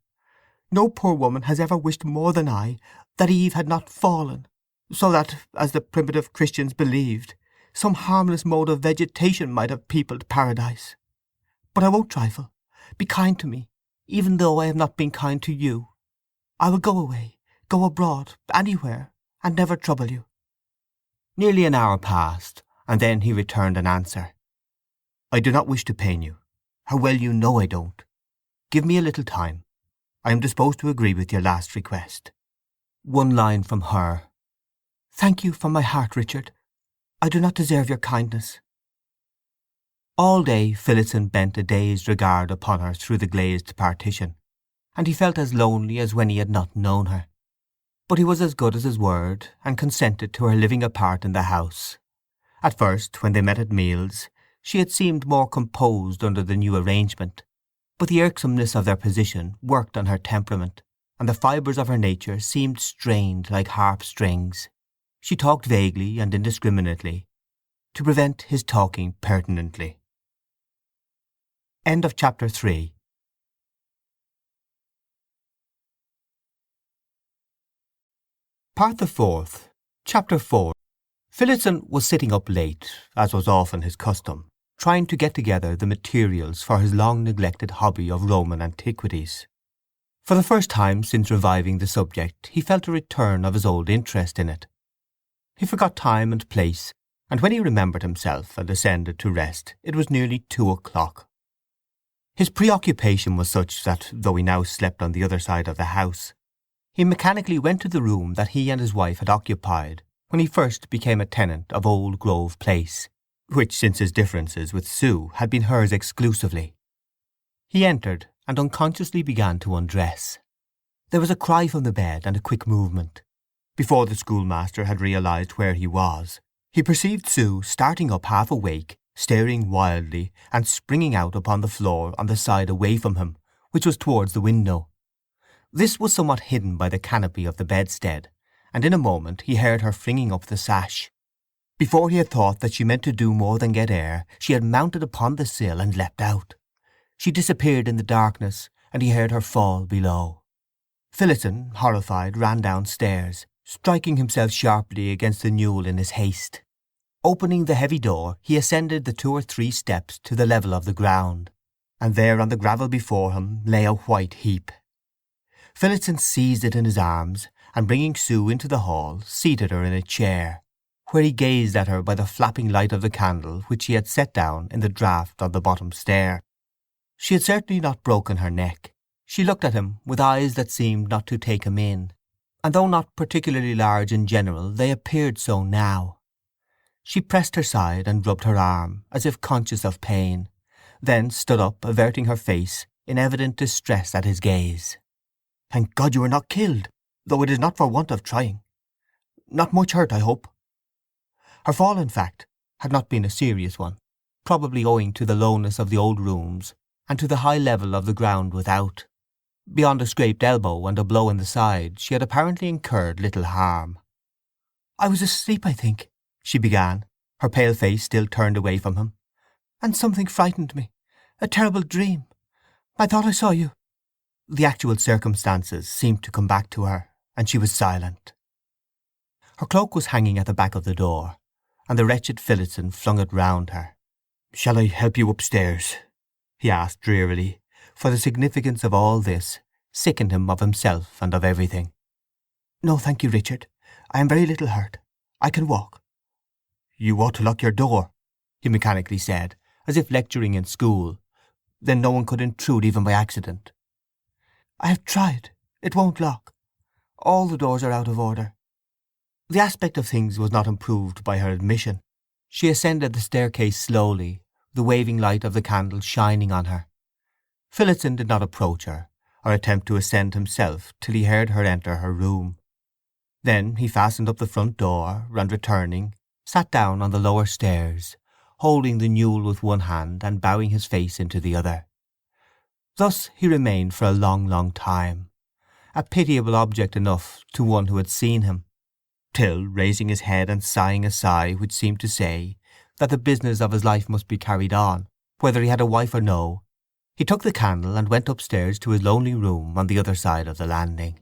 No poor woman has ever wished more than I that Eve had not fallen, so that, as the primitive Christians believed, some harmless mode of vegetation might have peopled paradise. But I won't trifle. Be kind to me, even though I have not been kind to you. I will go away, go abroad, anywhere, and never trouble you. Nearly an hour passed, and then he returned an answer. I do not wish to pain you. How well you know I don't. Give me a little time. I am disposed to agree with your last request. One line from her. Thank you from my heart, Richard. I do not deserve your kindness. All day Phillotson bent a dazed regard upon her through the glazed partition, and he felt as lonely as when he had not known her. But he was as good as his word, and consented to her living apart in the house. At first, when they met at meals, she had seemed more composed under the new arrangement, but the irksomeness of their position worked on her temperament, and the fibres of her nature seemed strained like harp strings. She talked vaguely and indiscriminately, to prevent his talking pertinently. End of chapter 3. Part the 4th. Chapter 4. Phillotson was sitting up late, as was often his custom, trying to get together the materials for his long-neglected hobby of Roman antiquities. For the first time since reviving the subject he felt a return of his old interest in it. He forgot time and place, and when he remembered himself and descended to rest it was nearly 2 o'clock. His preoccupation was such that, though he now slept on the other side of the house, he mechanically went to the room that he and his wife had occupied when he first became a tenant of Old Grove Place, which since his differences with Sue had been hers exclusively. He entered and unconsciously began to undress. There was a cry from the bed and a quick movement. Before the schoolmaster had realized where he was, he perceived Sue starting up half awake, staring wildly, and springing out upon the floor on the side away from him, which was towards the window. This was somewhat hidden by the canopy of the bedstead, and in a moment he heard her flinging up the sash. Before he had thought that she meant to do more than get air, she had mounted upon the sill and leapt out. She disappeared in the darkness, and he heard her fall below. Phillotson, horrified, ran downstairs, striking himself sharply against the newel in his haste. Opening the heavy door, he ascended the 2 or 3 steps to the level of the ground, and there on the gravel before him lay a white heap. Phillotson seized it in his arms, and bringing Sue into the hall, seated her in a chair, where he gazed at her by the flapping light of the candle which he had set down in the draught of the bottom stair. She had certainly not broken her neck. She looked at him with eyes that seemed not to take him in, and though not particularly large in general, they appeared so now. She pressed her side and rubbed her arm, as if conscious of pain, then stood up, averting her face, in evident distress at his gaze. "Thank God you were not killed, though it is not for want of trying. Not much hurt, I hope?" Her fall, in fact, had not been a serious one, probably owing to the lowness of the old rooms and to the high level of the ground without. Beyond a scraped elbow and a blow in the side she had apparently incurred little harm. "I was asleep, I think," she began, her pale face still turned away from him, "and something frightened me. A terrible dream. I thought I saw you." The actual circumstances seemed to come back to her, and she was silent. Her cloak was hanging at the back of the door, and the wretched Phillotson flung it round her. "Shall I help you upstairs?" he asked drearily, for the significance of all this sickened him of himself and of everything. "No, thank you, Richard. I am very little hurt. I can walk." "You ought to lock your door," he mechanically said, as if lecturing in school. "Then no one could intrude even by accident." "I have tried. It won't lock. All the doors are out of order." The aspect of things was not improved by her admission. She ascended the staircase slowly, the waving light of the candle shining on her. Phillotson did not approach her, or attempt to ascend himself till he heard her enter her room. Then he fastened up the front door, and returning, sat down on the lower stairs, holding the newel with one hand and bowing his face into the other. Thus he remained for a long, long time, a pitiable object enough to one who had seen him, till, raising his head and sighing a sigh which seemed to say that the business of his life must be carried on, whether he had a wife or no, he took the candle and went upstairs to his lonely room on the other side of the landing.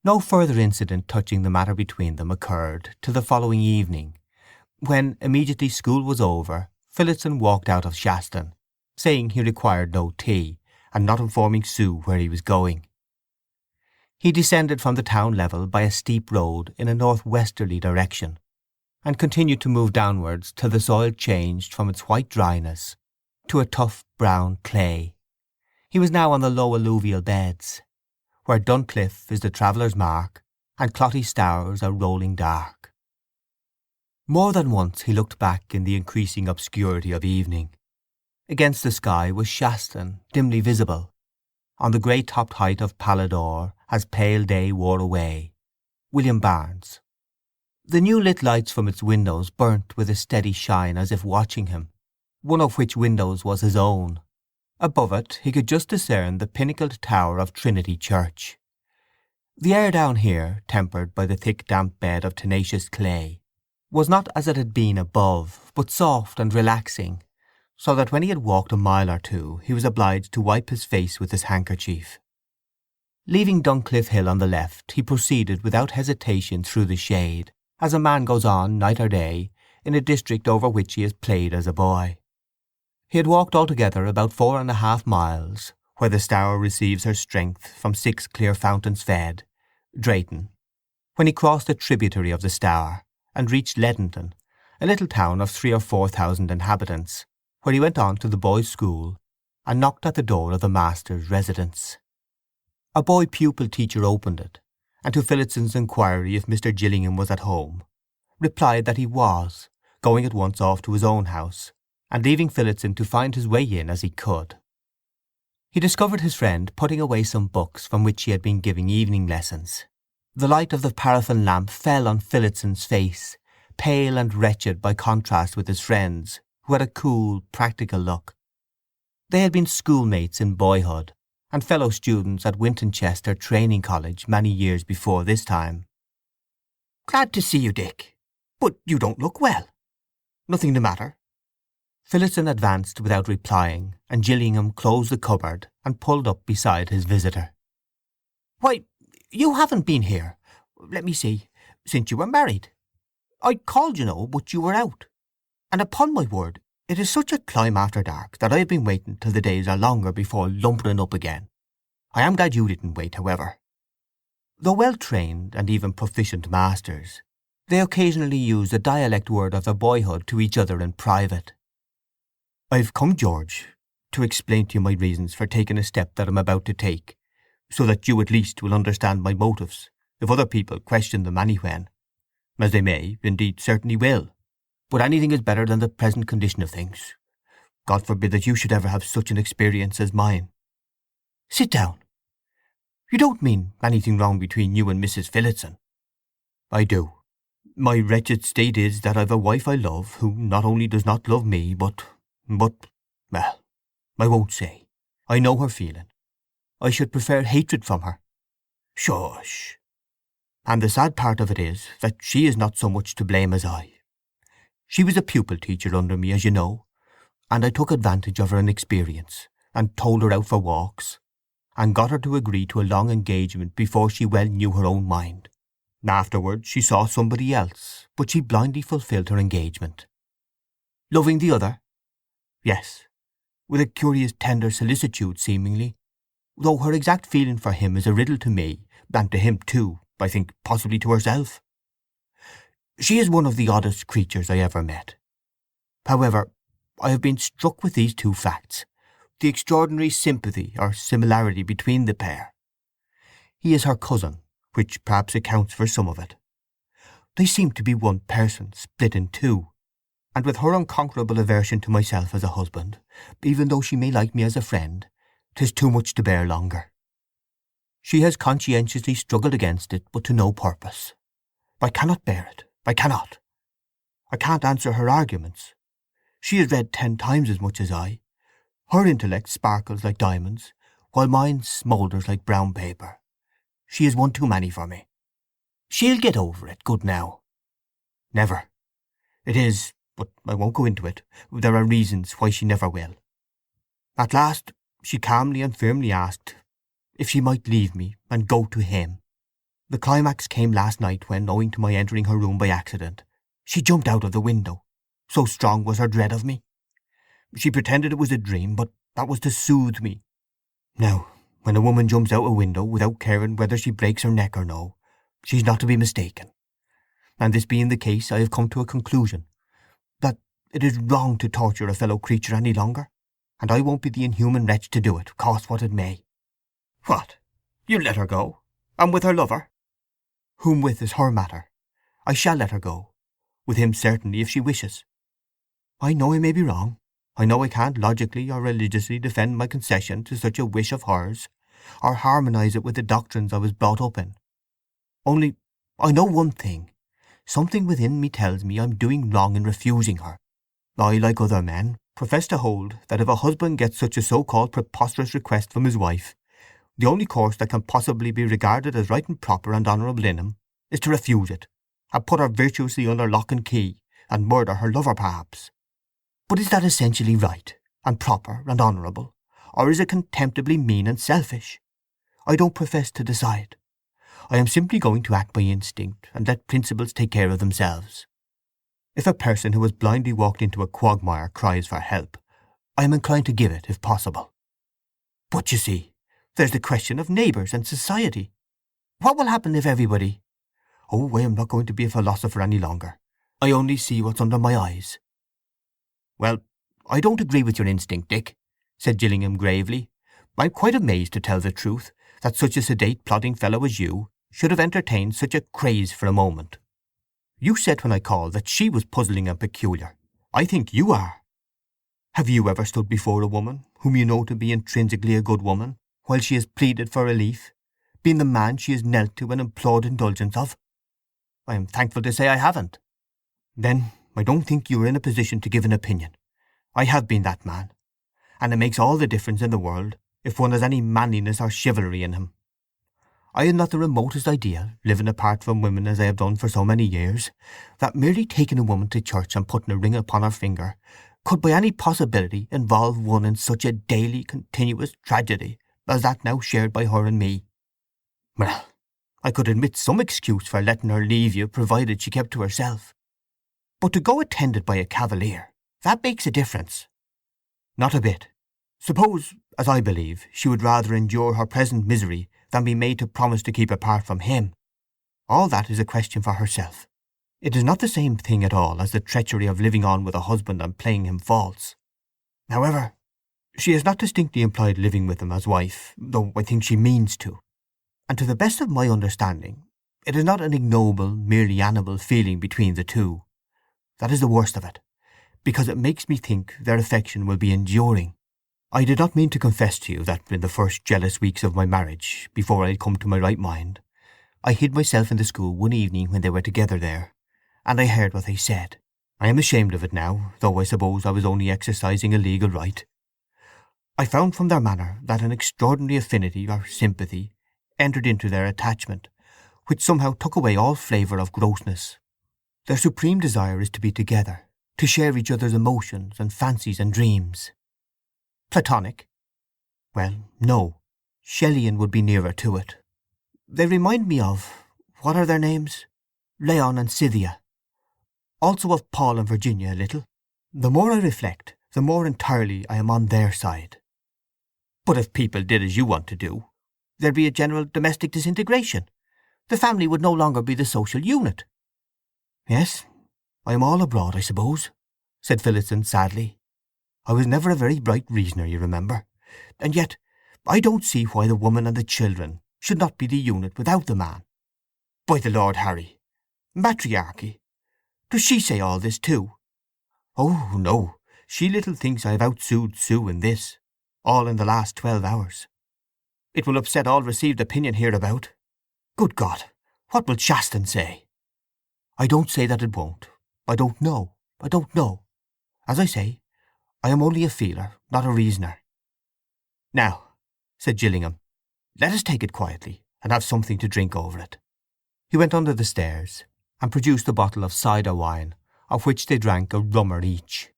No further incident touching the matter between them occurred till the following evening, when, immediately school was over, Phillotson walked out of Shaston, saying he required no tea, and not informing Sue where he was going. He descended from the town level by a steep road in a northwesterly direction, and continued to move downwards till the soil changed from its white dryness to a tough brown clay. He was now on the low alluvial beds, where Duncliffe is the traveller's mark, and Clotty Stowers are rolling dark. More than once he looked back in the increasing obscurity of evening. Against the sky was Shaston, dimly visible, on the grey-topped height of Pallador, as pale day wore away. William Barnes. The new lit lights from its windows burnt with a steady shine as if watching him, one of which windows was his own. Above it he could just discern the pinnacled tower of Trinity Church. The air down here, tempered by the thick damp bed of tenacious clay, was not as it had been above, but soft and relaxing, so that when he had walked a mile or two he was obliged to wipe his face with his handkerchief. Leaving Duncliffe Hill on the left, he proceeded without hesitation through the shade, as a man goes on, night or day, in a district over which he has played as a boy. He had walked altogether about 4½ miles, where the Stour receives her strength from 6 clear fountains fed, Drayton, when he crossed a tributary of the Stour and reached Leadington, a little town of 3,000 or 4,000 inhabitants, where he went on to the boys' school and knocked at the door of the master's residence. A boy pupil teacher opened it, and to Phillotson's inquiry if Mr. Gillingham was at home, replied that he was, going at once off to his own house, and leaving Phillotson to find his way in as he could. He discovered his friend putting away some books from which he had been giving evening lessons. The light of the paraffin lamp fell on Phillotson's face, pale and wretched by contrast with his friend's, who had a cool, practical look. They had been schoolmates in boyhood, and fellow students at Wintonchester Training College many years before this time. "Glad to see you, Dick. But you don't look well. Nothing the matter?" Phillotson advanced without replying, and Gillingham closed the cupboard and pulled up beside his visitor. "Why, you haven't been here, let me see, since you were married. I called, but you were out. And upon my word, it is such a climb after dark that I have been waiting till the days are longer before lumbering up again. I am glad you didn't wait, however." Though well-trained and even proficient masters, they occasionally used a dialect word of their boyhood to each other in private. "I've come, George, to explain to you my reasons for taking a step that I'm about to take, so that you at least will understand my motives if other people question them anywhen. As they may, indeed certainly will. But anything is better than the present condition of things. God forbid that you should ever have such an experience as mine." "Sit down. You don't mean anything wrong between you and Mrs. Phillotson?" "I do. My wretched state is that I've a wife I love who not only does not love me, well, I won't say. I know her feeling. I should prefer hatred from her." "Shush!" "And the sad part of it is that she is not so much to blame as I. She was a pupil teacher under me, as you know, and I took advantage of her inexperience, and told her out for walks, and got her to agree to a long engagement before she well knew her own mind. Afterwards she saw somebody else, but she blindly fulfilled her engagement." "Loving the other?" "Yes, with a curious tender solicitude seemingly, though her exact feeling for him is a riddle to me, and to him too, I think possibly to herself. She is one of the oddest creatures I ever met. However, I have been struck with these 2 facts, the extraordinary sympathy or similarity between the pair. He is her cousin, which perhaps accounts for some of it. They seem to be one person split in 2, and with her unconquerable aversion to myself as a husband, even though she may like me as a friend, 'tis too much to bear longer. She has conscientiously struggled against it, but to no purpose. I cannot bear it. I cannot. I can't answer her arguments. She has read 10 times as much as I. Her intellect sparkles like diamonds, while mine smoulders like brown paper. She is one too many for me." "She'll get over it, good now." "Never. It is, but I won't go into it. There are reasons why she never will. At last she calmly and firmly asked if she might leave me and go to him. The climax came last night when, owing to my entering her room by accident, she jumped out of the window, so strong was her dread of me. She pretended it was a dream, but that was to soothe me. Now, when a woman jumps out a window without caring whether she breaks her neck or no, she's not to be mistaken. And this being the case, I have come to a conclusion that it is wrong to torture a fellow creature any longer, and I won't be the inhuman wretch to do it, cost what it may." "What? You'll let her go? And with her lover?" "Whom with is her matter. I shall let her go. With him certainly, if she wishes. I know I may be wrong. I know I can't logically or religiously defend my concession to such a wish of hers, or harmonize it with the doctrines I was brought up in. Only I know one thing. Something within me tells me I'm doing wrong in refusing her. I, like other men, profess to hold that if a husband gets such a so-called preposterous request from his wife, the only course that can possibly be regarded as right and proper and honourable in him is to refuse it, and put her virtuously under lock and key, and murder her lover perhaps. But is that essentially right, and proper, and honourable, or is it contemptibly mean and selfish? I don't profess to decide. I am simply going to act by instinct, and let principles take care of themselves. If a person who has blindly walked into a quagmire cries for help, I am inclined to give it if possible." But you see, there's the question of neighbours and society. What will happen if everybody— Oh, I am not going to be a philosopher any longer. I only see what's under my eyes." "Well, I don't agree with your instinct, Dick," said Gillingham gravely. "I'm quite amazed, to tell the truth, that such a sedate, plodding fellow as you should have entertained such a craze for a moment. You said when I called that she was puzzling and peculiar. I think you are. Have you ever stood before a woman whom you know to be intrinsically a good woman, while she has pleaded for relief, been the man she has knelt to and implored indulgence of?" "I am thankful to say I haven't." "Then I don't think you are in a position to give an opinion. I have been that man, and it makes all the difference in the world if one has any manliness or chivalry in him. I had not the remotest idea, living apart from women as I have done for so many years, that merely taking a woman to church and putting a ring upon her finger could by any possibility involve one in such a daily, continuous tragedy as that now shared by her and me. Well, I could admit some excuse for letting her leave you, provided she kept to herself. But to go attended by a cavalier, that makes a difference." "Not a bit. Suppose, as I believe, she would rather endure her present misery than be made to promise to keep apart from him. All that is a question for herself. It is not the same thing at all as the treachery of living on with a husband and playing him false. However, she has not distinctly implied living with him as wife, though I think she means to. And to the best of my understanding, it is not an ignoble, merely animal feeling between the two. That is the worst of it, because it makes me think their affection will be enduring. I did not mean to confess to you that in the first jealous weeks of my marriage, before I had come to my right mind, I hid myself in the school one evening when they were together there, and I heard what they said. I am ashamed of it now, though I suppose I was only exercising a legal right. I found from their manner that an extraordinary affinity or sympathy entered into their attachment, which somehow took away all flavour of grossness. Their supreme desire is to be together, to share each other's emotions and fancies and dreams." "Platonic?" "Well, no. Shelleyan would be nearer to it. They remind me of—what are their names? Leon and Scythia. Also of Paul and Virginia a little. The more I reflect, the more entirely I am on their side." "But if people did as you want to do, there'd be a general domestic disintegration. The family would no longer be the social unit." "Yes, I am all abroad, I suppose," said Phillotson sadly. "I was never a very bright reasoner, you remember. And yet I don't see why the woman and the children should not be the unit without the man. By the Lord Harry! Matriarchy! Does she say all this too?" "Oh no, she little thinks I have outsued Sue in this, all in the last 12 hours. It will upset all received opinion hereabout. Good God, what will Shaston say?" "I don't say that it won't. I don't know. I don't know. As I say, I am only a feeler, not a reasoner." "Now," said Gillingham, "let us take it quietly, and have something to drink over it." He went under the stairs, and produced a bottle of cider wine, of which they drank a rummer each.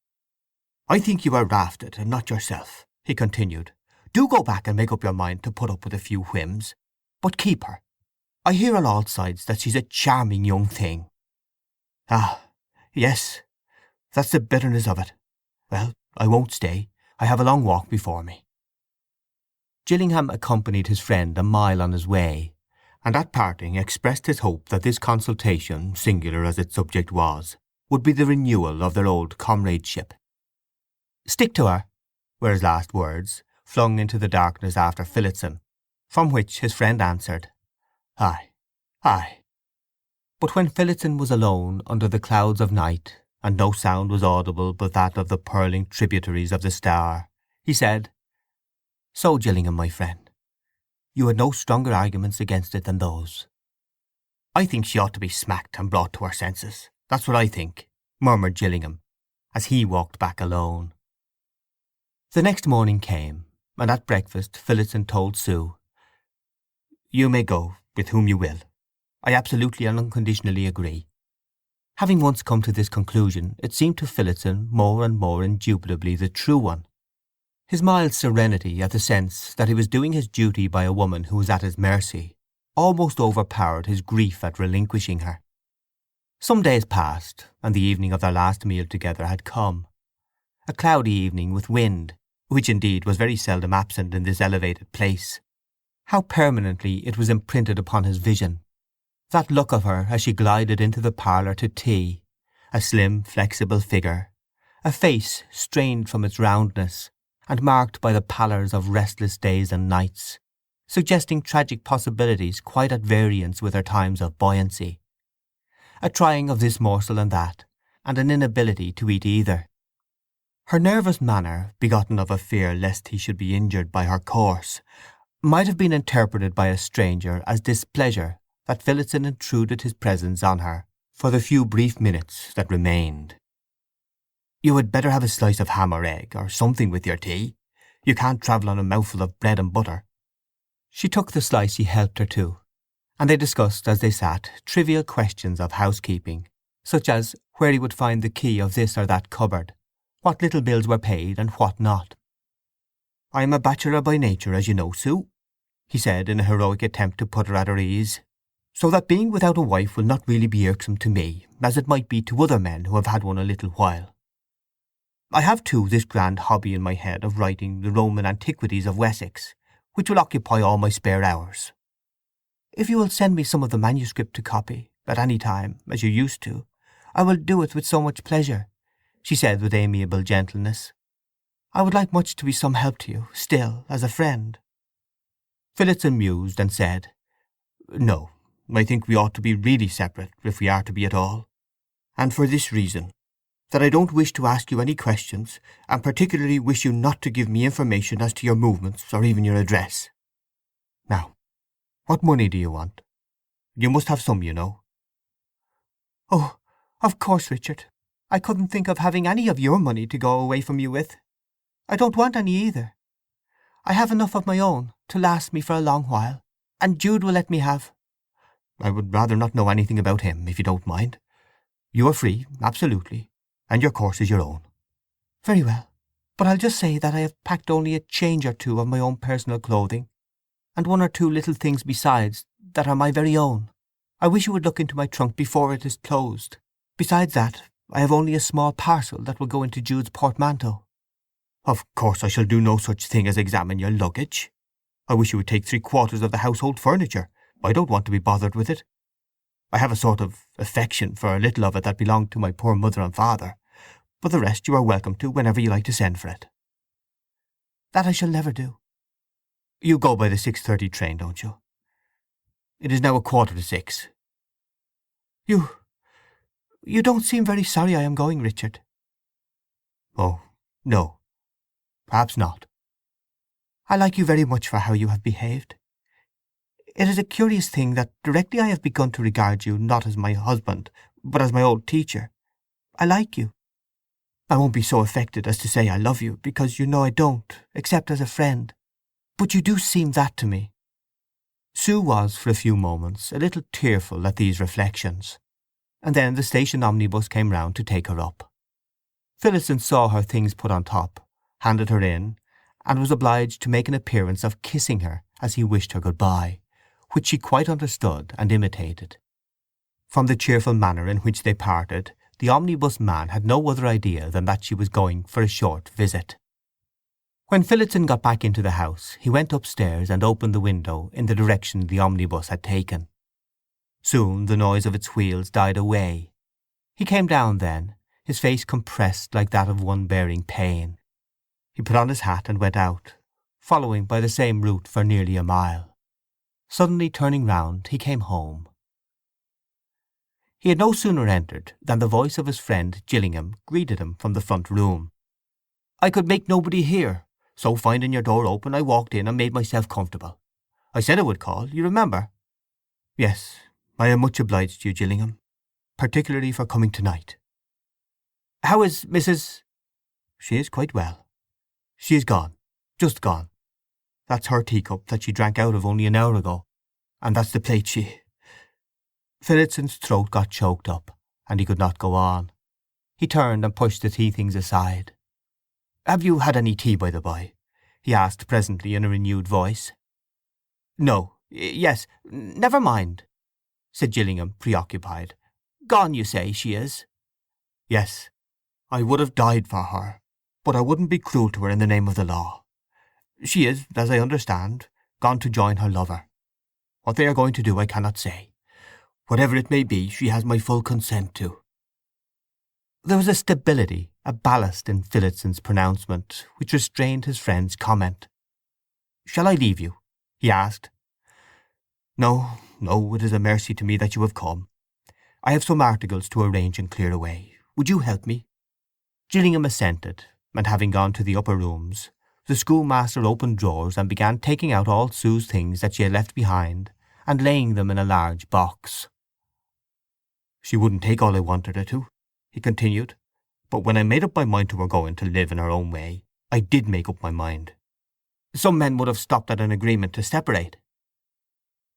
"I think you are rafted, and not yourself," he continued. "Do go back and make up your mind to put up with a few whims, but keep her. I hear on all sides that she's a charming young thing." "Ah, yes, that's the bitterness of it. Well, I won't stay. I have a long walk before me." Gillingham accompanied his friend a mile on his way, and at parting expressed his hope that this consultation, singular as its subject was, would be the renewal of their old comradeship. "Stick to her," were his last words, flung into the darkness after Phillotson, from which his friend answered, "Aye, aye." But when Phillotson was alone under the clouds of night, and no sound was audible but that of the purling tributaries of the Stour, he said, "So, Gillingham, my friend, you had no stronger arguments against it than those." "I think she ought to be smacked and brought to her senses. That's what I think," murmured Gillingham, as he walked back alone. The next morning came, and at breakfast Phillotson told Sue, "You may go, with whom you will. I absolutely and unconditionally agree." Having once come to this conclusion, it seemed to Phillotson more and more indubitably the true one. His mild serenity at the sense that he was doing his duty by a woman who was at his mercy almost overpowered his grief at relinquishing her. Some days passed, and the evening of their last meal together had come. A cloudy evening with wind, which indeed was very seldom absent in this elevated place. How permanently it was imprinted upon his vision. That look of her as she glided into the parlour to tea, a slim, flexible figure, a face strained from its roundness, and marked by the pallors of restless days and nights, suggesting tragic possibilities quite at variance with her times of buoyancy. A trying of this morsel and that, and an inability to eat either. Her nervous manner, begotten of a fear lest he should be injured by her course, might have been interpreted by a stranger as displeasure that Phillotson intruded his presence on her for the few brief minutes that remained. "You had better have a slice of ham or egg, or something with your tea. You can't travel on a mouthful of bread and butter." She took the slice he helped her to, and they discussed as they sat trivial questions of housekeeping, such as where he would find the key of this or that cupboard, what little bills were paid and what not. "I am a bachelor by nature, as you know, Sue," he said in a heroic attempt to put her at her ease, "so that being without a wife will not really be irksome to me, as it might be to other men who have had one a little while. I have too this grand hobby in my head of writing the Roman antiquities of Wessex, which will occupy all my spare hours. If you will send me some of the manuscript to copy, at any time, as you used to, I will do it with so much pleasure," she said with amiable gentleness. "I would like much to be some help to you, still, as a friend." Phillotson mused and said, "No, I think we ought to be really separate, if we are to be at all. And for this reason, that I don't wish to ask you any questions, and particularly wish you not to give me information as to your movements or even your address. Now, what money do you want? You must have some, you know." "Oh, of course, Richard. I couldn't think of having any of your money to go away from you with. I don't want any either. I have enough of my own to last me for a long while, and Jude will let me have—" "I would rather not know anything about him, if you don't mind. You are free, absolutely, and your course is your own." "Very well. But I'll just say that I have packed only a change or two of my own personal clothing, and one or two little things besides that are my very own. I wish you would look into my trunk before it is closed. Besides that, I have only a small parcel that will go into Jude's portmanteau." "Of course I shall do no such thing as examine your luggage. I wish you would take 3/4 of the household furniture. I don't want to be bothered with it. I have a sort of affection for a little of it that belonged to my poor mother and father, but the rest you are welcome to whenever you like to send for it." "That I shall never do." "You go by the 6:30 train, don't you? It is now 5:45. You don't seem very sorry I am going, Richard." "Oh, no. Perhaps not." "I like you very much for how you have behaved. It is a curious thing that directly I have begun to regard you not as my husband, but as my old teacher, I like you. I won't be so affected as to say I love you, because you know I don't, except as a friend. But you do seem that to me." Sue was for a few moments a little tearful at these reflections, and then the station omnibus came round to take her up. Phillotson saw her things put on top, handed her in, and was obliged to make an appearance of kissing her as he wished her good-bye, which she quite understood and imitated. From the cheerful manner in which they parted, the omnibus man had no other idea than that she was going for a short visit. When Phillotson got back into the house he went upstairs and opened the window in the direction the omnibus had taken. Soon the noise of its wheels died away. He came down then, his face compressed like that of one bearing pain. He put on his hat and went out, following by the same route for nearly a mile. Suddenly turning round he came home. He had no sooner entered than the voice of his friend Gillingham greeted him from the front room. "I could make nobody hear, so finding your door open I walked in and made myself comfortable. I said I would call, you remember?" "Yes, I am much obliged to you, Gillingham, particularly for coming tonight." "How is Mrs—" "She is quite well. She is gone, just gone. That's her teacup that she drank out of only an hour ago, and that's the plate she—" Phillotson's throat got choked up, and he could not go on. He turned and pushed the tea things aside. "Have you had any tea, by the by?" he asked presently in a renewed voice. "No. Yes. Never mind," said Gillingham, preoccupied. "Gone, you say, she is?" "Yes. I would have died for her. but I wouldn't be cruel to her in the name of the law. She is, as I understand, gone to join her lover. What they are going to do I cannot say. Whatever it may be, she has my full consent to." There was a stability, a ballast in Phillotson's pronouncement which restrained his friend's comment. "Shall I leave you?" he asked. "No, no, it is a mercy to me that you have come. I have some articles to arrange and clear away. Would you help me?" Gillingham assented, and having gone to the upper rooms, the schoolmaster opened drawers and began taking out all Sue's things that she had left behind and laying them in a large box. "She wouldn't take all I wanted her to," he continued, "but when I made up my mind to her going to live in her own way, I did make up my mind. Some men would have stopped at an agreement to separate.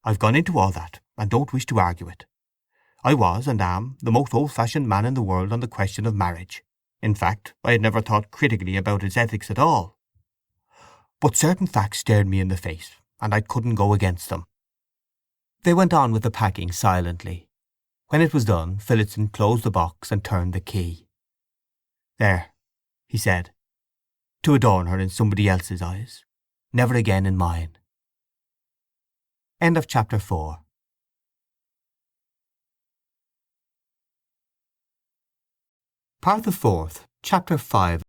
I've gone into all that, and don't wish to argue it. I was, and am, the most old-fashioned man in the world on the question of marriage. In fact, I had never thought critically about its ethics at all. But certain facts stared me in the face, and I couldn't go against them." They went on with the packing silently. When it was done, Phillotson closed the box and turned the key. "There," he said. "To adorn her in somebody else's eyes, never again in mine." End of chapter 4. Part the 4th, chapter 5.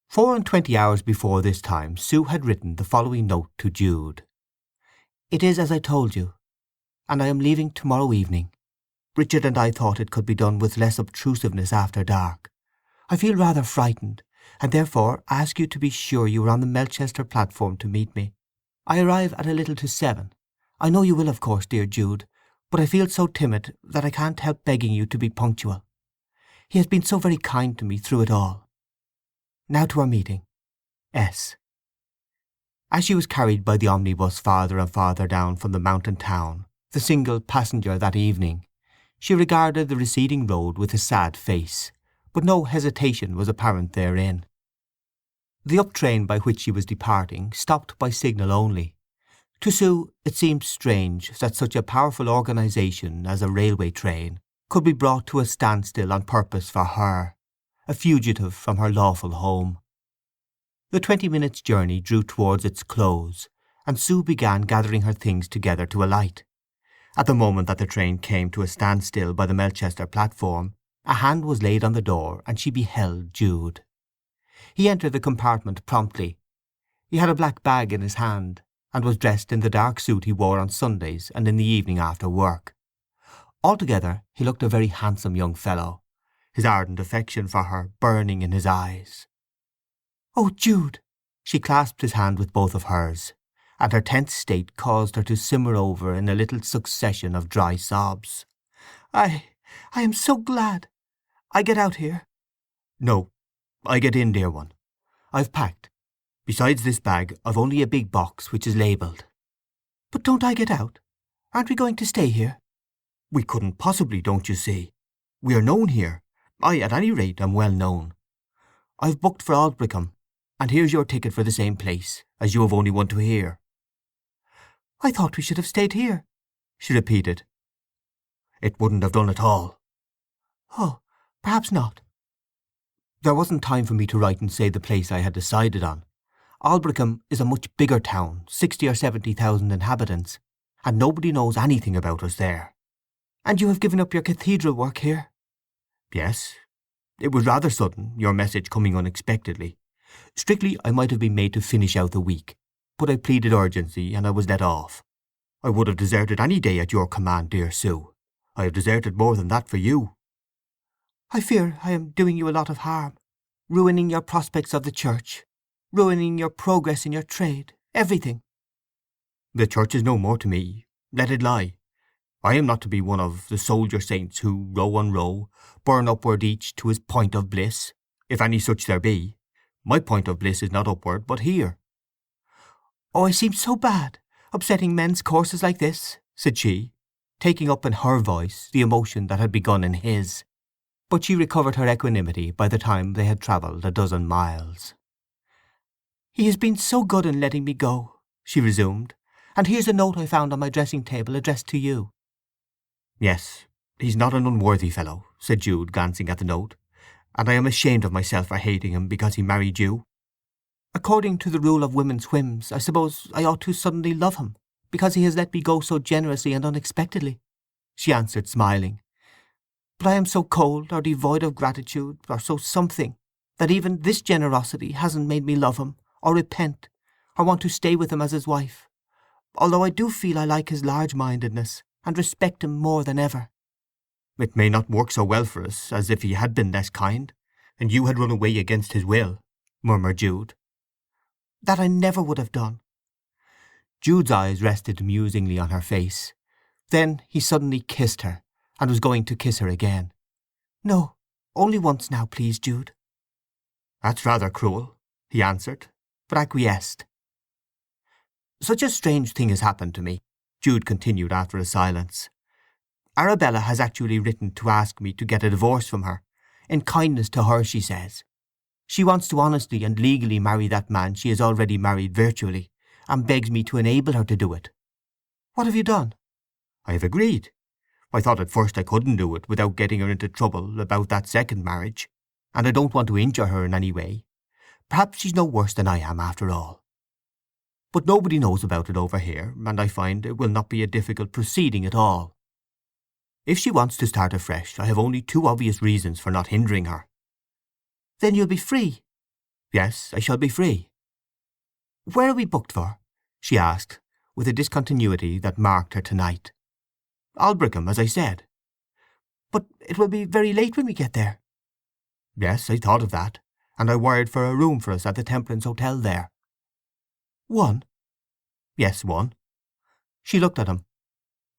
24 hours before this time Sue had written the following note to Jude. "It is as I told you, and I am leaving tomorrow evening. Richard and I thought it could be done with less obtrusiveness after dark. I feel rather frightened, and therefore ask you to be sure you are on the Melchester platform to meet me. I arrive at a little to 7. I know you will, of course, dear Jude, but I feel so timid that I can't help begging you to be punctual. He has been so very kind to me through it all. Now to our meeting. S." As she was carried by the omnibus farther and farther down from the mountain town, the single passenger that evening, she regarded the receding road with a sad face, but no hesitation was apparent therein. The up train by which she was departing stopped by signal only. To Sue it seemed strange that such a powerful organization as a railway train could be brought to a standstill on purpose for her, a fugitive from her lawful home. The 20 minutes' journey drew towards its close, and Sue began gathering her things together to alight. At the moment that the train came to a standstill by the Melchester platform, a hand was laid on the door, and she beheld Jude. He entered the compartment promptly. He had a black bag in his hand, and was dressed in the dark suit he wore on Sundays and in the evening after work. Altogether he looked a very handsome young fellow, his ardent affection for her burning in his eyes. "Oh, Jude!" She clasped his hand with both of hers, and her tense state caused her to simmer over in a little succession of dry sobs. I am so glad! I get out here?" "No, I get in, dear one. I've packed. Besides this bag I've only a big box which is labelled." "But don't I get out? Aren't we going to stay here?" "We couldn't possibly, don't you see? We are known here. I, at any rate, am well known. I've booked for Aldbrickham, and here's your ticket for the same place, as you have only one to hear." "I thought we should have stayed here," she repeated. "It wouldn't have done at all." "Oh, perhaps not." There wasn't time for me to write and say the place I had decided on. Aldbrickham is a much bigger town, 60 or 70,000 inhabitants, and nobody knows anything about us there. "And you have given up your cathedral work here?" "Yes. It was rather sudden, your message coming unexpectedly. Strictly I might have been made to finish out the week, but I pleaded urgency, and I was let off. I would have deserted any day at your command, dear Sue. I have deserted more than that for you." "I fear I am doing you a lot of harm, ruining your prospects of the church, ruining your progress in your trade, everything." "The church is no more to me. Let it lie. I am not to be one of the soldier saints who, row on row, burn upward each to his point of bliss, if any such there be. My point of bliss is not upward, but here." "Oh, I seem so bad, upsetting men's courses like this," said she, taking up in her voice the emotion that had begun in his. But she recovered her equanimity by the time they had travelled a dozen miles. "He has been so good in letting me go," she resumed, "and here's a note I found on my dressing-table addressed to you." "Yes, he's not an unworthy fellow," said Jude, glancing at the note. and I am ashamed of myself for hating him because he married you." According to the rule of women's whims, I suppose I ought to suddenly love him, because he has let me go so generously and unexpectedly," she answered, smiling. "But I am so cold, or devoid of gratitude, or so something, that even this generosity hasn't made me love him, or repent, or want to stay with him as his wife, although I do feel I like his large-mindedness, and respect him more than ever." "It may not work so well for us as if he had been less kind, and you had run away against his will," murmured Jude. "That I never would have done." Jude's eyes rested musingly on her face. Then he suddenly kissed her, and was going to kiss her again. "No, only once now, please, Jude." "That's rather cruel," he answered, but acquiesced. "Such a strange thing has happened to me," Jude continued after a silence. "Arabella has actually written to ask me to get a divorce from her, in kindness to her, she says. She wants to honestly and legally marry that man she has already married virtually, and begs me to enable her to do it." "What have you done?" "I have agreed. I thought at first I couldn't do it without getting her into trouble about that second marriage, and I don't want to injure her in any way. Perhaps she's no worse than I am, after all. But nobody knows about it over here, and I find it will not be a difficult proceeding at all. If she wants to start afresh, I have only two obvious reasons for not hindering her." "Then you'll be free?" "Yes, I shall be free." "Where are we booked for?" she asked, with a discontinuity that marked her tonight. "Aldbrickham, as I said." "But it will be very late when we get there." "Yes, I thought of that, and I wired for a room for us at the Temperance Hotel there." "One?" "Yes, one." She looked at him.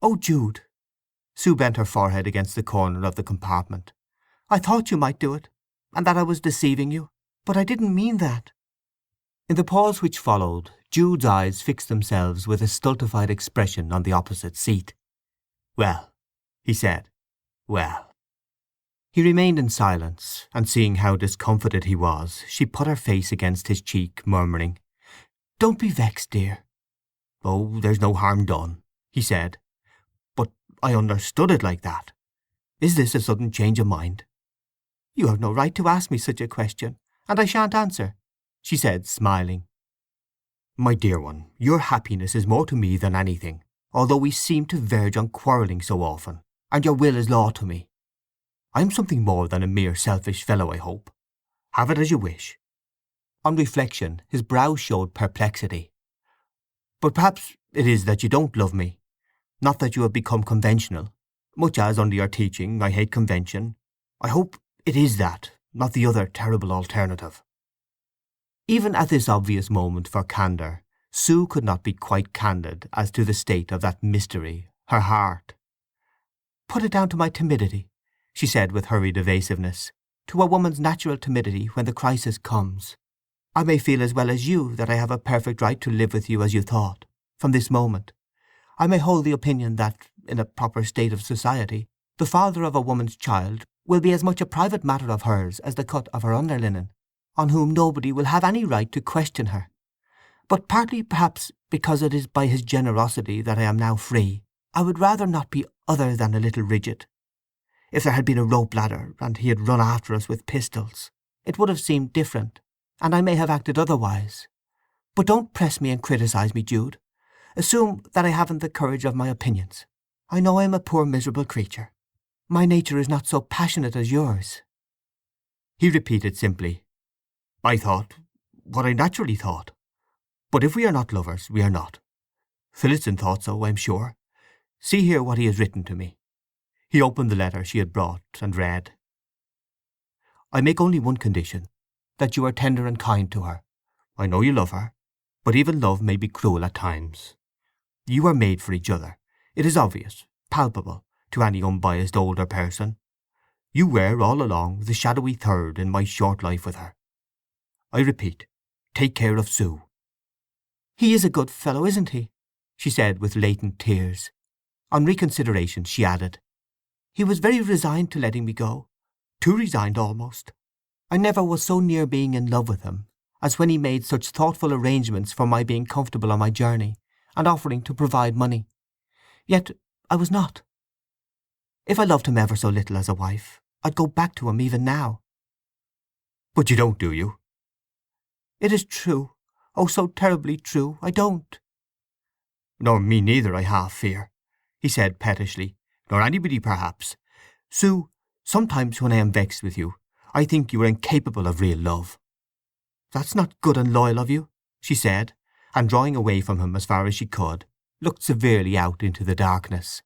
"Oh, Jude!" Sue bent her forehead against the corner of the compartment. "I thought you might do it, and that I was deceiving you, but I didn't mean that." In the pause which followed, Jude's eyes fixed themselves with a stultified expression on the opposite seat. "Well," he said. "Well." He remained in silence, and seeing how discomfited he was, she put her face against his cheek, murmuring, "Don't be vexed, dear." "Oh, there's no harm done," he said. "But I understood it like that. Is this a sudden change of mind?" "You have no right to ask me such a question, and I shan't answer," she said, smiling. "My dear one, your happiness is more to me than anything, although we seem to verge on quarrelling so often, and your will is law to me. I am something more than a mere selfish fellow, I hope. Have it as you wish." On reflection his brow showed perplexity. "But perhaps it is that you don't love me, not that you have become conventional, much as, under your teaching, I hate convention. I hope it is that, not the other terrible alternative." Even at this obvious moment for candour, Sue could not be quite candid as to the state of that mystery, her heart. "Put it down to my timidity," she said with hurried evasiveness, "to a woman's natural timidity when the crisis comes. I may feel as well as you that I have a perfect right to live with you as you thought, from this moment. I may hold the opinion that, in a proper state of society, the father of a woman's child will be as much a private matter of hers as the cut of her underlinen, on whom nobody will have any right to question her. But partly perhaps because it is by his generosity that I am now free, I would rather not be other than a little rigid. If there had been a rope ladder, and he had run after us with pistols, it would have seemed different, and I may have acted otherwise. But don't press me and criticize me, Jude. Assume that I haven't the courage of my opinions. I know I am a poor miserable creature. My nature is not so passionate as yours." He repeated simply, "I thought what I naturally thought. But if we are not lovers, we are not. Phillotson thought so, I'm sure. See here what he has written to me." He opened the letter she had brought, and read, "I make only one condition, that you are tender and kind to her. I know you love her, but even love may be cruel at times. You are made for each other. It is obvious, palpable, to any unbiased older person. You were, all along, the shadowy third in my short life with her. I repeat, take care of Sue." "He is a good fellow, isn't he?" she said with latent tears. On reconsideration she added, "He was very resigned to letting me go. Too resigned, almost. I never was so near being in love with him as when he made such thoughtful arrangements for my being comfortable on my journey, and offering to provide money. Yet I was not. If I loved him ever so little as a wife, I'd go back to him even now. But you don't, do you? It is true. Oh, so terribly true. I don't. Nor me neither, I half fear, he said pettishly. Nor anybody, perhaps. Sue, sometimes when I am vexed with you, I think you are incapable of real love. That's not good and loyal of you, she said, and drawing away from him as far as she could, looked severely out into the darkness.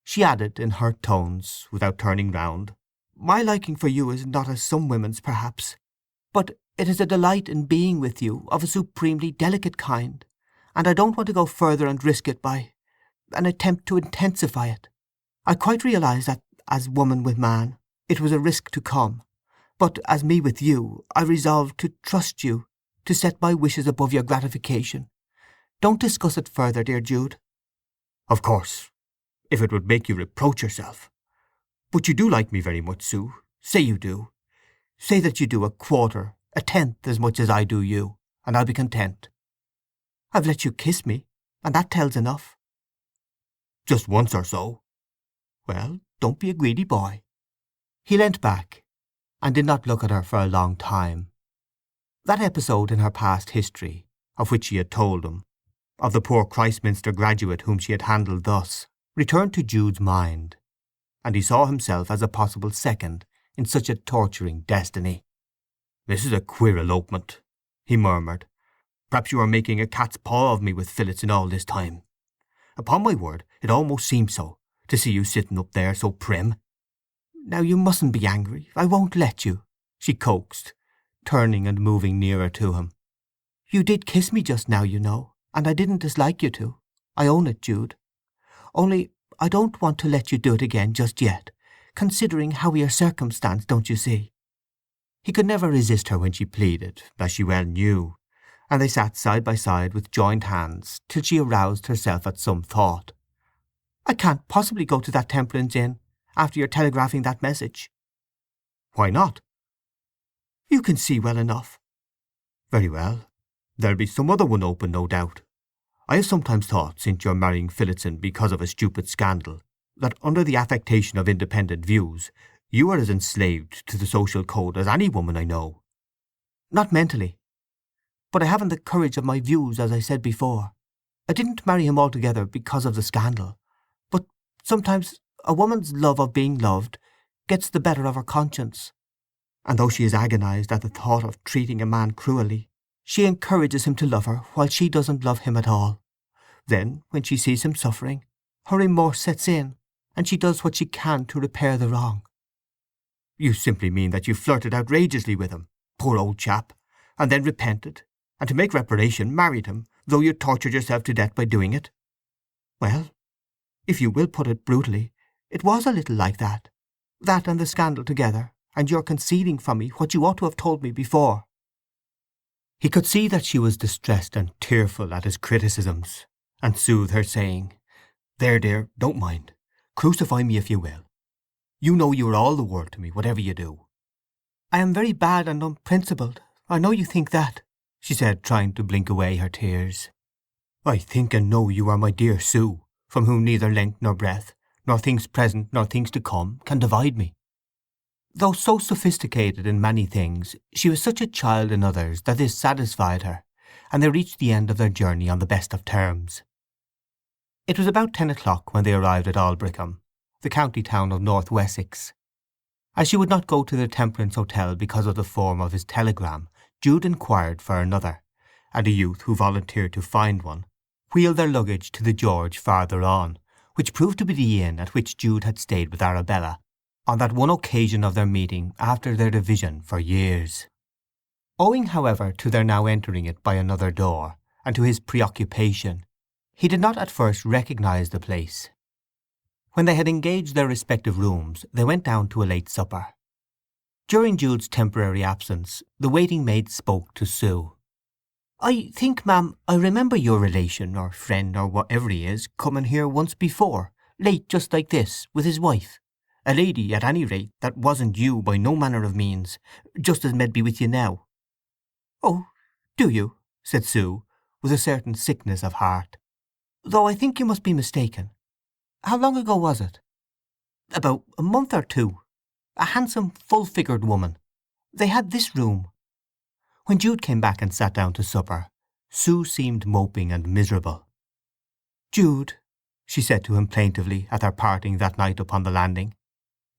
She added in hurt tones, without turning round, My liking for you is not as some women's, perhaps, but it is a delight in being with you of a supremely delicate kind, and I don't want to go further and risk it by an attempt to intensify it. I quite realize that, as woman with man, it was a risk to come, but as me with you, I resolved to trust you, to set my wishes above your gratification. Don't discuss it further, dear Jude. Of course, if it would make you reproach yourself. But you do like me very much, Sue. Say you do. Say that you do a quarter, a tenth as much as I do you, and I'll be content. I've let you kiss me, and that tells enough. Just once or so. Well, don't be a greedy boy. He leant back, and did not look at her for a long time. That episode in her past history, of which she had told him, of the poor Christminster graduate whom she had handled thus, returned to Jude's mind, and he saw himself as a possible second in such a torturing destiny. "This is a queer elopement," he murmured. "Perhaps you are making a cat's paw of me with Phillotts in all this time. Upon my word, it almost seems so, to see you sitting up there so prim." "Now you mustn't be angry. I won't let you," she coaxed, turning and moving nearer to him. "You did kiss me just now, you know, and I didn't dislike you to. I own it, Jude. Only I don't want to let you do it again just yet, considering how we are circumstanced, don't you see?" He could never resist her when she pleaded, as she well knew, and they sat side by side with joined hands till she aroused herself at some thought. "I can't possibly go to that temperance inn, after your telegraphing that message." "Why not?" "You can see well enough." "Very well. There'll be some other one open, no doubt. I have sometimes thought, since you're marrying Phillotson because of a stupid scandal, that under the affectation of independent views you are as enslaved to the social code as any woman I know." "Not mentally. But I haven't the courage of my views, as I said before. I didn't marry him altogether because of the scandal, but sometimes a woman's love of being loved gets the better of her conscience, and though she is agonized at the thought of treating a man cruelly, she encourages him to love her while she doesn't love him at all. Then, when she sees him suffering, her remorse sets in, and she does what she can to repair the wrong." "You simply mean that you flirted outrageously with him, poor old chap, and then repented, and to make reparation married him, though you tortured yourself to death by doing it?" "Well, if you will put it brutally, it was a little like that. That and the scandal together, and your concealing from me what you ought to have told me before." He could see that she was distressed and tearful at his criticisms, and soothed her, saying, "There, dear, don't mind. Crucify me if you will. You know you are all the world to me, whatever you do." "I am very bad and unprincipled. I know you think that," she said, trying to blink away her tears. "I think and know you are my dear Sue, from whom neither length nor breadth, nor things present nor things to come, can divide me." Though so sophisticated in many things, she was such a child in others that this satisfied her, and they reached the end of their journey on the best of terms. It was about 10 o'clock when they arrived at Aldbrickham, the county town of North Wessex. As she would not go to the Temperance Hotel because of the form of his telegram, Jude inquired for another, and a youth who volunteered to find one wheeled their luggage to the George farther on, which proved to be the inn at which Jude had stayed with Arabella on that one occasion of their meeting after their division for years. Owing, however, to their now entering it by another door, and to his preoccupation, he did not at first recognize the place. When they had engaged their respective rooms, they went down to a late supper. During Jude's temporary absence, the waiting maid spoke to Sue. "I think, ma'am, I remember your relation, or friend, or whatever he is, coming here once before, late just like this, with his wife. A lady, at any rate, that wasn't you by no manner of means, just as med be with you now." "Oh, do you?" said Sue, with a certain sickness of heart. "Though I think you must be mistaken. How long ago was it?" "About a month or two. A handsome, full-figured woman. They had this room." When Jude came back and sat down to supper, Sue seemed moping and miserable. "Jude," she said to him plaintively at their parting that night upon the landing,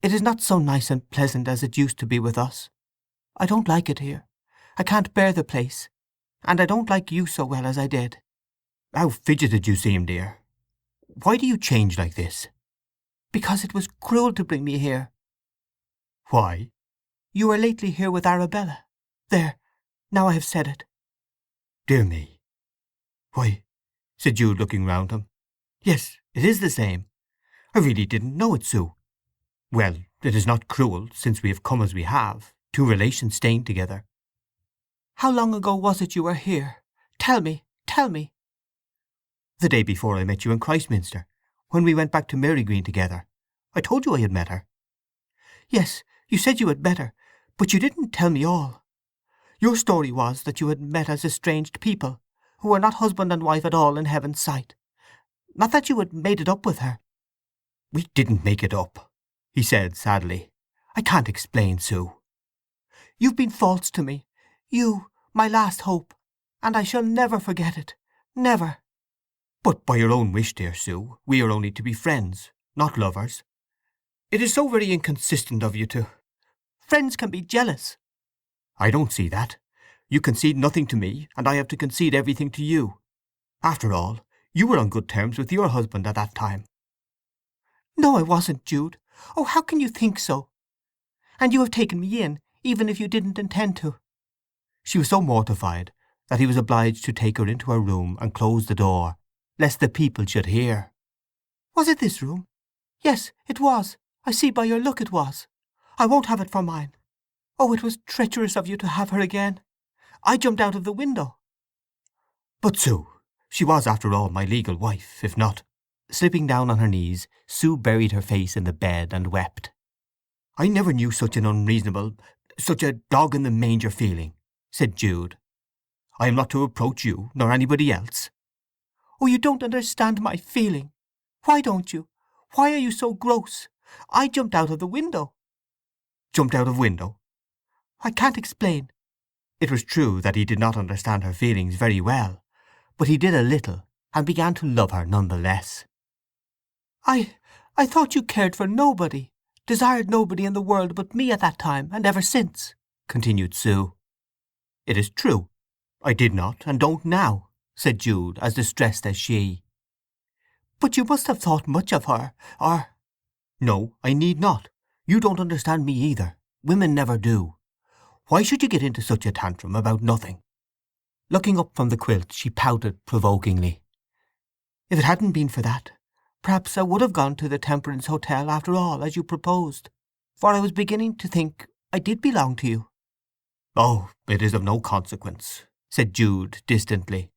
"it is not so nice and pleasant as it used to be with us. I don't like it here. I can't bear the place. And I don't like you so well as I did." "How fidgeted you seem, dear! Why do you change like this?" "Because it was cruel to bring me here." "Why?" "You were lately here with Arabella. There, now I have said it." "Dear me! Why," said Jude, looking round him. "Yes, it is the same. I really didn't know it, Sue. Well, it is not cruel, since we have come as we have, two relations staying together." "How long ago was it you were here? Tell me, tell me." "The day before I met you in Christminster, when we went back to Marygreen together. I told you I had met her." "Yes, you said you had met her, but you didn't tell me all. Your story was that you had met as estranged people, who were not husband and wife at all in heaven's sight. Not that you had made it up with her." "We didn't make it up," he said sadly. "I can't explain, Sue. You've been false to me. You, my last hope. And I shall never forget it. Never." "But by your own wish, dear Sue, we are only to be friends, not lovers. It is so very inconsistent of you to—" "Friends can be jealous." "I don't see that. You concede nothing to me, and I have to concede everything to you. After all, you were on good terms with your husband at that time." "No, I wasn't, Jude. Oh, how can you think so? And you have taken me in, even if you didn't intend to." She was so mortified that he was obliged to take her into her room and close the door, lest the people should hear. "Was it this room? Yes, it was. I see by your look it was. I won't have it for mine. Oh, it was treacherous of you to have her again. I jumped out of the window." "But, Sue, she was after all my legal wife, if not—" Slipping down on her knees, Sue buried her face in the bed and wept. "I never knew such an unreasonable, such a dog-in-the-manger feeling," said Jude. "I am not to approach you, nor anybody else." "Oh, you don't understand my feeling. Why don't you? Why are you so gross? I jumped out of the window." "Jumped out of window?" "I can't explain." It was true that he did not understand her feelings very well, but he did a little, and began to love her none the less. I thought you cared for nobody, desired nobody in the world but me at that time, and ever since," continued Sue. "It is true. I did not, and don't now," said Jude, as distressed as she. "But you must have thought much of her, or—" "No, I need not. You don't understand me either. Women never do. Why should you get into such a tantrum about nothing?" Looking up from the quilt, she pouted provokingly. "If it hadn't been for that, perhaps I would have gone to the Temperance Hotel after all, as you proposed, for I was beginning to think I did belong to you." "Oh, it is of no consequence," said Jude distantly.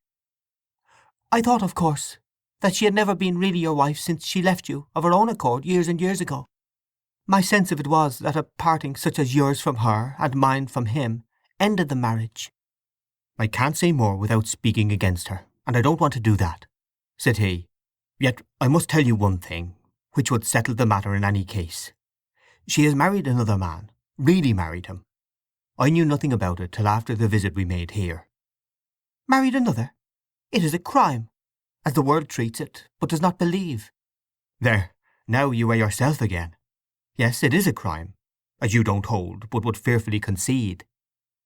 "I thought, of course, that she had never been really your wife since she left you of her own accord years and years ago. My sense of it was that a parting such as yours from her and mine from him ended the marriage." "I can't say more without speaking against her, and I don't want to do that," said he. "Yet I must tell you one thing, which would settle the matter in any case. She has married another man, really married him. I knew nothing about it till after the visit we made here." "Married another? It is a crime, as the world treats it, but does not believe." "There, now you are yourself again. Yes, it is a crime, as you don't hold, but would fearfully concede.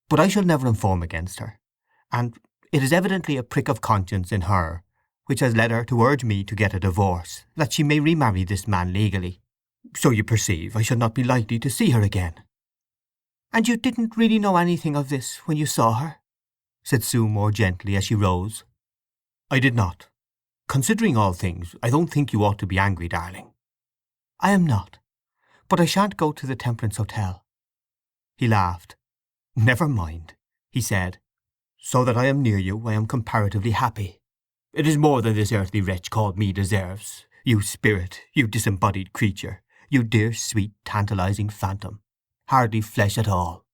But I shall never inform against her, and it is evidently a prick of conscience in her which has led her to urge me to get a divorce, that she may remarry this man legally. So you perceive I shall not be likely to see her again." "And you didn't really know anything of this when you saw her?" said Sue more gently as she rose. "I did not. Considering all things, I don't think you ought to be angry, darling." "I am not. But I shan't go to the Temperance Hotel." He laughed. "Never mind," he said. "So that I am near you I am comparatively happy. It is more than this earthly wretch called me deserves. You spirit, you disembodied creature, you dear, sweet, tantalizing phantom, hardly flesh at all.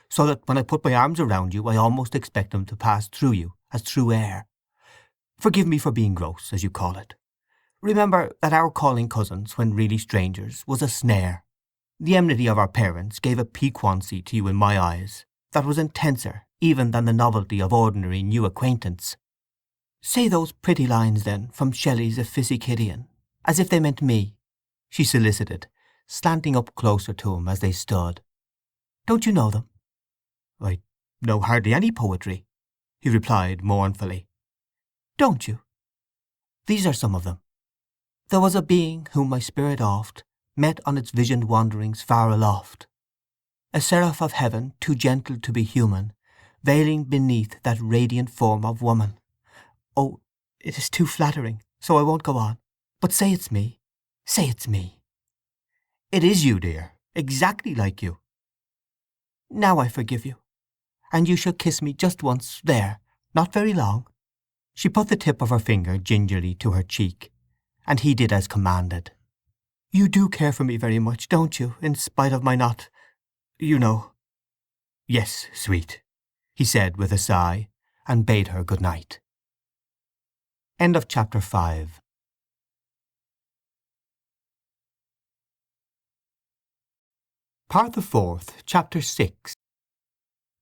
So that when I put my arms around you I almost expect them to pass through you as through air. Forgive me for being gross, as you call it. Remember that our calling cousins, when really strangers, was a snare. The enmity of our parents gave a piquancy to you in my eyes that was intenser even than the novelty of ordinary new acquaintance. Say those pretty lines, then, from Shelley's Iphisicdion, as if they meant me," she solicited, slanting up closer to him as they stood. "Don't you know them?" "I know hardly any poetry," he replied mournfully. "Don't you? These are some of them. There was a being whom my spirit oft met on its visioned wanderings far aloft. A seraph of heaven too gentle to be human, veiling beneath that radiant form of woman. Oh, it is too flattering, so I won't go on. But say it's me. Say it's me." "It is you, dear. Exactly like you." "Now I forgive you. And you shall kiss me just once, there, not very long." She put the tip of her finger gingerly to her cheek, and he did as commanded. "You do care for me very much, don't you, in spite of my not—you know?" "Yes, sweet," he said with a sigh, and bade her good night. End of chapter 5. Part the 4th, chapter 6.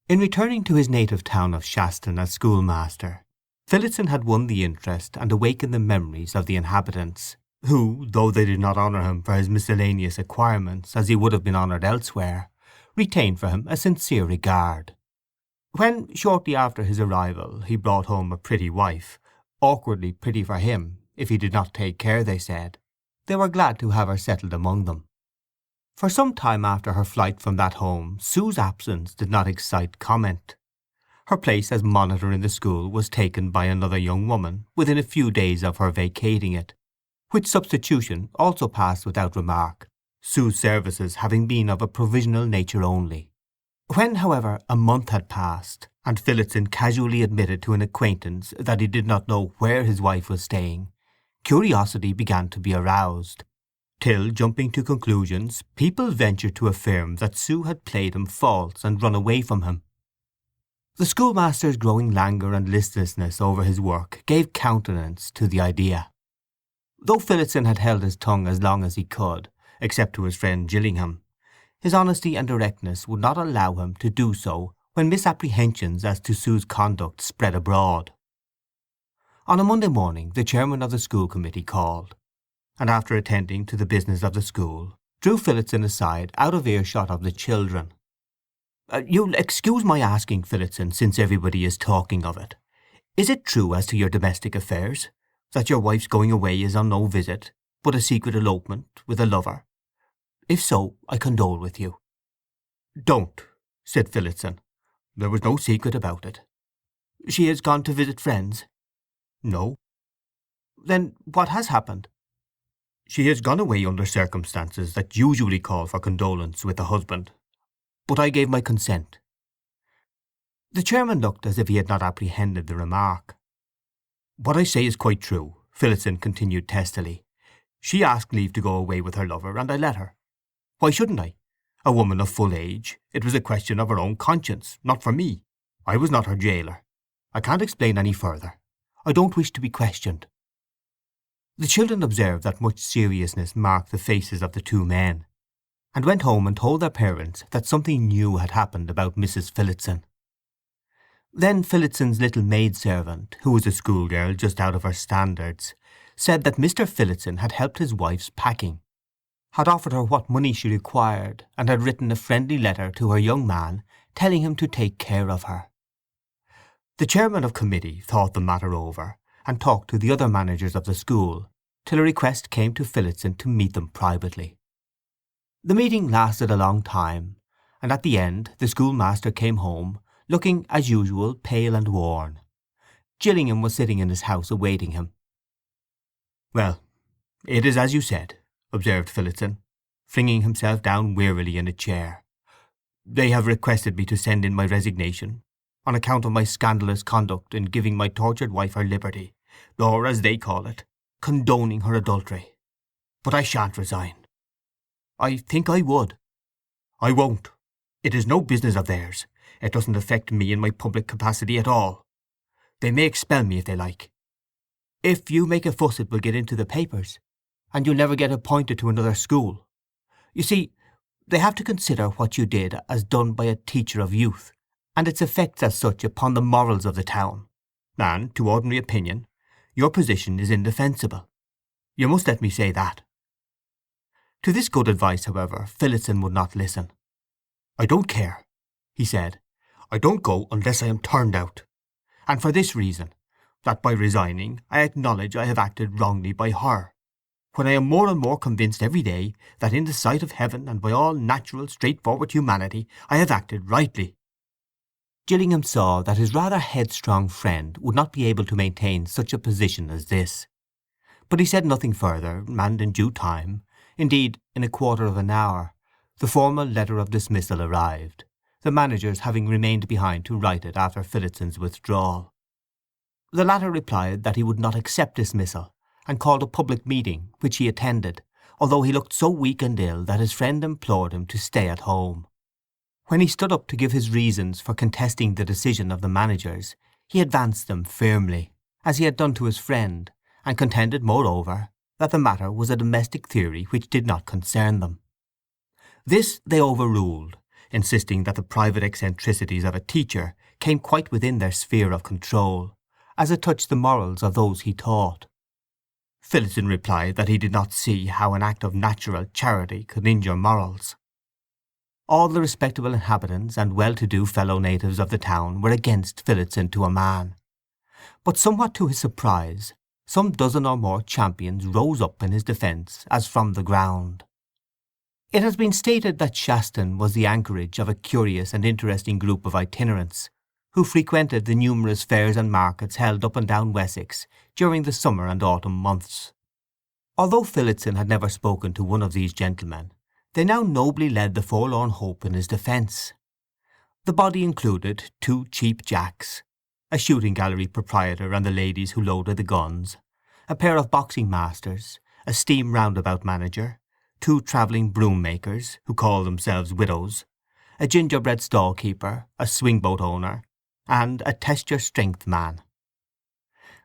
In returning to his native town of Shaston as schoolmaster, Phillotson had won the interest and awakened the memories of the inhabitants, who, though they did not honour him for his miscellaneous acquirements as he would have been honoured elsewhere, retained for him a sincere regard. When, shortly after his arrival, he brought home a pretty wife, awkwardly pretty for him, if he did not take care, they said, they were glad to have her settled among them. For some time after her flight from that home Sue's absence did not excite comment. Her place as monitor in the school was taken by another young woman within a few days of her vacating it, which substitution also passed without remark, Sue's services having been of a provisional nature only. When, however, a month had passed, and Phillotson casually admitted to an acquaintance that he did not know where his wife was staying, curiosity began to be aroused, till, jumping to conclusions, people ventured to affirm that Sue had played him false and run away from him. The schoolmaster's growing languor and listlessness over his work gave countenance to the idea. Though Phillotson had held his tongue as long as he could, except to his friend Gillingham, his honesty and directness would not allow him to do so when misapprehensions as to Sue's conduct spread abroad. On a Monday morning the chairman of the school committee called, and after attending to the business of the school, drew Phillotson aside out of earshot of the children. "You'll excuse my asking, Phillotson, since everybody is talking of it. Is it true as to your domestic affairs, that your wife's going away is on no visit, but a secret elopement with a lover? If so, I condole with you." "Don't," said Phillotson. "There was no secret about it." "She has gone to visit friends?" "No." "Then what has happened?" "She has gone away under circumstances that usually call for condolence with the husband. But I gave my consent." The chairman looked as if he had not apprehended the remark. "What I say is quite true," Phillotson continued testily. "She asked leave to go away with her lover, and I let her. Why shouldn't I? A woman of full age. It was a question of her own conscience, not for me. I was not her jailer. I can't explain any further. I don't wish to be questioned." The children observed that much seriousness marked the faces of the two men, and went home and told their parents that something new had happened about Mrs. Phillotson. Then Phillotson's little maidservant, who was a schoolgirl just out of her standards, said that Mr. Phillotson had helped his wife's packing, had offered her what money she required, and had written a friendly letter to her young man telling him to take care of her. The chairman of committee thought the matter over, and talked to the other managers of the school, till a request came to Phillotson to meet them privately. The meeting lasted a long time, and at the end the schoolmaster came home, looking as usual pale and worn. Gillingham was sitting in his house awaiting him. "Well, it is as you said," observed Phillotson, flinging himself down wearily in a chair. "They have requested me to send in my resignation, on account of my scandalous conduct in giving my tortured wife her liberty, or, as they call it, condoning her adultery. But I shan't resign. I think I would. I won't. It is no business of theirs. It doesn't affect me in my public capacity at all. They may expel me if they like." "If you make a fuss it will get into the papers, and you'll never get appointed to another school. You see, They have to consider what you did as done by a teacher of youth, and its effects as such upon the morals of the town. And, to ordinary opinion, your position is indefensible. You must let me say that." To this good advice, however, Phillotson would not listen. "I don't care," he said. "I don't go unless I am turned out. And for this reason, that by resigning I acknowledge I have acted wrongly by her, when I am more and more convinced every day that in the sight of heaven and by all natural, straightforward humanity I have acted rightly." Gillingham saw that his rather headstrong friend would not be able to maintain such a position as this. But he said nothing further, and in due time, indeed in a quarter of an hour, the formal letter of dismissal arrived, the managers having remained behind to write it after Phillotson's withdrawal. The latter replied that he would not accept dismissal, and called a public meeting, which he attended, although he looked so weak and ill that his friend implored him to stay at home. When he stood up to give his reasons for contesting the decision of the managers, he advanced them firmly, as he had done to his friend, and contended, moreover, that the matter was a domestic theory which did not concern them. This they overruled, insisting that the private eccentricities of a teacher came quite within their sphere of control, as it touched the morals of those he taught. Phillotson replied that he did not see how an act of natural charity could injure morals. All the respectable inhabitants and well-to-do fellow natives of the town were against Phillotson to a man. But somewhat to his surprise, some dozen or more champions rose up in his defence as from the ground. It has been stated that Shaston was the anchorage of a curious and interesting group of itinerants, who frequented the numerous fairs and markets held up and down Wessex during the summer and autumn months. Although Phillotson had never spoken to one of these gentlemen, they now nobly led the forlorn hope in his defence. The body included 2 cheap jacks, a shooting gallery proprietor and the ladies who loaded the guns, a pair of boxing masters, a steam roundabout manager, 2 travelling broom makers, who called themselves widows, a gingerbread stall keeper, a swing-boat owner, and a test-your-strength man.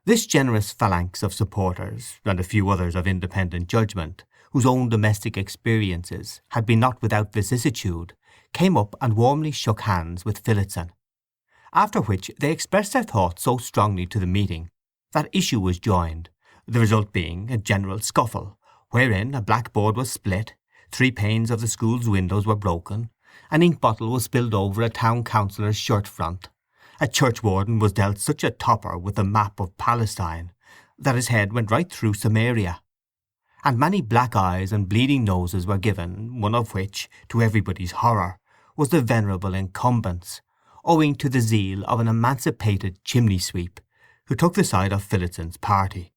This generous phalanx of supporters, and a few others of independent judgment, whose own domestic experiences had been not without vicissitude, came up and warmly shook hands with Phillotson, after which they expressed their thoughts so strongly to the meeting that issue was joined, the result being a general scuffle, wherein a blackboard was split, 3 panes of the school's windows were broken, an ink bottle was spilled over a town councillor's shirt front, a churchwarden was dealt such a topper with the map of Palestine that his head went right through Samaria, and many black eyes and bleeding noses were given, one of which, to everybody's horror, was the venerable incumbent's, owing to the zeal of an emancipated chimney-sweep, who took the side of Phillotson's party.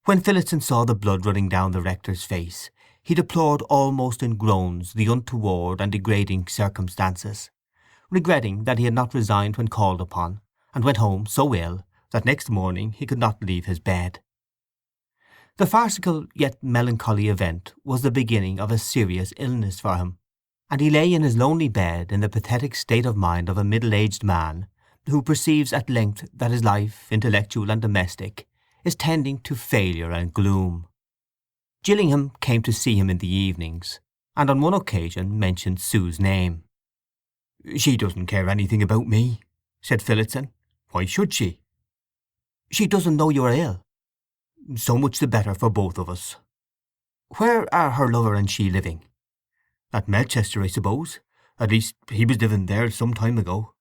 When Phillotson saw the blood running down the rector's face, he deplored almost in groans the untoward and degrading circumstances, regretting that he had not resigned when called upon, and went home so ill that next morning he could not leave his bed. The farcical yet melancholy event was the beginning of a serious illness for him, and he lay in his lonely bed in the pathetic state of mind of a middle-aged man who perceives at length that his life, intellectual and domestic, is tending to failure and gloom. Gillingham came to see him in the evenings, and on one occasion mentioned Sue's name. "She doesn't care anything about me," said Phillotson. "Why should she?" "She doesn't know you are ill." "So much the better for both of us. Where are her lover and she living?" "At Melchester, I suppose. At least, he was living there some time ago."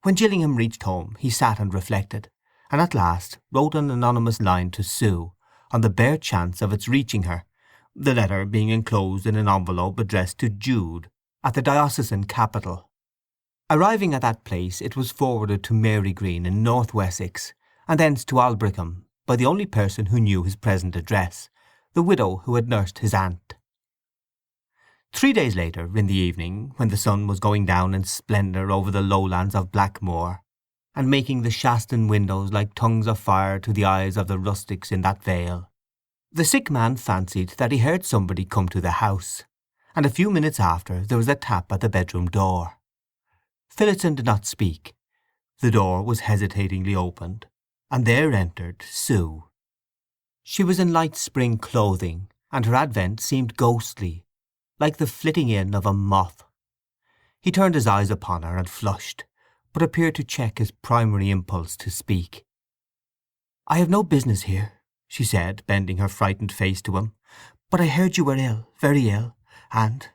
When Gillingham reached home he sat and reflected, and at last wrote an anonymous line to Sue, on the bare chance of its reaching her, the letter being enclosed in an envelope addressed to Jude, at the diocesan capital. Arriving at that place it was forwarded to Mary Green in North Wessex, and thence to Aldbrickham, by the only person who knew his present address, the widow who had nursed his aunt. 3 days later, in the evening, when the sun was going down in splendour over the lowlands of Blackmoor, and making the Shaston windows like tongues of fire to the eyes of the rustics in that vale, the sick man fancied that he heard somebody come to the house, and a few minutes after there was a tap at the bedroom door. Phillotson did not speak. The door was hesitatingly opened, and there entered Sue. She was in light spring clothing, and her advent seemed ghostly, like the flitting in of a moth. He turned his eyes upon her and flushed, but appeared to check his primary impulse to speak. "I have no business here," she said, bending her frightened face to him, "but I heard you were ill, very ill, and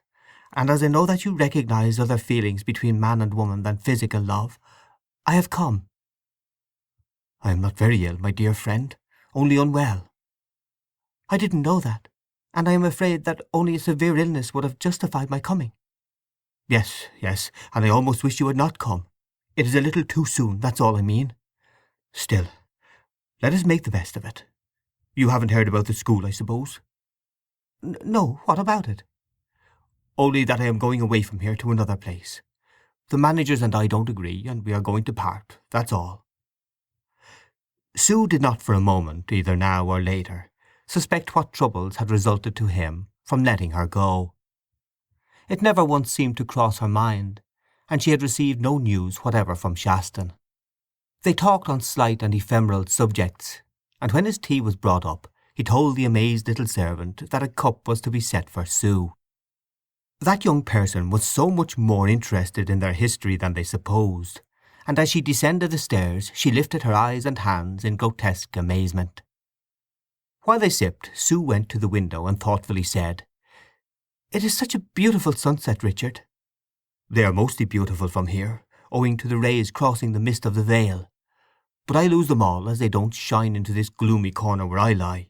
as I know that you recognize other feelings between man and woman than physical love, I have come." "I am not very ill, my dear friend, only unwell." "I didn't know that, and I am afraid that only a severe illness would have justified my coming." "Yes, yes, and I almost wish you had not come. It is a little too soon, that's all I mean. Still, let us make the best of it. You haven't heard about the school, I suppose?" "No, what about it?" "Only that I am going away from here to another place. The managers and I don't agree, and we are going to part, that's all." Sue did not for a moment, either now or later, suspect what troubles had resulted to him from letting her go. It never once seemed to cross her mind, and she had received no news whatever from Shaston. They talked on slight and ephemeral subjects, and when his tea was brought up he told the amazed little servant that a cup was to be set for Sue. That young person was so much more interested in their history than they supposed, and as she descended the stairs she lifted her eyes and hands in grotesque amazement. While they sipped, Sue went to the window and thoughtfully said, "It is such a beautiful sunset, Richard." "They are mostly beautiful from here, owing to the rays crossing the mist of the vale. But I lose them all as they don't shine into this gloomy corner where I lie."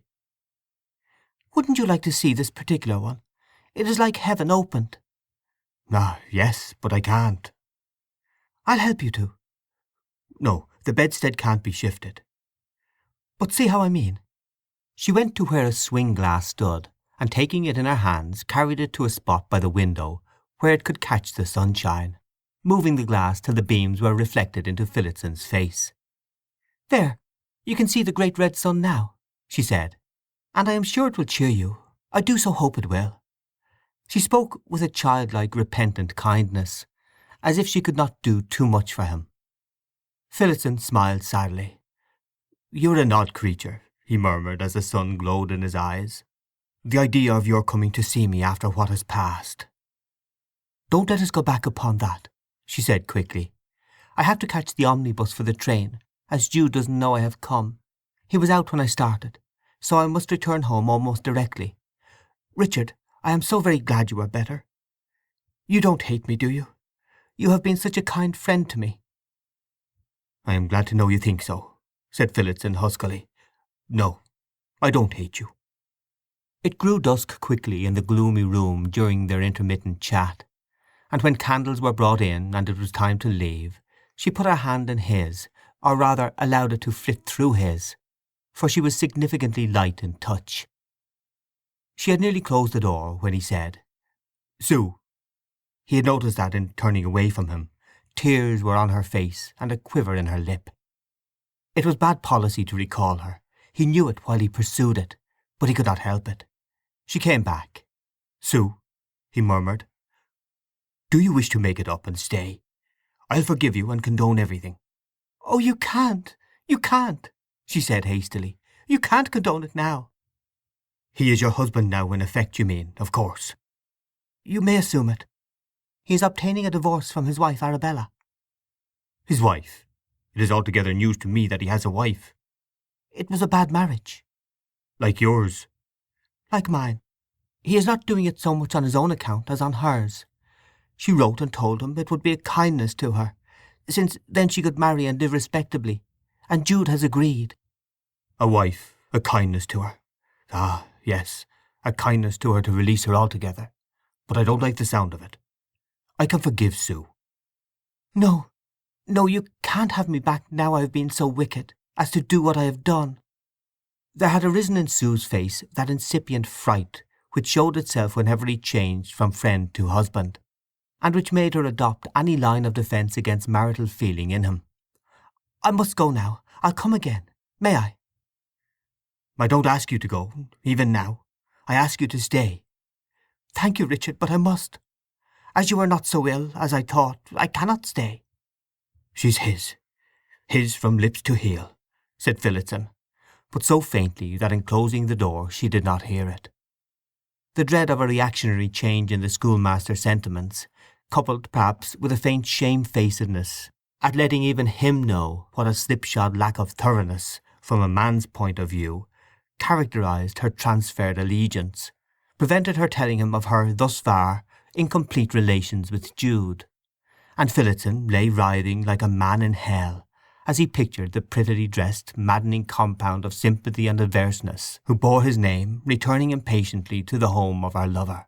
"Wouldn't you like to see this particular one? It is like heaven opened." "Ah, yes, but I can't." "I'll help you to." "No, the bedstead can't be shifted." "But see how I mean." She went to where a swing glass stood, and taking it in her hands carried it to a spot by the window where it could catch the sunshine, moving the glass till the beams were reflected into Phillotson's face. "There, you can see the great red sun now," she said, "and I am sure it will cheer you. I do so hope it will." She spoke with a childlike, repentant kindness, as if she could not do too much for him. Phillotson smiled sadly. "You're an odd creature," he murmured as the sun glowed in his eyes. "The idea of your coming to see me after what has passed." "Don't let us go back upon that," she said quickly. "I have to catch the omnibus for the train, as Jude doesn't know I have come. He was out when I started, so I must return home almost directly. Richard, I am so very glad you are better. You don't hate me, do you? You have been such a kind friend to me." "I am glad to know you think so," said Phillotson huskily. "No, I don't hate you." It grew dusk quickly in the gloomy room during their intermittent chat, and when candles were brought in and it was time to leave, she put her hand in his, or rather allowed it to flit through his, for she was significantly light in touch. She had nearly closed the door when he said, "Sue." He had noticed that in turning away from him tears were on her face and a quiver in her lip. It was bad policy to recall her. He knew it while he pursued it, but he could not help it. She came back. "Sue," he murmured, "do you wish to make it up and stay? I'll forgive you and condone everything." "Oh, you can't! You can't!" she said hastily. "You can't condone it now." "He is your husband now, in effect, you mean, of course?" "You may assume it. He is obtaining a divorce from his wife Arabella." "His wife? It is altogether news to me that he has a wife." "It was a bad marriage." Like yours?" "Like mine. He is not doing it so much on his own account as on hers. She wrote and told him it would be a kindness to her, since then she could marry and live respectably, and Jude has agreed." A wife, a kindness to her. Ah, yes, a kindness to her to release her altogether. But I don't like the sound of it. I can forgive Sue." "No, no, you can't have me back now I have been so wicked as to do what I have done." There had arisen in Sue's face that incipient fright which showed itself whenever he changed from friend to husband, and which made her adopt any line of defence against marital feeling in him. "I must go now. I'll come again. May I?" "I don't ask you to go, even now. I ask you to stay." "Thank you, Richard, but I must. As you are not so ill as I thought, I cannot stay." "She's his from lips to heel," said Phillotson, but so faintly that in closing the door she did not hear it. The dread of a reactionary change in the schoolmaster's sentiments, coupled perhaps with a faint shamefacedness at letting even him know what a slipshod lack of thoroughness, from a man's point of view, characterized her transferred allegiance, prevented her telling him of her, thus far, incomplete relations with Jude. And Phillotson lay writhing like a man in hell as he pictured the prettily dressed, maddening compound of sympathy and averseness who bore his name returning impatiently to the home of her lover.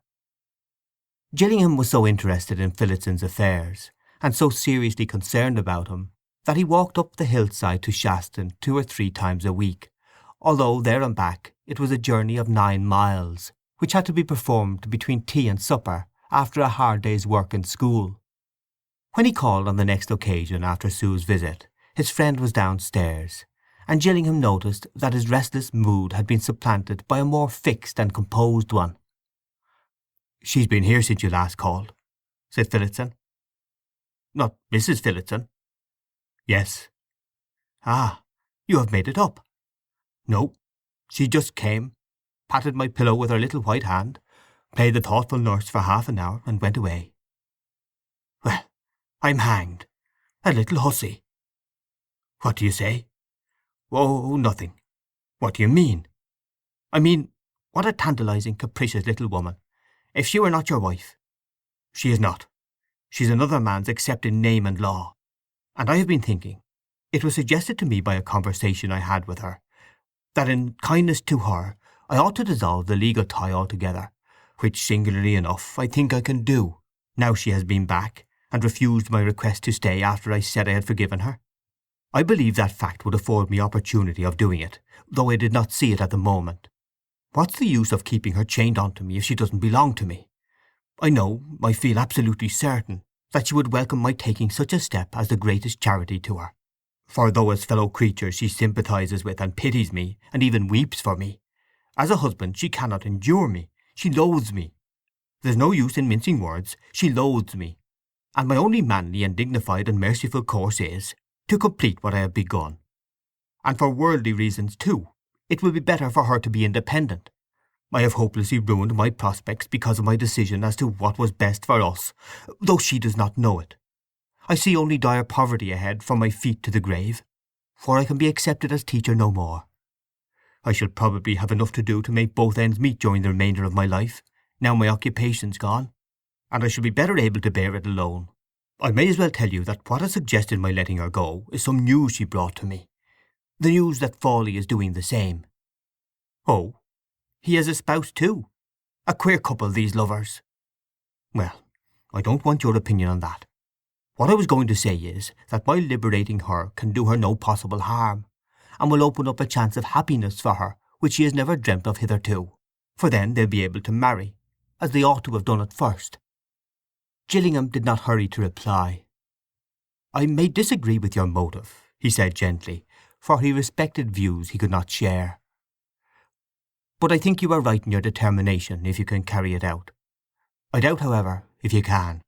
Gillingham was so interested in Phillotson's affairs, and so seriously concerned about him, that he walked up the hillside to Shaston 2 or 3 times a week, although there and back it was a journey of 9 miles, which had to be performed between tea and supper after a hard day's work in school. When he called on the next occasion after Sue's visit, his friend was downstairs, and Gillingham noticed that his restless mood had been supplanted by a more fixed and composed one. "She's been here since you last called," said Phillotson. "Not Mrs. Phillotson?" "Yes." "Ah, you have made it up." "No. She just came, patted my pillow with her little white hand, played the thoughtful nurse for half an hour, and went away." "Well, I'm hanged. A little hussy." "What do you say?" "Oh, nothing." "What do you mean?" "I mean, what a tantalizing, capricious little woman. If she were not your wife—" "She is not. She's another man's except in name and law. And I have been thinking, it was suggested to me by a conversation I had with her, that in kindness to her I ought to dissolve the legal tie altogether, which, singularly enough, I think I can do, now she has been back, and refused my request to stay after I said I had forgiven her. I believe that fact would afford me opportunity of doing it, though I did not see it at the moment. What's the use of keeping her chained on to me if she doesn't belong to me? I know, I feel absolutely certain, that she would welcome my taking such a step as the greatest charity to her. For though as fellow creatures she sympathizes with and pities me, and even weeps for me, as a husband she cannot endure me. She loathes me. There's no use in mincing words. She loathes me. And my only manly and dignified and merciful course is to complete what I have begun. And for worldly reasons too, it will be better for her to be independent. I have hopelessly ruined my prospects because of my decision as to what was best for us, though she does not know it. I see only dire poverty ahead from my feet to the grave, for I can be accepted as teacher no more. I shall probably have enough to do to make both ends meet during the remainder of my life, now my occupation's gone, and I shall be better able to bear it alone. I may as well tell you that what has suggested my letting her go is some news she brought to me. The news that Fawley is doing the same." "Oh, he has a spouse too? A queer couple, these lovers." "Well, I don't want your opinion on that. What I was going to say is that my liberating her can do her no possible harm, and will open up a chance of happiness for her which she has never dreamt of hitherto, for then they'll be able to marry, as they ought to have done at first." Gillingham did not hurry to reply. "I may disagree with your motive," he said gently, for he respected views he could not share. "But I think you are right in your determination if you can carry it out. I doubt, however, if you can."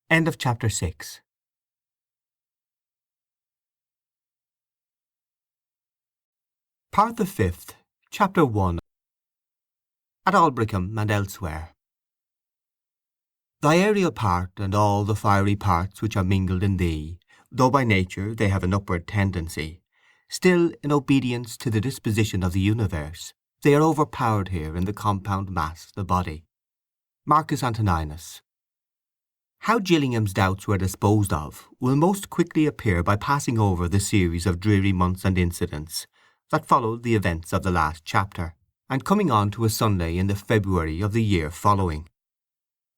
End of chapter 6. Part the 5th, Chapter 1. At Aldbrickham and elsewhere. Thy aerial part and all the fiery parts which are mingled in thee, though by nature they have an upward tendency, still, in obedience to the disposition of the universe, they are overpowered here in the compound mass, the body. Marcus Antoninus. How Gillingham's doubts were disposed of will most quickly appear by passing over the series of dreary months and incidents that followed the events of the last chapter, and coming on to a Sunday in the February of the year following.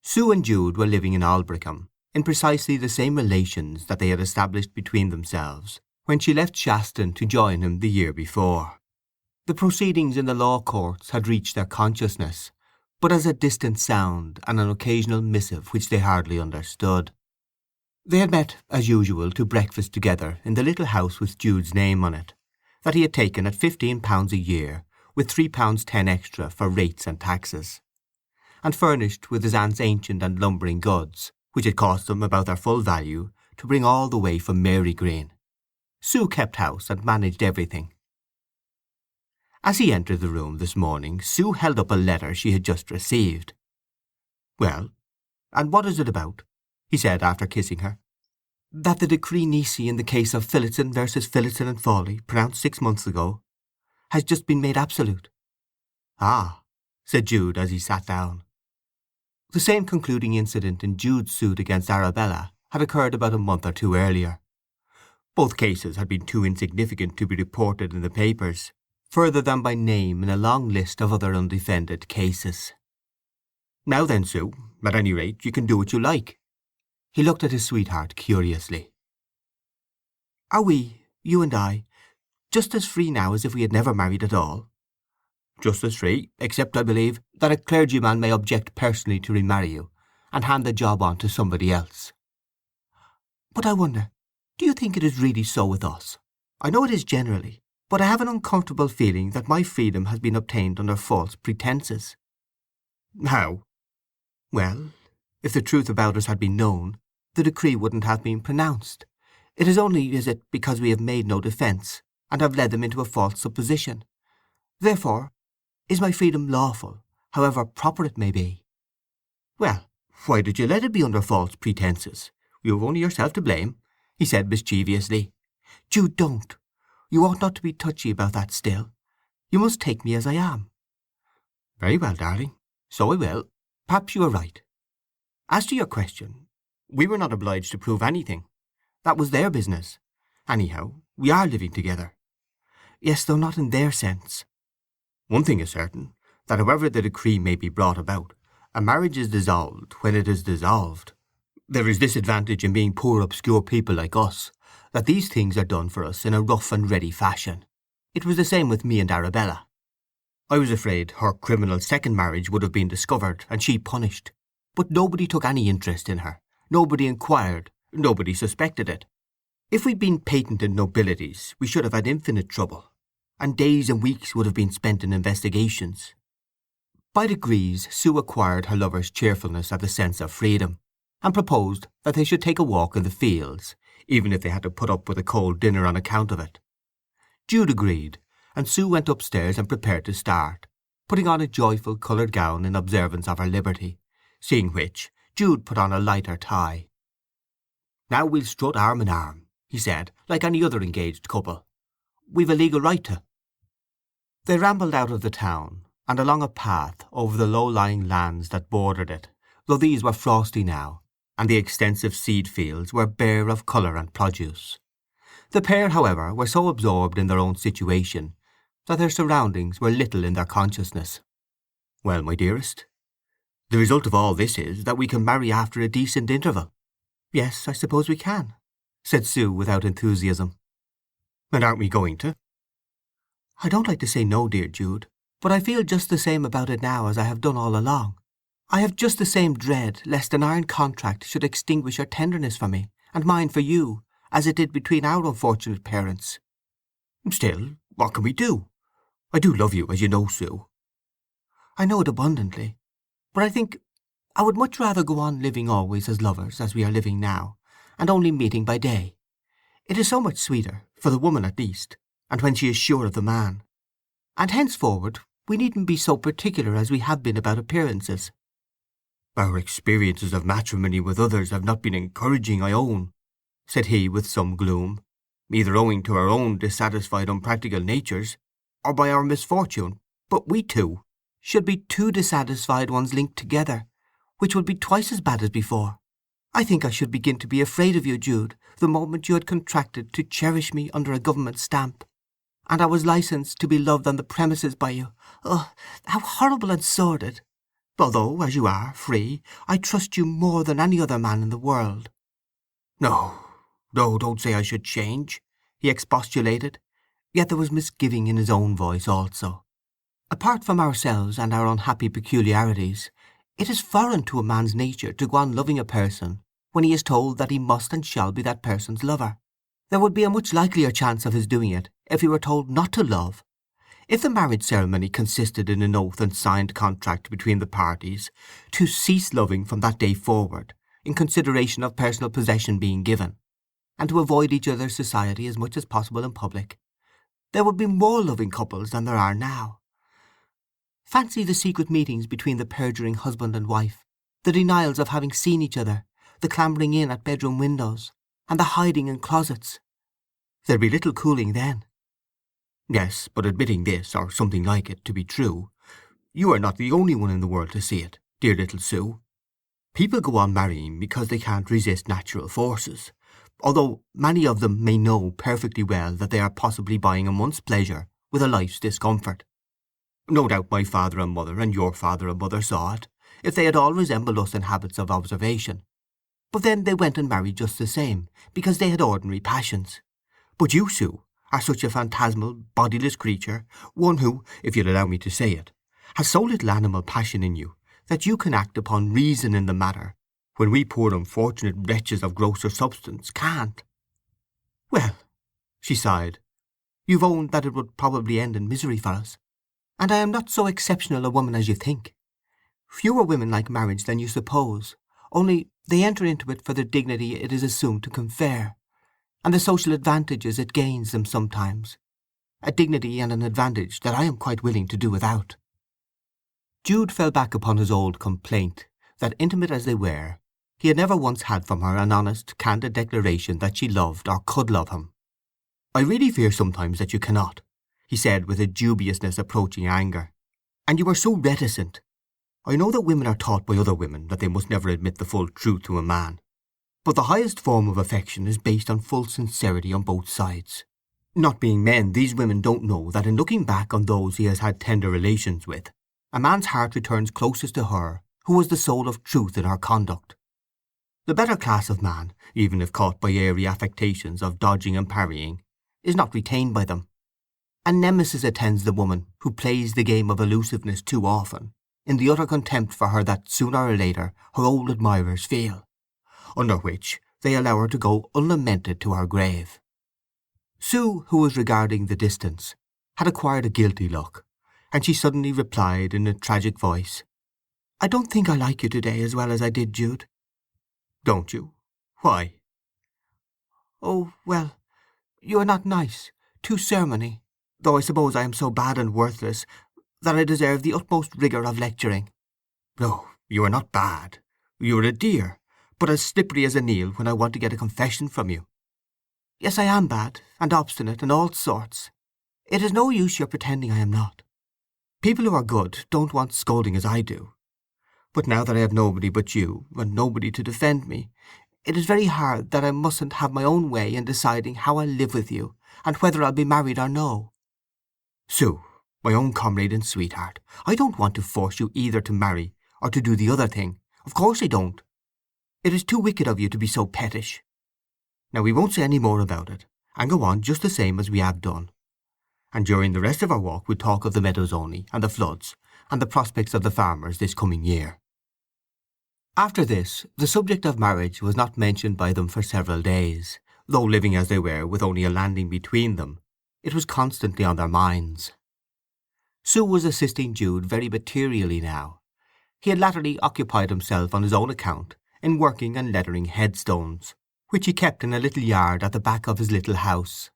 Sue and Jude were living in Aldbrickham, in precisely the same relations that they had established between themselves when she left Shaston to join him the year before. The proceedings in the law courts had reached their consciousness, but as a distant sound and an occasional missive which they hardly understood. They had met, as usual, to breakfast together in the little house with Jude's name on it, that he had taken at £15 a year, with £3.10 extra for rates and taxes, and furnished with his aunt's ancient and lumbering goods, which had cost them about their full value to bring all the way from Marygreen. Sue kept house and managed everything. As he entered the room this morning, Sue held up a letter she had just received. "Well, and what is it about?" he said after kissing her. "That the decree nisi in the case of Phillotson versus Phillotson and Fawley, pronounced 6 months ago, has just been made absolute." "Ah," said Jude as he sat down. The same concluding incident in Jude's suit against Arabella had occurred about a month or two earlier. Both cases had been too insignificant to be reported in the papers, further than by name in a long list of other undefended cases. "Now then, Sue, at any rate, you can do what you like." He looked at his sweetheart curiously. "Are we, you and I, just as free now as if we had never married at all?" "Just as free, except, I believe, that a clergyman may object personally to remarry you, and hand the job on to somebody else." "But I wonder, do you think it is really so with us? I know it is generally, but I have an uncomfortable feeling that my freedom has been obtained under false pretences." "How?" "Well, if the truth about us had been known, the decree wouldn't have been pronounced. It is only, is it, because we have made no defence, and have led them into a false supposition. Therefore, is my freedom lawful, however proper it may be?" "Well, why did you let it be under false pretences? You have only yourself to blame," he said mischievously. "Jude, don't! You ought not to be touchy about that still. You must take me as I am." "Very well, darling. So I will. Perhaps you are right. As to your question, we were not obliged to prove anything. That was their business. Anyhow, we are living together." "Yes, though not in their sense." "One thing is certain, that however the decree may be brought about, a marriage is dissolved when it is dissolved. There is this advantage in being poor obscure people like us, that these things are done for us in a rough and ready fashion. It was the same with me and Arabella. I was afraid her criminal second marriage would have been discovered and she punished. But nobody took any interest in her, nobody inquired, nobody suspected it. If we'd been patented nobilities we should have had infinite trouble, and days and weeks would have been spent in investigations." By degrees Sue acquired her lover's cheerfulness at the sense of freedom, and proposed that they should take a walk in the fields, even if they had to put up with a cold dinner on account of it. Jude agreed, and Sue went upstairs and prepared to start, putting on a joyful coloured gown in observance of her liberty, seeing which Jude put on a lighter tie. "Now we'll strut arm in arm," he said, "like any other engaged couple. We've a legal right to." They rambled out of the town, and along a path over the low-lying lands that bordered it, though these were frosty now, and the extensive seed fields were bare of colour and produce. The pair, however, were so absorbed in their own situation that their surroundings were little in their consciousness. "Well, my dearest, the result of all this is that we can marry after a decent interval." "Yes, I suppose we can," said Sue without enthusiasm. "And aren't we going to?" "I don't like to say no, dear Jude, but I feel just the same about it now as I have done all along. I have just the same dread lest an iron contract should extinguish your tenderness for me, and mine for you, as it did between our unfortunate parents." "Still, what can we do? I do love you, as you know, Sue." "I know it abundantly, but I think I would much rather go on living always as lovers as we are living now, and only meeting by day. It is so much sweeter, for the woman at least, and when she is sure of the man. And henceforward we needn't be so particular as we have been about appearances." "Our experiences of matrimony with others have not been encouraging, I own," said he with some gloom, "either owing to our own dissatisfied unpractical natures, or by our misfortune. But we two should be two dissatisfied ones linked together, which would be twice as bad as before. I think I should begin to be afraid of you, Jude, the moment you had contracted to cherish me under a government stamp, and I was licensed to be loved on the premises by you. Oh, how horrible and sordid! Although, as you are, free, I trust you more than any other man in the world." "No, no, don't say I should change," he expostulated, yet there was misgiving in his own voice also. "Apart from ourselves and our unhappy peculiarities, it is foreign to a man's nature to go on loving a person when he is told that he must and shall be that person's lover. There would be a much likelier chance of his doing it if he were told not to love. If the marriage ceremony consisted in an oath and signed contract between the parties to cease loving from that day forward, in consideration of personal possession being given, and to avoid each other's society as much as possible in public, there would be more loving couples than there are now. Fancy the secret meetings between the perjuring husband and wife, the denials of having seen each other, the clambering in at bedroom windows, and the hiding in closets. There'd be little cooling then. Yes, but admitting this, or something like it, to be true, you are not the only one in the world to see it, dear little Sue. People go on marrying because they can't resist natural forces, although many of them may know perfectly well that they are possibly buying a month's pleasure with a life's discomfort. No doubt my father and mother and your father and mother saw it, if they had all resembled us in habits of observation. But then they went and married just the same, because they had ordinary passions. But you, Sue, are such a phantasmal, bodiless creature, one who, if you'll allow me to say it, has so little animal passion in you that you can act upon reason in the matter, when we poor unfortunate wretches of grosser substance can't. Well," she sighed, "you've owned that it would probably end in misery for us. And I am not so exceptional a woman as you think. Fewer women like marriage than you suppose, only they enter into it for the dignity it is assumed to confer, and the social advantages it gains them sometimes. A dignity and an advantage that I am quite willing to do without." Jude fell back upon his old complaint that, intimate as they were, he had never once had from her an honest, candid declaration that she loved or could love him. "I really fear sometimes that you cannot," he said with a dubiousness approaching anger. "And you are so reticent. I know that women are taught by other women that they must never admit the full truth to a man. But the highest form of affection is based on full sincerity on both sides. Not being men, these women don't know that in looking back on those he has had tender relations with, a man's heart returns closest to her who was the soul of truth in her conduct. The better class of man, even if caught by airy affectations of dodging and parrying, is not retained by them. A nemesis attends the woman who plays the game of elusiveness too often, in the utter contempt for her that sooner or later her old admirers feel, under which they allow her to go unlamented to her grave." Sue, who was regarding the distance, had acquired a guilty look, and she suddenly replied in a tragic voice, "I don't think I like you today as well as I did, Jude." "Don't you? Why?" "Oh, well, you are not nice, too sermony, though I suppose I am so bad and worthless that I deserve the utmost rigour of lecturing." "No, you are not bad. You are a dear, but as slippery as an eel when I want to get a confession from you." "Yes, I am bad, and obstinate, and all sorts. It is no use your pretending I am not. People who are good don't want scolding as I do. But now that I have nobody but you, and nobody to defend me, it is very hard that I mustn't have my own way in deciding how I'll live with you, and whether I'll be married or no." "Sue, my own comrade and sweetheart, I don't want to force you either to marry or to do the other thing. Of course I don't. It is too wicked of you to be so pettish. Now we won't say any more about it, and go on just the same as we have done. And during the rest of our walk we'll talk of the meadows only, and the floods, and the prospects of the farmers this coming year." After this, the subject of marriage was not mentioned by them for several days, though living as they were with only a landing between them, it was constantly on their minds. Sue was assisting Jude very materially now. He had latterly occupied himself on his own account in working and lettering headstones, which he kept in a little yard at the back of his little house,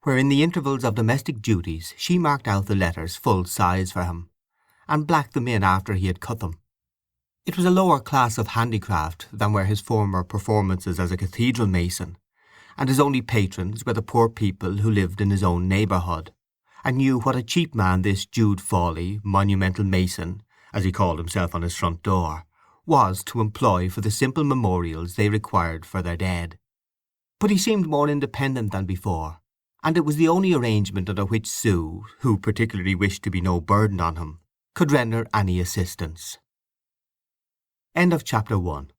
where in the intervals of domestic duties she marked out the letters full size for him, and blacked them in after he had cut them. It was a lower class of handicraft than were his former performances as a cathedral mason, and his only patrons were the poor people who lived in his own neighbourhood, and knew what a cheap man this Jude Fawley, monumental mason, as he called himself on his front door, was to employ for the simple memorials they required for their dead. But he seemed more independent than before, and it was the only arrangement under which Sue, who particularly wished to be no burden on him, could render any assistance. End of Chapter 1.